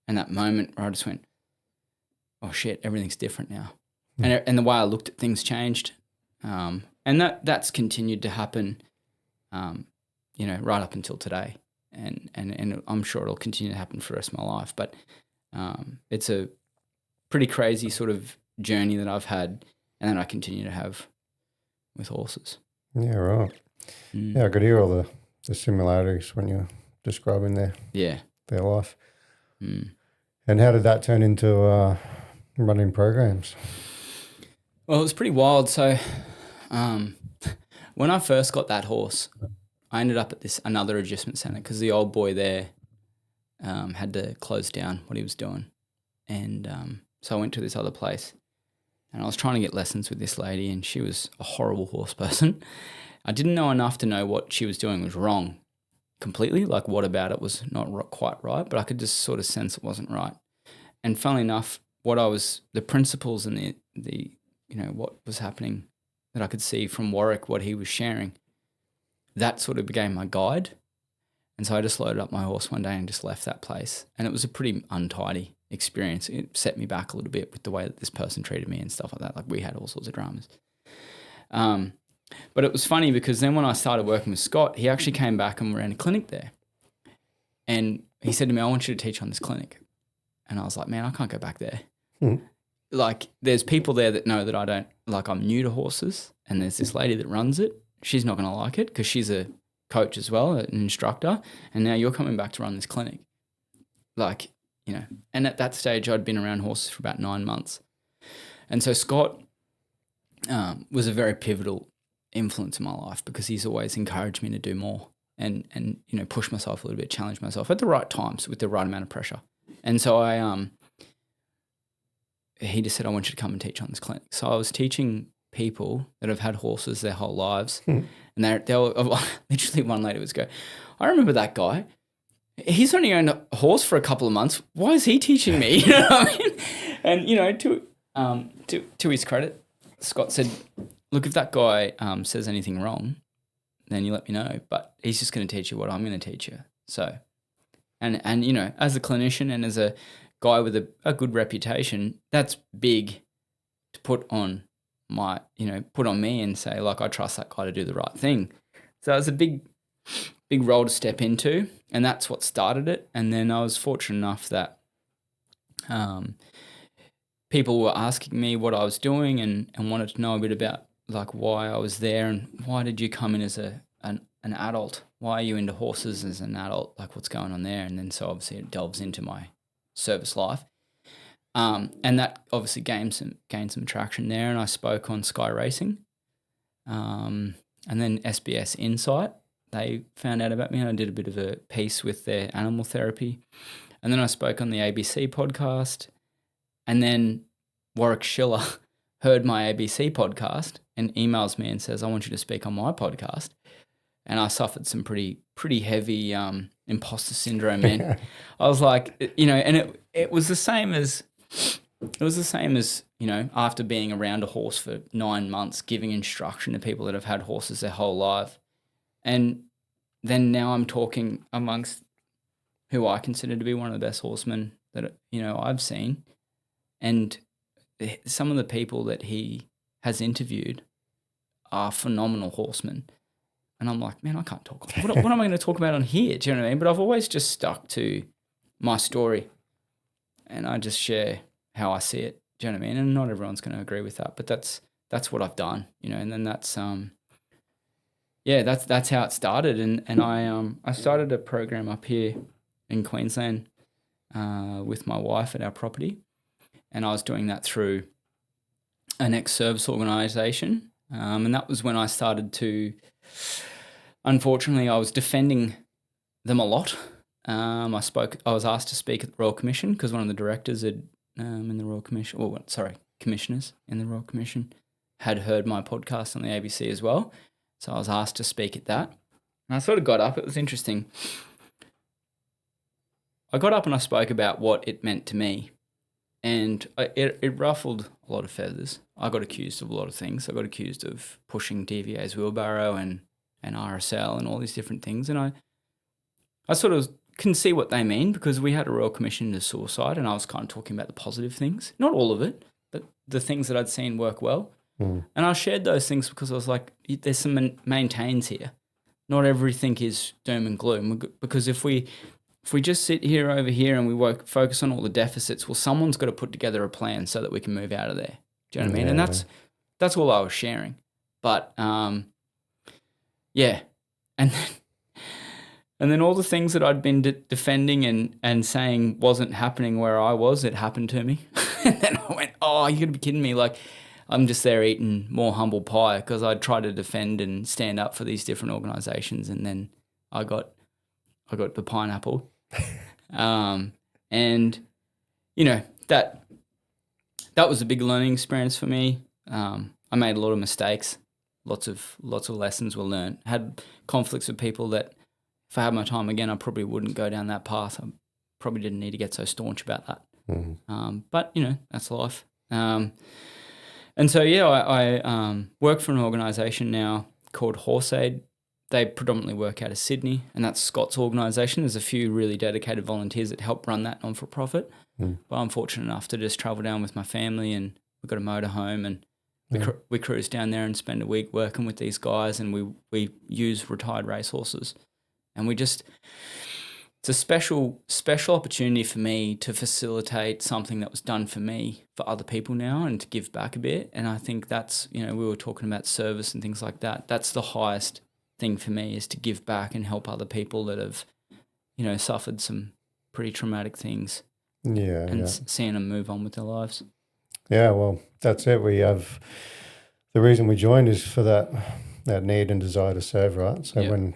and that moment where I just went, oh shit, everything's different now. And the way I looked at things changed. And that's continued to happen, you know, right up until today. And I'm sure it'll continue to happen for the rest of my life. But it's a pretty crazy sort of journey that I've had and that I continue to have with horses. Yeah, right. Yeah, I could hear all the similarities when you're describing their life. And how did that turn into running programs? Well, it was pretty wild. So when I first got that horse, I ended up at another adjustment centre because the old boy there had to close down what he was doing. And so I went to this other place and I was trying to get lessons with this lady, and she was a horrible horse person. I didn't know enough to know what she was doing was wrong completely, like what about it was not quite right, but I could just sort of sense it wasn't right. And funnily enough, the principles and the you know, what was happening that I could see from Warwick, what he was sharing, that sort of became my guide. And so I just loaded up my horse one day and just left that place. And it was a pretty untidy experience. It set me back a little bit with the way that this person treated me and stuff like that. Like we had all sorts of dramas. But it was funny because then when I started working with Scott, he actually came back and ran a clinic there. And he said to me, I want you to teach on this clinic. And I was like, man, I can't go back there. Like there's people there that know that I don't, like I'm new to horses, and there's this lady that runs it. She's not going to like it because she's a coach as well, an instructor. And now you're coming back to run this clinic. Like, you know, and at that stage I'd been around horses for about 9 months. And so Scott was a very pivotal influence in my life because he's always encouraged me to do more and you know, push myself a little bit, challenge myself at the right times with the right amount of pressure. And so he just said, I want you to come and teach on this clinic. So I was teaching people that have had horses their whole lives. And they were literally, one lady was go, I remember that guy. He's only owned a horse for a couple of months. Why is he teaching me? You know what I mean? And, you know, to his credit, Scott said, look, if that guy says anything wrong, then you let me know. But he's just going to teach you what I'm going to teach you. So, and you know, as a clinician and as a guy with a good reputation, that's big to put on me and say, like, I trust that guy to do the right thing. So it was a big role to step into, and that's what started it. And then I was fortunate enough that people were asking me what I was doing and wanted to know a bit about like why I was there and why did you come in as an adult? Why are you into horses as an adult? Like what's going on there? And then so obviously it delves into my service life. And that obviously gained some traction there, and I spoke on Sky Racing. And then SBS Insight, they found out about me, and I did a bit of a piece with their animal therapy. And then I spoke on the ABC podcast, and then Warwick Schiller heard my ABC podcast and emails me and says, I want you to speak on my podcast. And I suffered some pretty heavy imposter syndrome, man. I was like, you know, and it was the same as, you know, after being around a horse for 9 months, giving instruction to people that have had horses their whole life. And then now I'm talking amongst who I consider to be one of the best horsemen that, you know, I've seen. And some of the people that he has interviewed are phenomenal horsemen. And I'm like, man, I can't talk. What am I going to talk about on here? Do you know what I mean? But I've always just stuck to my story, and I just share how I see it. Do you know what I mean? And not everyone's going to agree with that, but that's what I've done, and then that's that's how it started. And I started a program up here in Queensland with my wife at our property, and I was doing that through an ex-service organisation, and that was when I started to. Unfortunately, I was defending them a lot. I was asked to speak at the Royal Commission because one of the directors in the Royal Commission, commissioners in the Royal Commission, had heard my podcast on the ABC as well. So I was asked to speak at that. And I sort of got up. It was interesting. I got up and I spoke about what it meant to me. And it ruffled a lot of feathers. I got accused of a lot of things. I got accused of pushing DVA's wheelbarrow and RSL and all these different things. And I sort of can see what they mean, because we had a Royal Commission into suicide, and I was kind of talking about the positive things. Not all of it, but the things that I'd seen work well. And I shared those things because I was like, there's some maintains here. Not everything is doom and gloom, because if we just sit here over here and we focus on all the deficits, well, someone's got to put together a plan so that we can move out of there. Do you know what I mean? And that's all I was sharing. But and then all the things that I'd been defending and saying wasn't happening where I was, it happened to me. And then I went, oh, you gotta be kidding me. Like, I'm just there eating more humble pie because I'd try to defend and stand up for these different organisations, and then I got the pineapple. And that was a big learning experience for me. I made a lot of mistakes. Lots of lessons were learned. Had conflicts with people that, if I had my time again, I probably wouldn't go down that path. I probably didn't need to get so staunch about that. But that's life. And so I work for an organisation now called Horse Aid. They predominantly work out of Sydney, and that's Scott's organisation. There's a few really dedicated volunteers that help run that non-for-profit. But I'm fortunate enough to just travel down with my family, and we've got a motorhome, and we cruise down there and spend a week working with these guys, and we use retired racehorses. And it's a special opportunity for me to facilitate something that was done for me for other people now, and to give back a bit. And I think that's, we were talking about service and things like that. That's the highest thing for me, is to give back and help other people that have, suffered some pretty traumatic things. Seeing them move on with their lives. Yeah, well, that's it. We have the reason we joined is for that need and desire to serve, right? So when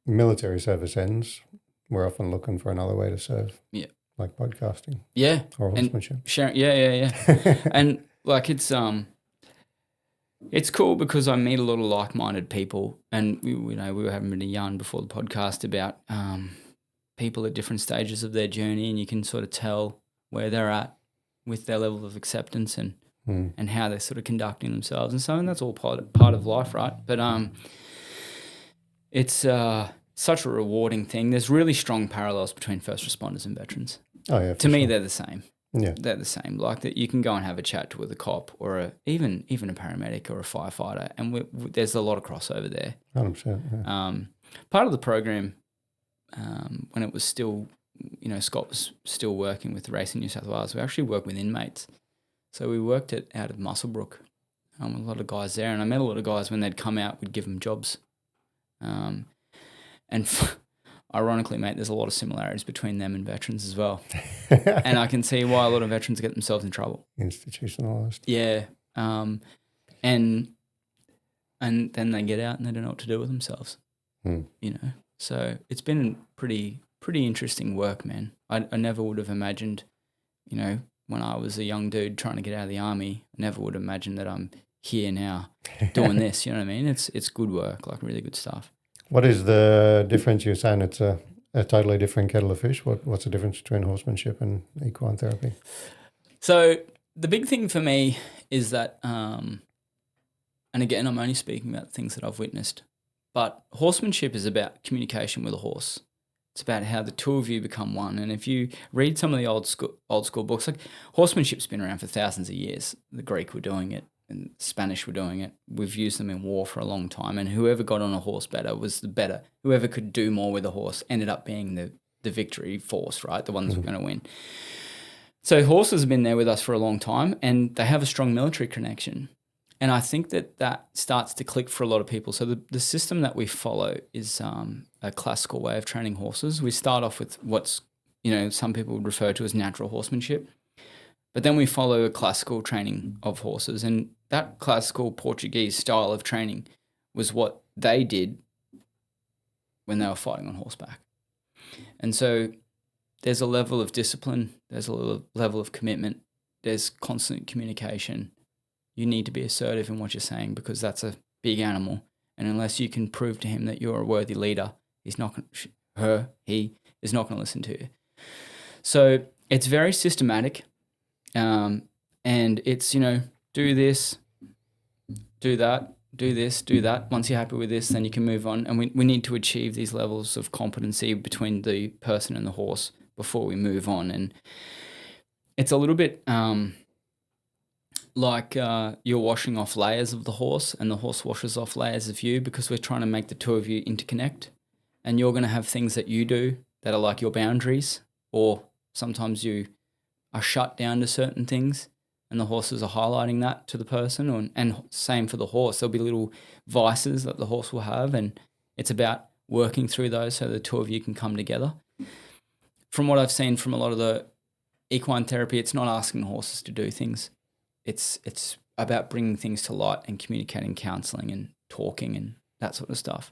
military service ends, we're often looking for another way to serve. Yeah. Like podcasting. Yeah. Or horsemanship. Sharing. Yeah. And like it's cool because I meet a lot of like-minded people, and we were having a yarn before the podcast about people at different stages of their journey, and you can sort of tell where they're at with their level of acceptance and how they're sort of conducting themselves and so on. That's all part of life, right? But it's such a rewarding thing. There's really strong parallels between first responders and veterans. Oh yeah. To me, they're the same. Yeah, they're the same. Like that, you can go and have a chat with a cop or even a paramedic or a firefighter, and there's a lot of crossover there. 100%. Yeah. Part of the program, when it was still, Scott was still working with the Racing New South Wales, we actually worked with inmates. So we worked out of Muswellbrook. With a lot of guys there, and I met a lot of guys when they'd come out, we'd give them jobs. Ironically, mate, there's a lot of similarities between them and veterans as well. And I can see why a lot of veterans get themselves in trouble. Institutionalised. Yeah. And then they get out and they don't know what to do with themselves. So it's been pretty interesting work, man. I never would have imagined, when I was a young dude trying to get out of the army, I never would have imagined that I'm here now doing this, you know what I mean? It's good work, like really good stuff. What is the difference? You're saying it's a totally different kettle of fish. What's the difference between horsemanship and equine therapy? So the big thing for me is that, and again, I'm only speaking about things that I've witnessed, but horsemanship is about communication with a horse. It's about how the two of you become one. And if you read some of the old school books, like horsemanship's been around for thousands of years. The Greek were doing it. and the Spanish were doing it. We've used them in war for a long time, and whoever got on a horse better was the better. Whoever could do more with a horse ended up being the victory force, right? The ones who were going to win. So horses have been there with us for a long time, and they have a strong military connection. And I think that starts to click for a lot of people. So the system that we follow is a classical way of training horses. We start off with what's, some people would refer to as natural horsemanship. But then we follow a classical training of horses. And that classical Portuguese style of training was what they did when they were fighting on horseback. And so there's a level of discipline, there's a level of commitment, there's constant communication. You need to be assertive in what you're saying because that's a big animal. And unless you can prove to him that you're a worthy leader, he is not going to listen to you. So it's very systematic. And it's, do this, do that, do this, do that. Once you're happy with this, then you can move on. And we need to achieve these levels of competency between the person and the horse before we move on. And it's a little bit like you're washing off layers of the horse and the horse washes off layers of you, because we're trying to make the two of you interconnect. And you're going to have things that you do that are like your boundaries, or sometimes you are shut down to certain things and the horses are highlighting that to the person, and same for the horse. There'll be little vices that the horse will have, and it's about working through those so the two of you can come together. From what I've seen from a lot of the equine therapy, it's not asking horses to do things. It's about bringing things to light and communicating, counselling and talking and that sort of stuff.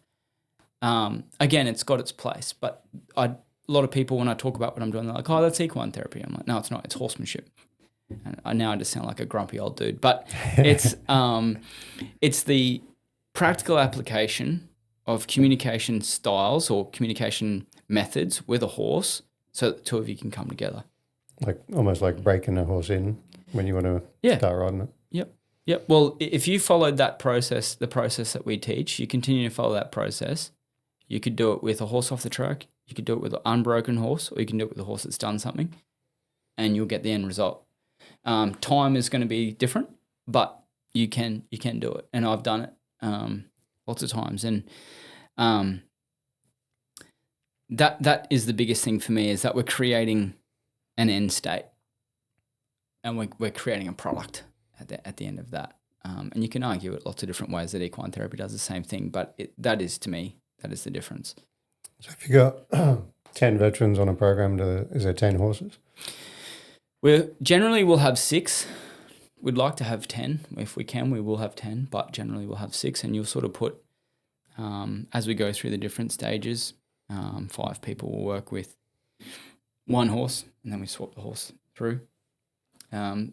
Again, it's got its place, but a lot of people, when I talk about what I'm doing, they're like, oh, that's equine therapy. I'm like, no, it's not. It's horsemanship. And I just sound like a grumpy old dude, but it's the practical application of communication styles or communication methods with a horse so that the two of you can come together. Like almost like breaking a horse in when you want to start riding it. Yep. Well, if you followed that process, the process that we teach, you continue to follow that process. You could do it with a horse off the track. You could do it with an unbroken horse, or you can do it with a horse that's done something, and you'll get the end result. Time is going to be different, but you can do it, and I've done it lots of times. And that is the biggest thing for me, is that we're creating an end state, and we're creating a product at the end of that. And you can argue it lots of different ways that equine therapy does the same thing, but that is the difference. So if you got 10 veterans on a program, is there 10 horses? We'll have 6. We'd like to have 10. If we can, we will have 10, but generally we'll have 6. And you'll sort of put, as we go through the different stages, 5 people will work with 1 horse, and then we swap the horse through.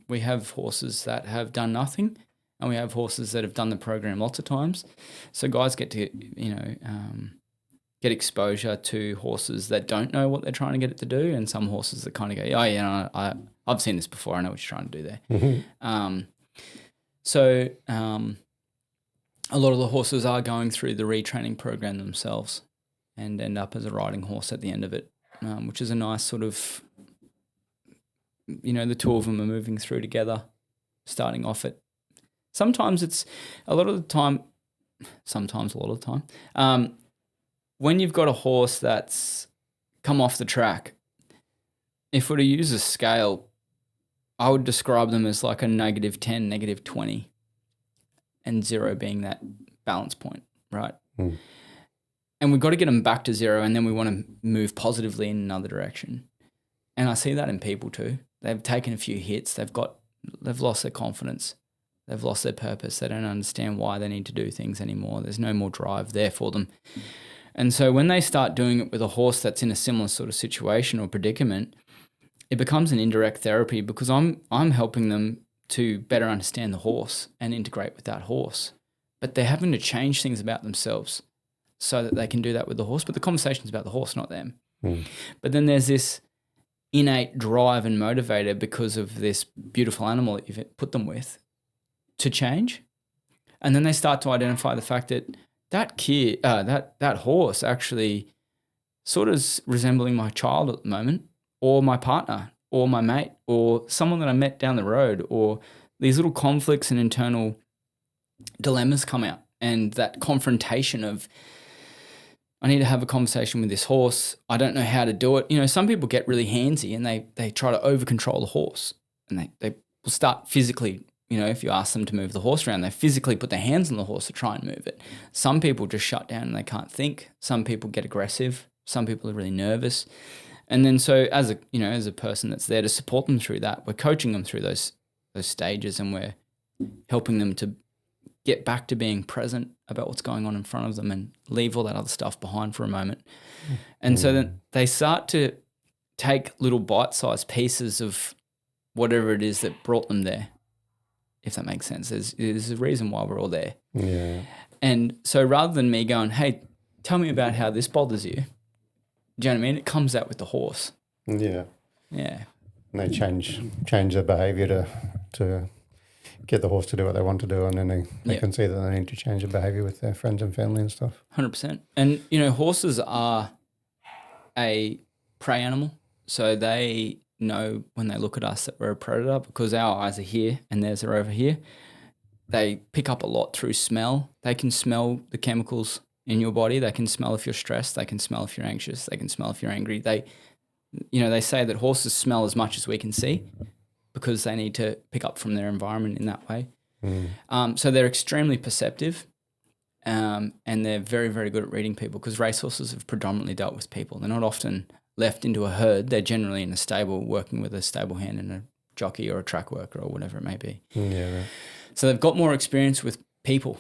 We have horses that have done nothing, and we have horses that have done the program lots of times. So guys get to, get exposure to horses that don't know what they're trying to get it to do, and some horses that kind of go, oh, yeah, I've seen this before. I know what you're trying to do there. Mm-hmm. So a lot of the horses are going through the retraining program themselves and end up as a riding horse at the end of it, which is a nice sort of, the two of them are moving through together, starting off at, sometimes it's a lot of the time, when you've got a horse that's come off the track, if we were to use a scale, I would describe them as like a -10, -20, and 0 being that balance point, right? Mm. And we've got to get them back to 0, and then we want to move positively in another direction. And I see that in people too. They've taken a few hits. They've lost their confidence. They've lost their purpose. They don't understand why they need to do things anymore. There's no more drive there for them. And so when they start doing it with a horse that's in a similar sort of situation or predicament, it becomes an indirect therapy, because I'm helping them to better understand the horse and integrate with that horse. But they're having to change things about themselves so that they can do that with the horse. But the conversation's about the horse, not them. Mm. But then there's this innate drive and motivator because of this beautiful animal that you've put them with to change. And then they start to identify the fact that kid, that horse actually sort of resembling my child at the moment, or my partner, or my mate, or someone that I met down the road, or these little conflicts and internal dilemmas come out, and that confrontation of, I need to have a conversation with this horse. I don't know how to do it. You know, some people get really handsy and they try to over control the horse, and they will start physically, you know, if you ask them to move the horse around, they physically put their hands on the horse to try and move it. Some people just shut down and they can't think. Some people get aggressive. Some people are really nervous. And then so as a person that's there to support them through that, we're coaching them through those stages, and we're helping them to get back to being present about what's going on in front of them and leave all that other stuff behind for a moment. And so then they start to take little bite-sized pieces of whatever it is that brought them there, if that makes sense. There's a reason why we're all there. Yeah. And so rather than me going, hey, tell me about how this bothers you, do you know what I mean? It comes out with the horse. Yeah. Yeah. And they change their behaviour to get the horse to do what they want to do, and then they can see that they need to change their behaviour with their friends and family and stuff. 100%. And, you know, horses are a prey animal, so they know when they look at us that we're a predator because our eyes are here and theirs are over here. They pick up a lot through smell. They can smell the chemicals in your body. They can smell if you're stressed. They can smell if you're anxious. They can smell if you're angry. They say that horses smell as much as we can see because they need to pick up from their environment in that way. So they're extremely perceptive, and they're very, very good at reading people because racehorses have predominantly dealt with people. They're not often left into a herd. They're generally in a stable working with a stable hand and a jockey or a track worker or whatever it may be. Yeah. Right. So they've got more experience with people.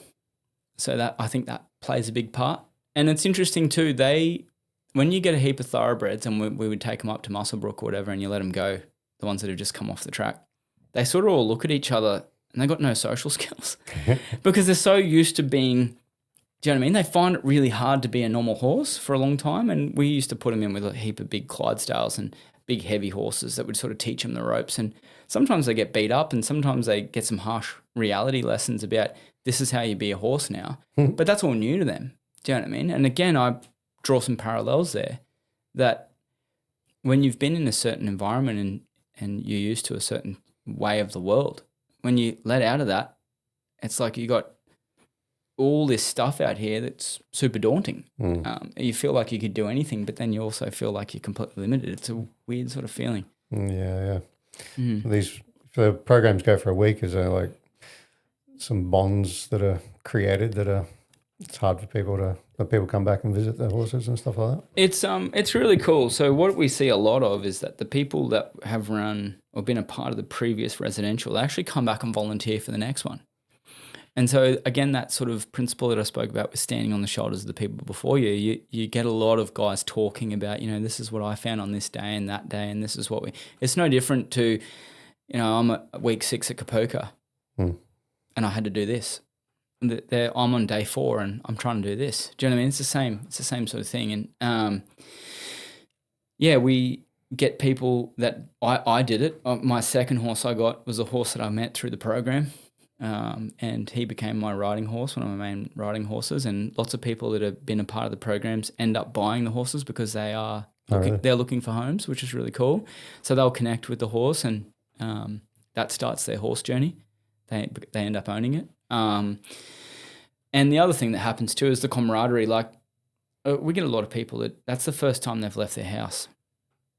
So that I think that plays a big part. And it's interesting too, when you get a heap of thoroughbreds and we would take them up to Musselbrook or whatever and you let them go, the ones that have just come off the track, they sort of all look at each other and they got no social skills because they're so used to being, do you know what I mean? They find it really hard to be a normal horse for a long time, and we used to put them in with a heap of big Clydesdales and big heavy horses that would sort of teach them the ropes, and sometimes they get beat up and sometimes they get some harsh reality lessons about this is how you be a horse now, but that's all new to them. Do you know what I mean? And again, I draw some parallels there that when you've been in a certain environment and you're used to a certain way of the world, when you let out of that, it's like you got all this stuff out here that's super daunting. You feel like you could do anything, but then you also feel like you're completely limited. It's a weird sort of feeling. Yeah. If the programs go for a week, is there like some bonds that are created that it's hard for people to come back and visit their horses and stuff like that? It's really cool. So what we see a lot of is that the people that have run or been a part of the previous residential, they actually come back and volunteer for the next one. And so again, that sort of principle that I spoke about with standing on the shoulders of the people before you get a lot of guys talking about, you know, this is what I found on this day and that day, and this is what it's no different to, you know, I'm at week 6 at Kapoka and I had to do this. I'm on day 4 and I'm trying to do this. Do you know what I mean? It's the same sort of thing. And we get people that I did it. My second horse I got was a horse that I met through the program. And he became my riding horse, one of my main riding horses. And lots of people that have been a part of the programs end up buying the horses because they are they're looking for homes, which is really cool. So they'll connect with the horse, and that starts their horse journey. They end up owning it. And the other thing that happens too is the camaraderie. Like we get a lot of people that's the first time they've left their house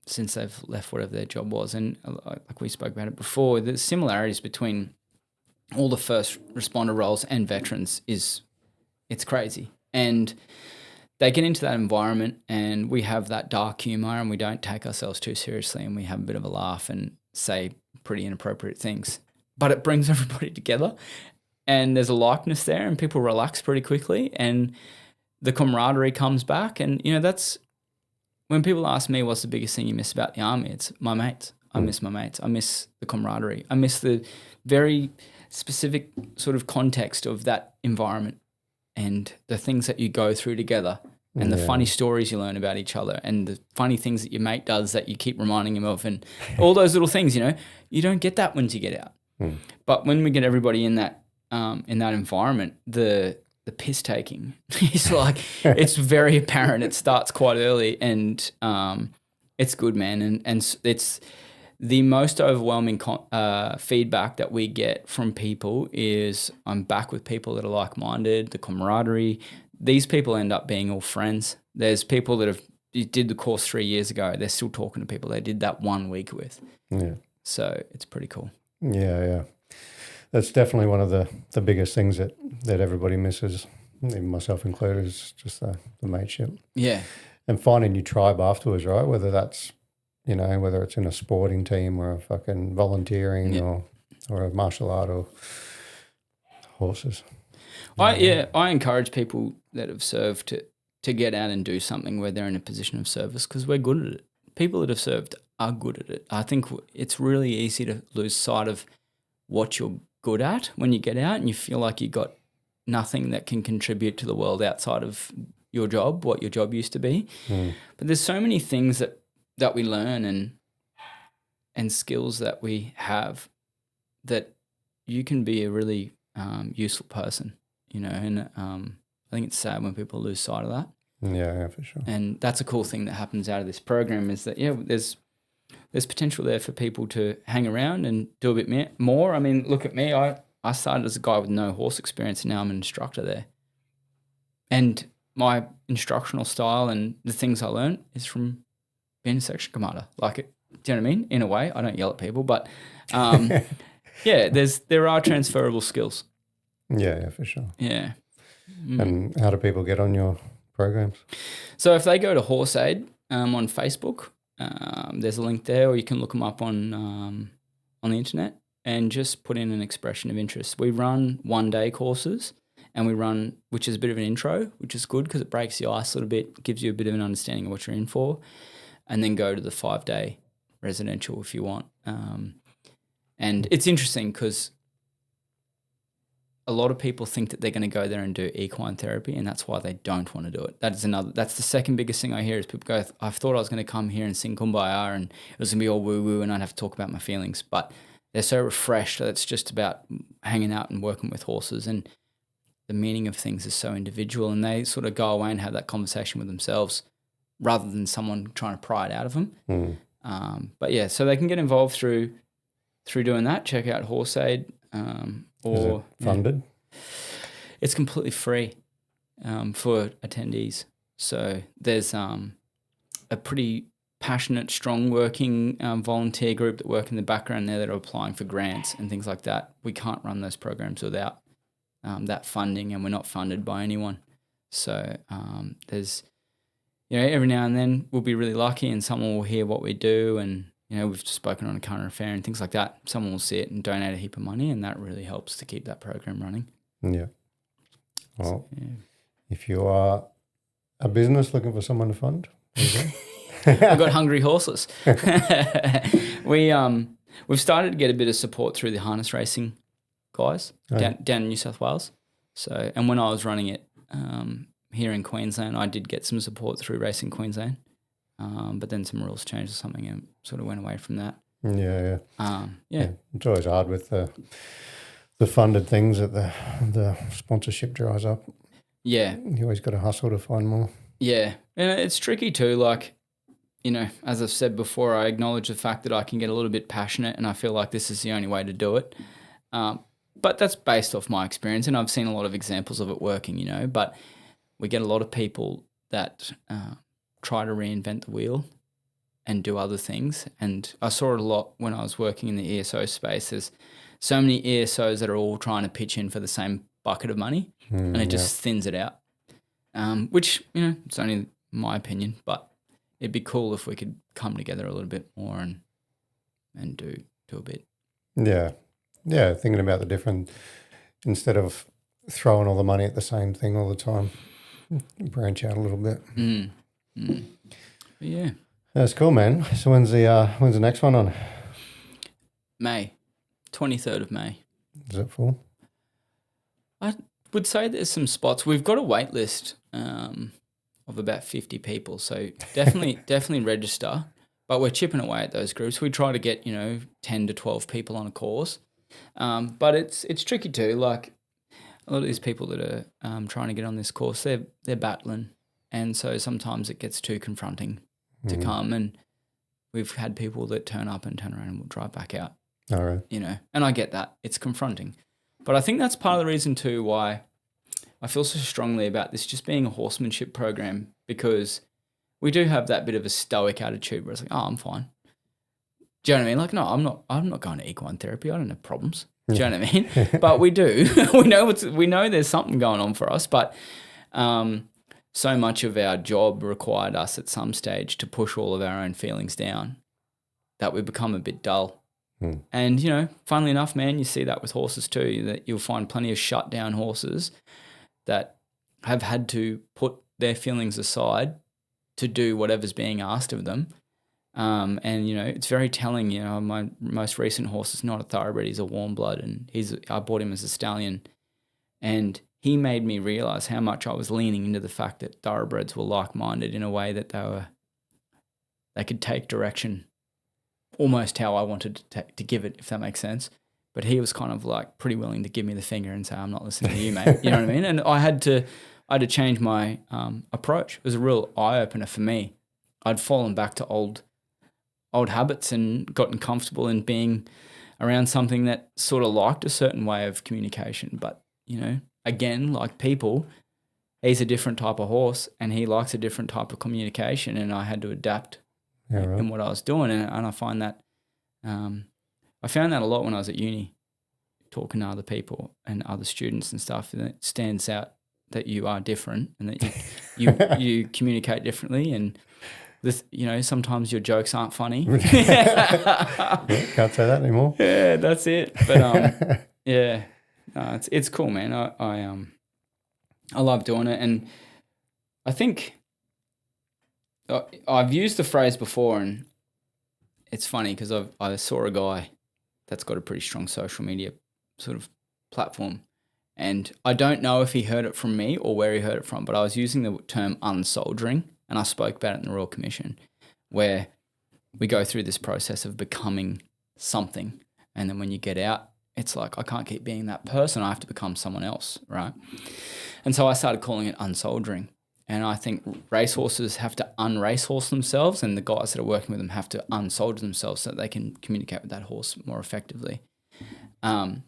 since they've left whatever their job was. And like we spoke about it before, the similarities between all the first responder roles and veterans it's crazy. And they get into that environment and we have that dark humor and we don't take ourselves too seriously and we have a bit of a laugh and say pretty inappropriate things. But it brings everybody together and there's a likeness there and people relax pretty quickly and the camaraderie comes back. And, you know, that's when people ask me what's the biggest thing you miss about the army, it's my mates. I miss my mates. I miss the camaraderie. I miss the very specific sort of context of that environment and the things that you go through together and the funny stories you learn about each other and the funny things that your mate does that you keep reminding him of and all those little things, you know, you don't get that once you get out. But when we get everybody in that environment, the piss taking is like, it's very apparent. It starts quite early and it's good, man. And it's The most overwhelming feedback that we get from people is I'm back with people that are like-minded, the camaraderie. These people end up being all friends. There's people that did the course 3 years ago. They're still talking to people they did that 1 week with. Yeah. So it's pretty cool. Yeah. That's definitely one of the biggest things that everybody misses, even myself included, is just the mateship. Yeah. And finding your tribe afterwards, right? Whether that's, whether it's in a sporting team or a fucking volunteering or a martial art or horses. I encourage people that have served to get out and do something where they're in a position of service, because we're good at it. People that have served are good at it. I think it's really easy to lose sight of what you're good at when you get out and you feel like you got nothing that can contribute to the world outside of your job, what your job used to be. But there's so many things that we learn and skills that we have that you can be a really useful person, and I think it's sad when people lose sight of that. Yeah, for sure. And that's a cool thing that happens out of this program is that, there's potential there for people to hang around and do a bit more. I mean, look at me. I started as a guy with no horse experience, and now I'm an instructor there. And my instructional style and the things I learned is from being a section commander. Like, do you know what I mean? In a way, I don't yell at people, but there are transferable skills. Yeah, for sure. Yeah. And how do people get on your programs? So if they go to Horse Aid on Facebook, there's a link there, or you can look them up on the internet and just put in an expression of interest. We run 1-day courses, and which is a bit of an intro, which is good because it breaks the ice a little bit, gives you a bit of an understanding of what you're in for, and then go to the 5-day residential if you want. And it's interesting because a lot of people think that they're going to go there and do equine therapy, and that's why they don't want to do it. That's the second biggest thing I hear is people go, I thought I was going to come here and sing Kumbaya and it was going to be all woo-woo and I'd have to talk about my feelings. But they're so refreshed that it's just about hanging out and working with horses, and the meaning of things is so individual, and they sort of go away and have that conversation with themselves rather than someone trying to pry it out of them. But yeah, so they can get involved through doing that. Check out Horse Aid. Is it funded? It's completely free for attendees. So there's a pretty passionate, strong working volunteer group that work in the background there that are applying for grants and things like that. We can't run those programs without that funding, and we're not funded by anyone. So there's, every now and then we'll be really lucky and someone will hear what we do, and we've spoken on a current affair and things like that. Someone will see it and donate a heap of money, and that really helps to keep that program running. Yeah. Well, if you are a business looking for someone to fund, I've got hungry horses. We've started to get a bit of support through the harness racing guys down in New South Wales. So, and when I was running it here in Queensland, I did get some support through Racing Queensland. But then some rules changed or something and sort of went away from that. Yeah. It's always hard with the funded things that the sponsorship dries up. Yeah. You always got to hustle to find more. Yeah. And it's tricky too. Like, as I've said before, I acknowledge the fact that I can get a little bit passionate and I feel like this is the only way to do it. But that's based off my experience, and I've seen a lot of examples of it working, but we get a lot of people that try to reinvent the wheel and do other things. And I saw it a lot when I was working in the ESO space. There's so many ESOs that are all trying to pitch in for the same bucket of money, and it just thins it out, which, it's only my opinion, but it'd be cool if we could come together a little bit more and do a bit. Yeah, thinking about the different, instead of throwing all the money at the same thing all the time, branch out a little bit. Yeah. That's cool, man. So when's the next one on? May, 23rd of May. Is it full? I would say there's some spots. We've got a wait list of about 50 people, so definitely register. But we're chipping away at those groups. We try to get 10 to 12 people on a course, but it's tricky too. Like a lot of these people that are trying to get on this course, they're battling, and so sometimes it gets too confronting to come. And we've had people that turn up and turn around and will drive back out. All right. You know, and I get that. It's confronting. But I think that's part of the reason too why I feel so strongly about this just being a horsemanship program, because we do have that bit of a stoic attitude where it's like, oh, I'm fine. Do you know what I mean? Like, no, I'm not going to equine therapy. I don't have problems. Do you know what I mean? But we do. we know there's something going on for us, but so much of our job required us at some stage to push all of our own feelings down that we become a bit dull. And, you know, funnily enough, man, you see that with horses too, that you'll find plenty of shut down horses that have had to put their feelings aside to do whatever's being asked of them. And, you know, it's very telling. You know, my most recent horse is not a thoroughbred, he's a warm blood, and I bought him as a stallion. And he made me realize how much I was leaning into the fact that thoroughbreds were like-minded in a way that they could take direction almost how I wanted to give it, if that makes sense. But he was kind of like pretty willing to give me the finger and say, I'm not listening to you, mate. You know what I mean? And I had to change my approach. It was a real eye-opener for me. I'd fallen back to old habits and gotten comfortable in being around something that sort of liked a certain way of communication. But, you know, again, like people, he's a different type of horse and he likes a different type of communication, and I had to adapt in what I was doing. And I find that I found that a lot when I was at uni, talking to other people and other students and stuff, and it stands out that you are different and that you communicate differently, and this, you know, sometimes your jokes aren't funny. Yeah, can't say that anymore. Yeah, that's it. But yeah, no, it's cool, man. I love doing it, and I think I've used the phrase before, and it's funny because I saw a guy that's got a pretty strong social media sort of platform, and I don't know if he heard it from me or where he heard it from, but I was using the term unsoldiering, and I spoke about it in the Royal Commission, where we go through this process of becoming something, and then when you get out, it's like, I can't keep being that person, I have to become someone else, right? And so I started calling it unsoldiering. And I think racehorses have to unracehorse themselves, and the guys that are working with them have to unsoldier themselves so that they can communicate with that horse more effectively. And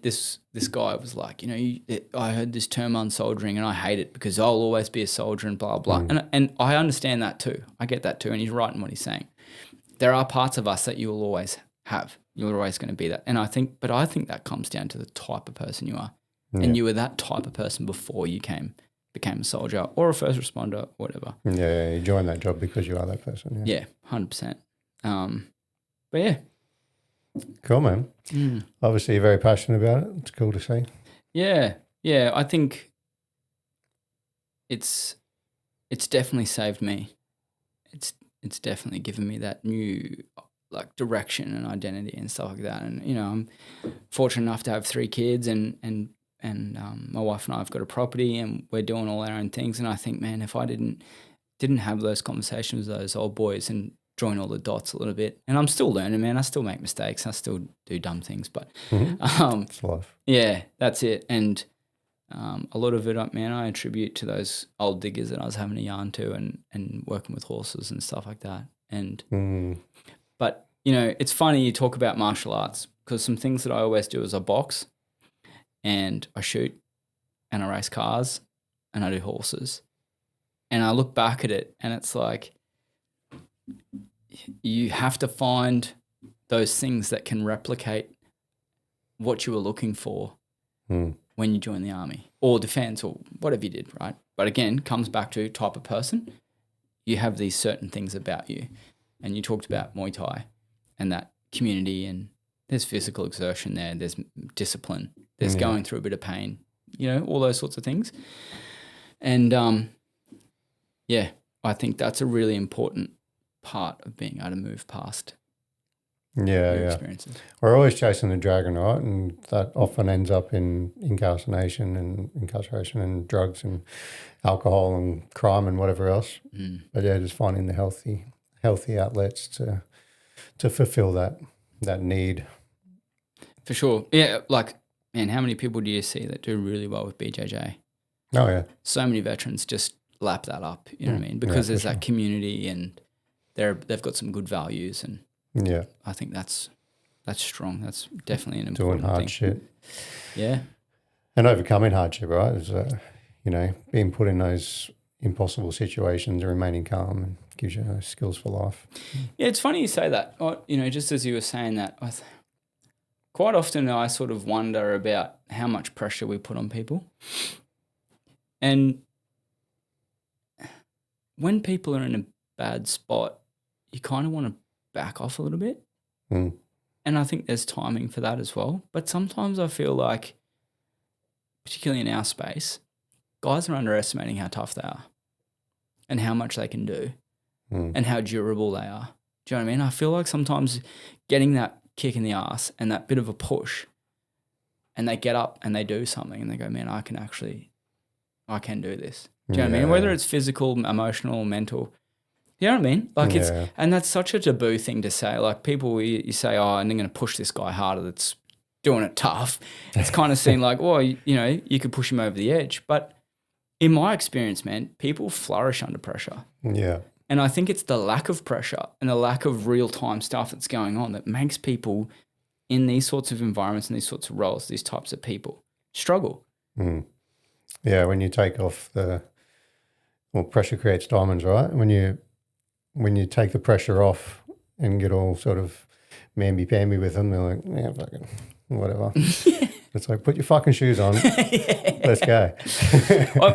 this guy was like, you know, I heard this term unsoldiering and I hate it because I'll always be a soldier and blah, blah. And I understand that too. I get that too. And he's right in what he's saying. There are parts of us that you will always have. You're always going to be that. And I think that comes down to the type of person you are. Yeah. And you were that type of person before you became a soldier or a first responder, whatever. Yeah, you joined that job because you are that person. Yeah, 100%. But yeah. Cool, man. Obviously, you're very passionate about it. It's cool to see. Yeah. I think it's definitely saved me. It's definitely given me that new like direction and identity and stuff like that. And you know, I'm fortunate enough to have 3 kids, and my wife and I have got a property, and we're doing all our own things. And I think, man, if I didn't have those conversations with those old boys and join all the dots a little bit, and I'm still learning, man. I still make mistakes. I still do dumb things, but it's life. Yeah, that's it. And a lot of it, man, I attribute to those old diggers that I was having a yarn to, and working with horses and stuff like that. And but you know, it's funny you talk about martial arts, because some things that I always do is I box, and I shoot, and I race cars, and I do horses. And I look back at it, and it's like, you have to find those things that can replicate what you were looking for when you join the army or defense or whatever you did, right? But again, comes back to type of person. You have these certain things about you. And you talked about Muay Thai and that community, and there's physical exertion there, there's discipline, there's going through a bit of pain, you know, all those sorts of things. And I think that's a really important part of being able to move past experiences. We're always chasing the dragon, right? And that often ends up in incarceration and drugs and alcohol and crime and whatever else. But yeah, just finding the healthy outlets to fulfill that need. For sure. Yeah, like, man, how many people do you see that do really well with BJJ? Oh yeah. So many veterans just lap that up, you know what I mean? Because there's that community, and they've got some good values, and Yeah. I think that's strong. That's definitely an Doing important hard thing. shit. Yeah. And overcoming hardship, right? Is, being put in those impossible situations and remaining calm and gives you those skills for life. Yeah, it's funny you say that. Just as you were saying that, quite often I sort of wonder about how much pressure we put on people. And when people are in a bad spot, you kind of want to back off a little bit. Mm. And I think there's timing for that as well. But sometimes I feel like, particularly in our space, guys are underestimating how tough they are and how much they can do and how durable they are. Do you know what I mean? I feel like sometimes getting that kick in the ass and that bit of a push, and they get up and they do something and they go, man, I can do this. Do you know what I mean? Whether it's physical, emotional, mental. You know what I mean? Like and that's such a taboo thing to say. Like people, you say, oh, and I'm going to push this guy harder that's doing it tough. It's kind of seen like, well, you could push him over the edge. But in my experience, man, people flourish under pressure. Yeah. And I think it's the lack of pressure and the lack of real-time stuff that's going on that makes people in these sorts of environments and these sorts of roles, these types of people, struggle. Mm. Yeah, when you take off pressure creates diamonds, right? When you take the pressure off and get all sort of mamby-pamby with them, they're like, yeah, fucking whatever. It's like, put your fucking shoes on. Let's go.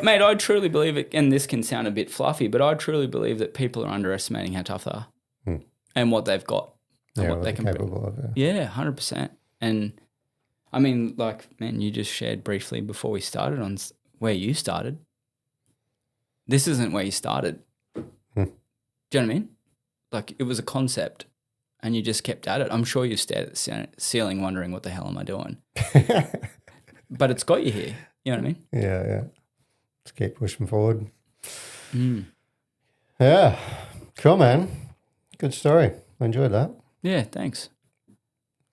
Mate, I truly believe it, and this can sound a bit fluffy, but I truly believe that people are underestimating how tough they are and what they've got and what they can capable of. Yeah, 100%. And I mean, like, man, you just shared briefly before we started on where you started. This isn't where you started. Do you know what I mean? Like, it was a concept and you just kept at it. I'm sure you stared at the ceiling wondering, what the hell am I doing? But it's got you here. You know what I mean? Yeah. Let's keep pushing forward. Mm. Yeah. Cool, man. Good story. I enjoyed that. Yeah, thanks.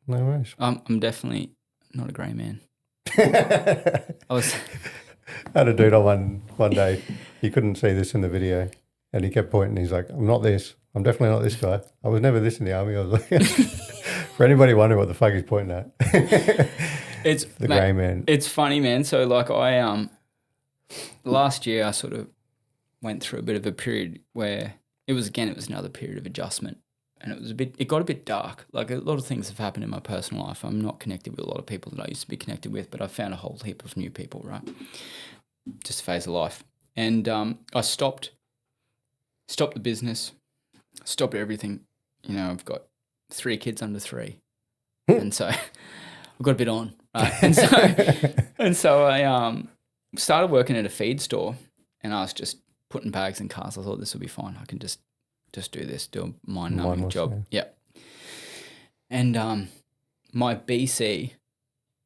No worries. I'm definitely not a grey man. I had a dude on one day. You couldn't see this in the video. And he kept pointing. He's like, I'm not this. I'm definitely not this guy. I was never this in the army. I was like, for anybody wondering what the fuck he's pointing at. It's the grey man. It's funny, man. So like last year I sort of went through a bit of a period where it was another period of adjustment. And it got a bit dark. Like, a lot of things have happened in my personal life. I'm not connected with a lot of people that I used to be connected with, but I found a whole heap of new people, right? Just a phase of life. And I stopped the business, stopped everything. You know, I've got 3 kids under 3. And so I've got a bit on, right? And so I started working at a feed store, and I was just putting bags in cars. I thought this would be fine. I can just do this, do a mind-numbing job. Yeah. And my BC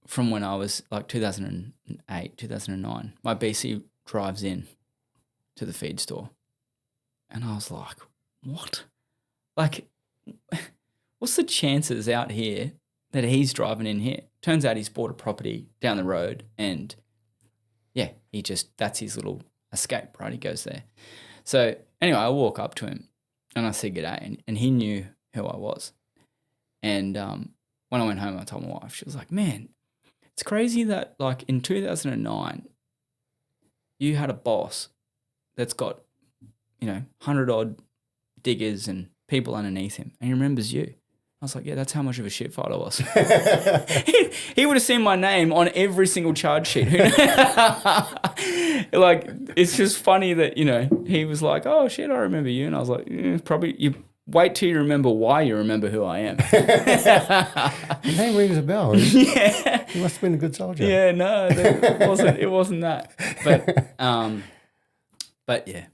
from when I was like 2008, 2009, my BC drives in to the feed store. And I was like, what? Like, what's the chances out here that he's driving in here? Turns out he's bought a property down the road, and yeah, that's his little escape, right? He goes there. So anyway, I walk up to him and I said g'day, and he knew who I was. And when I went home, I told my wife. She was like, man, it's crazy that like in 2009, you had a boss that's got, 100-odd diggers and people underneath him, and he remembers you. I was like, yeah, that's how much of a shit fight I was. he would have seen my name on every single charge sheet. Like, it's just funny that, he was like, oh, shit, I remember you. And I was like, probably, you wait till you remember why you remember who I am. His name rings a bell. Yeah. He must have been a good soldier. Yeah, no, it wasn't that. But yeah.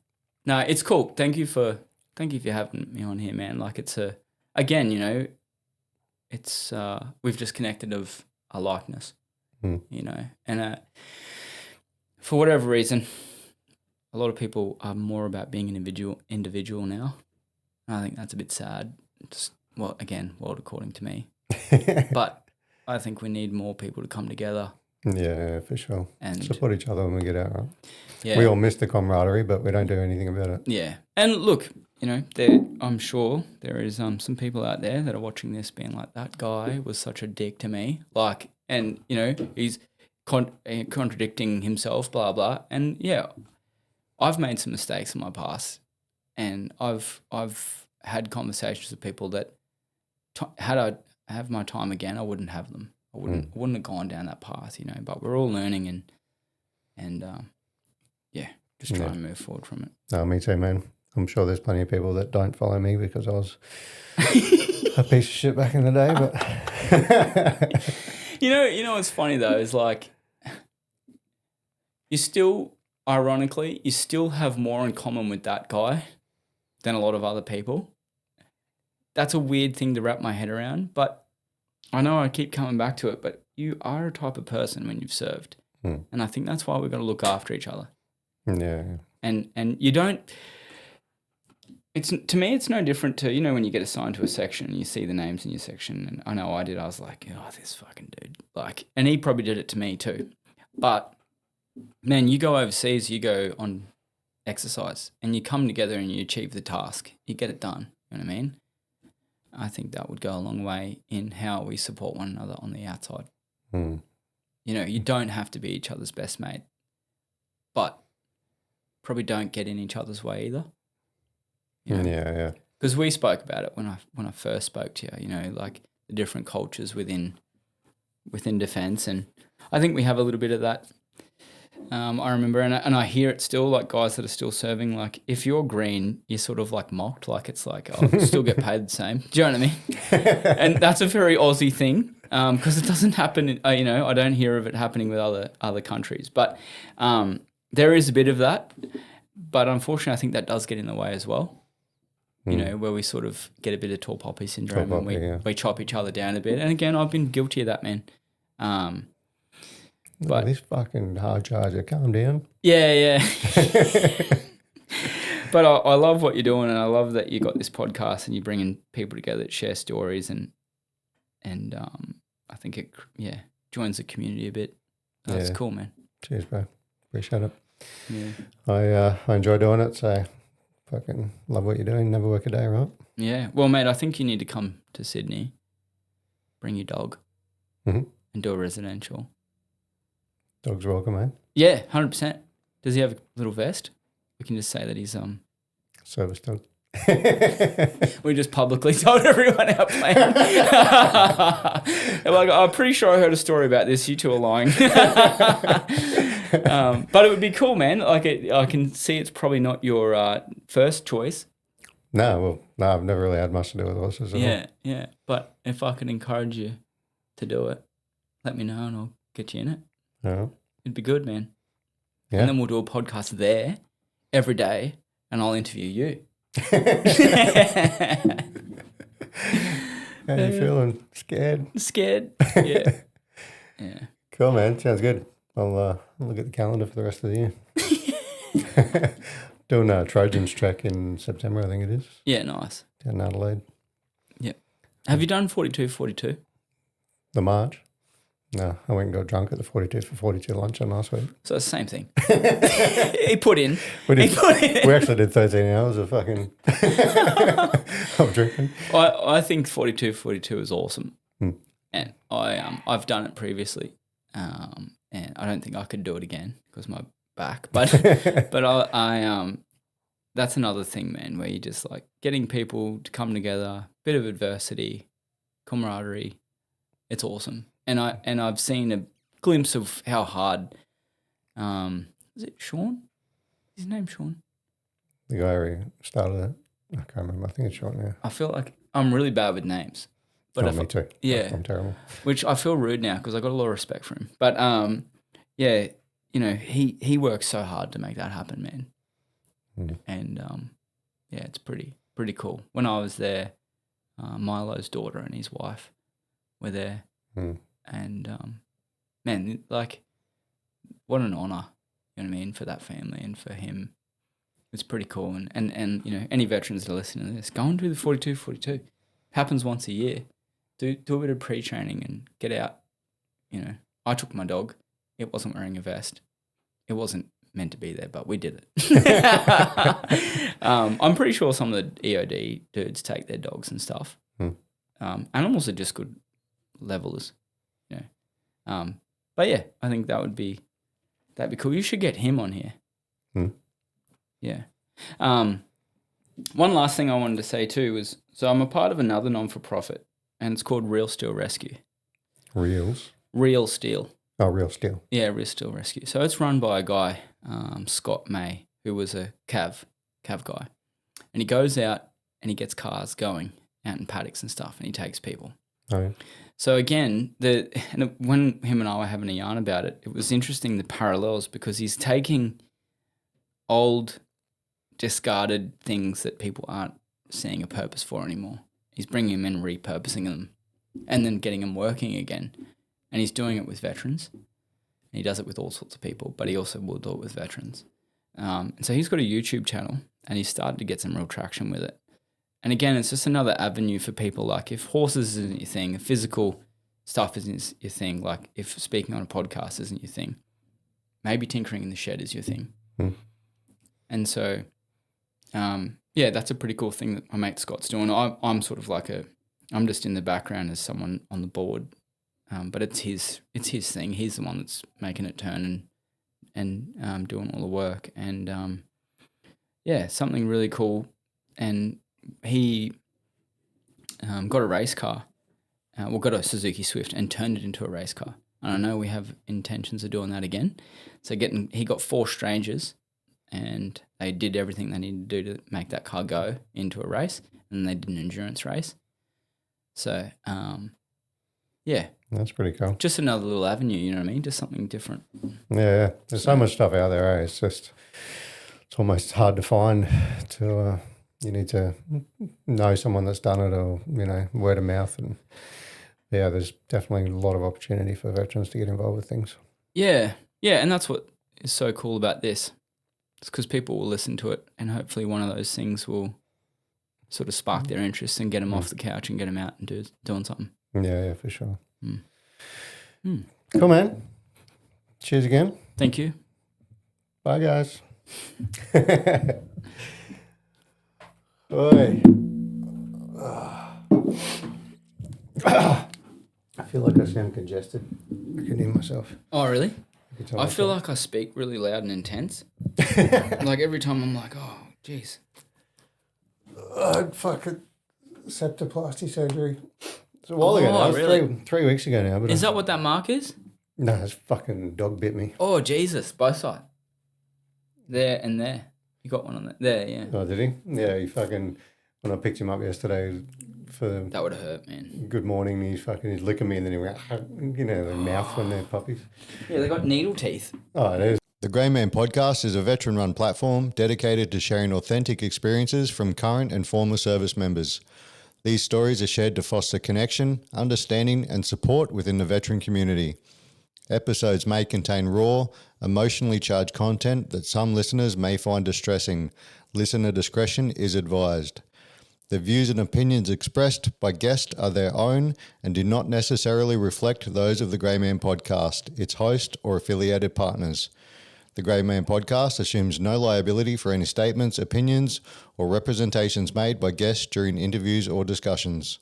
No, it's cool. Thank you for having me on here, man. Like, it's it's we've just connected of a likeness, and for whatever reason, a lot of people are more about being an individual now. And I think that's a bit sad. World according to me. But I think we need more people to come together. Yeah, for sure. And support each other when we get out, right? Yeah. We all miss the camaraderie, but we don't do anything about it. Yeah. And look, I'm sure there is some people out there that are watching this being like, that guy was such a dick to me. Like, and, you know, he's contradicting himself, blah, blah. And, yeah, I've made some mistakes in my past. And I've had conversations with people that had I have my time again, I wouldn't have them. I wouldn't have gone down that path, you know. But we're all learning and just try and move forward from it. No, me too, man. I'm sure there's plenty of people that don't follow me because I was a piece of shit back in the day. But you know what's funny though is like you still, ironically, you still have more in common with that guy than a lot of other people. That's a weird thing to wrap my head around, but I know I keep coming back to it, but you are a type of person when you've served. And I think that's why we've got to look after each other. Yeah. And you don't, to me, it's no different to, you know, when you get assigned to a section and you see the names in your section, and I know I did, I was like, oh, this fucking dude. Like, and he probably did it to me too. But, man, you go overseas, you go on exercise, and you come together and you achieve the task. You get it done. You know what I mean? I think that would go a long way in how we support one another on the outside. You know, you don't have to be each other's best mate, but probably don't get in each other's way either. You know? Yeah. Because we spoke about it when I first spoke to you, you know, like the different cultures within defence, and I think we have a little bit of that. I remember, and I hear it still, like guys that are still serving, like if you're green, you're sort of like mocked, like it's like, oh, you still get paid the same. Do you know what I mean? And that's a very Aussie thing because it doesn't happen, you know, I don't hear of it happening with other countries. But there is a bit of that, but unfortunately I think that does get in the way as well. You know, where we sort of get a bit of tall poppy syndrome and we chop each other down a bit. And again, I've been guilty of that, man. But this fucking hard charger, calm down. Yeah. But I love what you're doing, and I love that you got this podcast and you're bringing people together that share stories, and I think it joins the community a bit. That's cool, man. Cheers, bro. Appreciate it. Yeah. I enjoy doing it, so fucking love what you're doing. Never work a day, right? Yeah. Well, mate, I think you need to come to Sydney, bring your dog, and do a residential. Dog's welcome, man. Yeah, 100%. Does he have a little vest? We can just say that he's Service dog. We just publicly told everyone our plan. Like, I'm pretty sure I heard a story about this. You two are lying. But it would be cool, man. Like, I can see it's probably not your first choice. No, I've never really had much to do with horses. Yeah. But if I could encourage you to do it, let me know and I'll get you in it. Yeah. It'd be good, man. Yeah. And then we'll do a podcast there every day and I'll interview you. How you feeling? Scared? Yeah. Cool, man. Sounds good. I'll look at the calendar for the rest of the year. Doing a Trojans track in September, I think it is. Yeah, nice. Down in Adelaide. Yep. Have you done 42? The March? No, I went and got drunk at the 42 for 42 lunch on last week. So it's the same thing. He put in. We actually did 13 hours of fucking of drinking. I think 42 is awesome. And I've done it previously. And I don't think I could do it again because my back. But I that's another thing, man, where you just like getting people to come together, bit of adversity, camaraderie. It's awesome. And I've seen a glimpse of how hard. Is it Sean? Is his name Sean? The guy who started it. I can't remember. I think it's Sean now. I feel like I'm really bad with names. But me too. Yeah. I'm terrible. Which I feel rude now because I got a lot of respect for him. But yeah, you know, he works so hard to make that happen, man. And yeah, it's pretty cool. When I was there, Milo's daughter and his wife were there. And man, like, what an honor, you know what I mean, for that family and for him. It's pretty cool. And you know, any veterans that are listening to this, go and do the 42. Happens once a year. Do a bit of pre-training and get out. You know, I took my dog. It wasn't wearing a vest. It wasn't meant to be there, but we did it. I'm pretty sure some of the EOD dudes take their dogs and stuff. Animals are just good levelers, you know. But yeah, I think that'd be cool. You should get him on here. Yeah. One last thing I wanted to say too was, so I'm a part of another non-for-profit, and it's called Real Steel Rescue. Real Steel. Oh, Real Steel. Yeah, Real Steel Rescue. So it's run by a guy, Scott May, who was a cav guy, and he goes out and he gets cars going out in paddocks and stuff, and he takes people. Oh, yeah. So again, when him and I were having a yarn about it, it was interesting, the parallels, because he's taking old, discarded things that people aren't seeing a purpose for anymore. He's bringing them in, repurposing them, and then getting them working again. And he's doing it with veterans. And he does it with all sorts of people, but he also will do it with veterans. And so he's got a YouTube channel, and he's started to get some real traction with it. And again, it's just another avenue for people. Like, if horses isn't your thing, if physical stuff isn't your thing, like if speaking on a podcast isn't your thing, maybe tinkering in the shed is your thing. And so, yeah, that's a pretty cool thing that my mate Scott's doing. I'm sort of like I'm just in the background as someone on the board, but it's his thing. He's the one that's making it turn and doing all the work. And yeah, something really cool. And he got a race car, got a Suzuki Swift and turned it into a race car. And I know we have intentions of doing that again. So he got 4 strangers, and they did everything they needed to do to make that car go into a race, and they did an endurance race. So, yeah. That's pretty cool. Just another little avenue, you know what I mean? Just something different. Yeah. There's so much stuff out there, eh? It's almost hard to find you need to know someone that's done it, or, you know, word of mouth. And yeah, there's definitely a lot of opportunity for veterans to get involved with things. Yeah. Yeah. And that's what is so cool about this. It's because people will listen to it, and hopefully one of those things will sort of spark their interest and get them off the couch and get them out and doing something. Yeah, for sure. Cool, man. Cheers again. Thank you. Bye, guys. Oi. I feel like I sound congested. I can hear myself. Oh, really? I feel like I speak really loud and intense. Like every time I'm like, oh, jeez. Fucking septoplasty surgery. It's a while ago now. Really? 3 weeks ago now. But is that what that mark is? No, it's fucking dog bit me. Oh, Jesus. Both sides. There and there. You got one on there. There, yeah. Oh, did he? Yeah, he fucking, when I picked him up yesterday for that would have hurt, man. Good morning, he's licking me, and then he went, you know, the mouth when they're puppies. Yeah, they got needle teeth. Oh, it is. The Grey Man Podcast is a veteran-run platform dedicated to sharing authentic experiences from current and former service members. These stories are shared to foster connection, understanding, and support within the veteran community. Episodes may contain raw, emotionally charged content that some listeners may find distressing. Listener discretion is advised. The views and opinions expressed by guests are their own and do not necessarily reflect those of the Grey Man Podcast, its host, or affiliated partners. The Grey Man Podcast assumes no liability for any statements, opinions, or representations made by guests during interviews or discussions.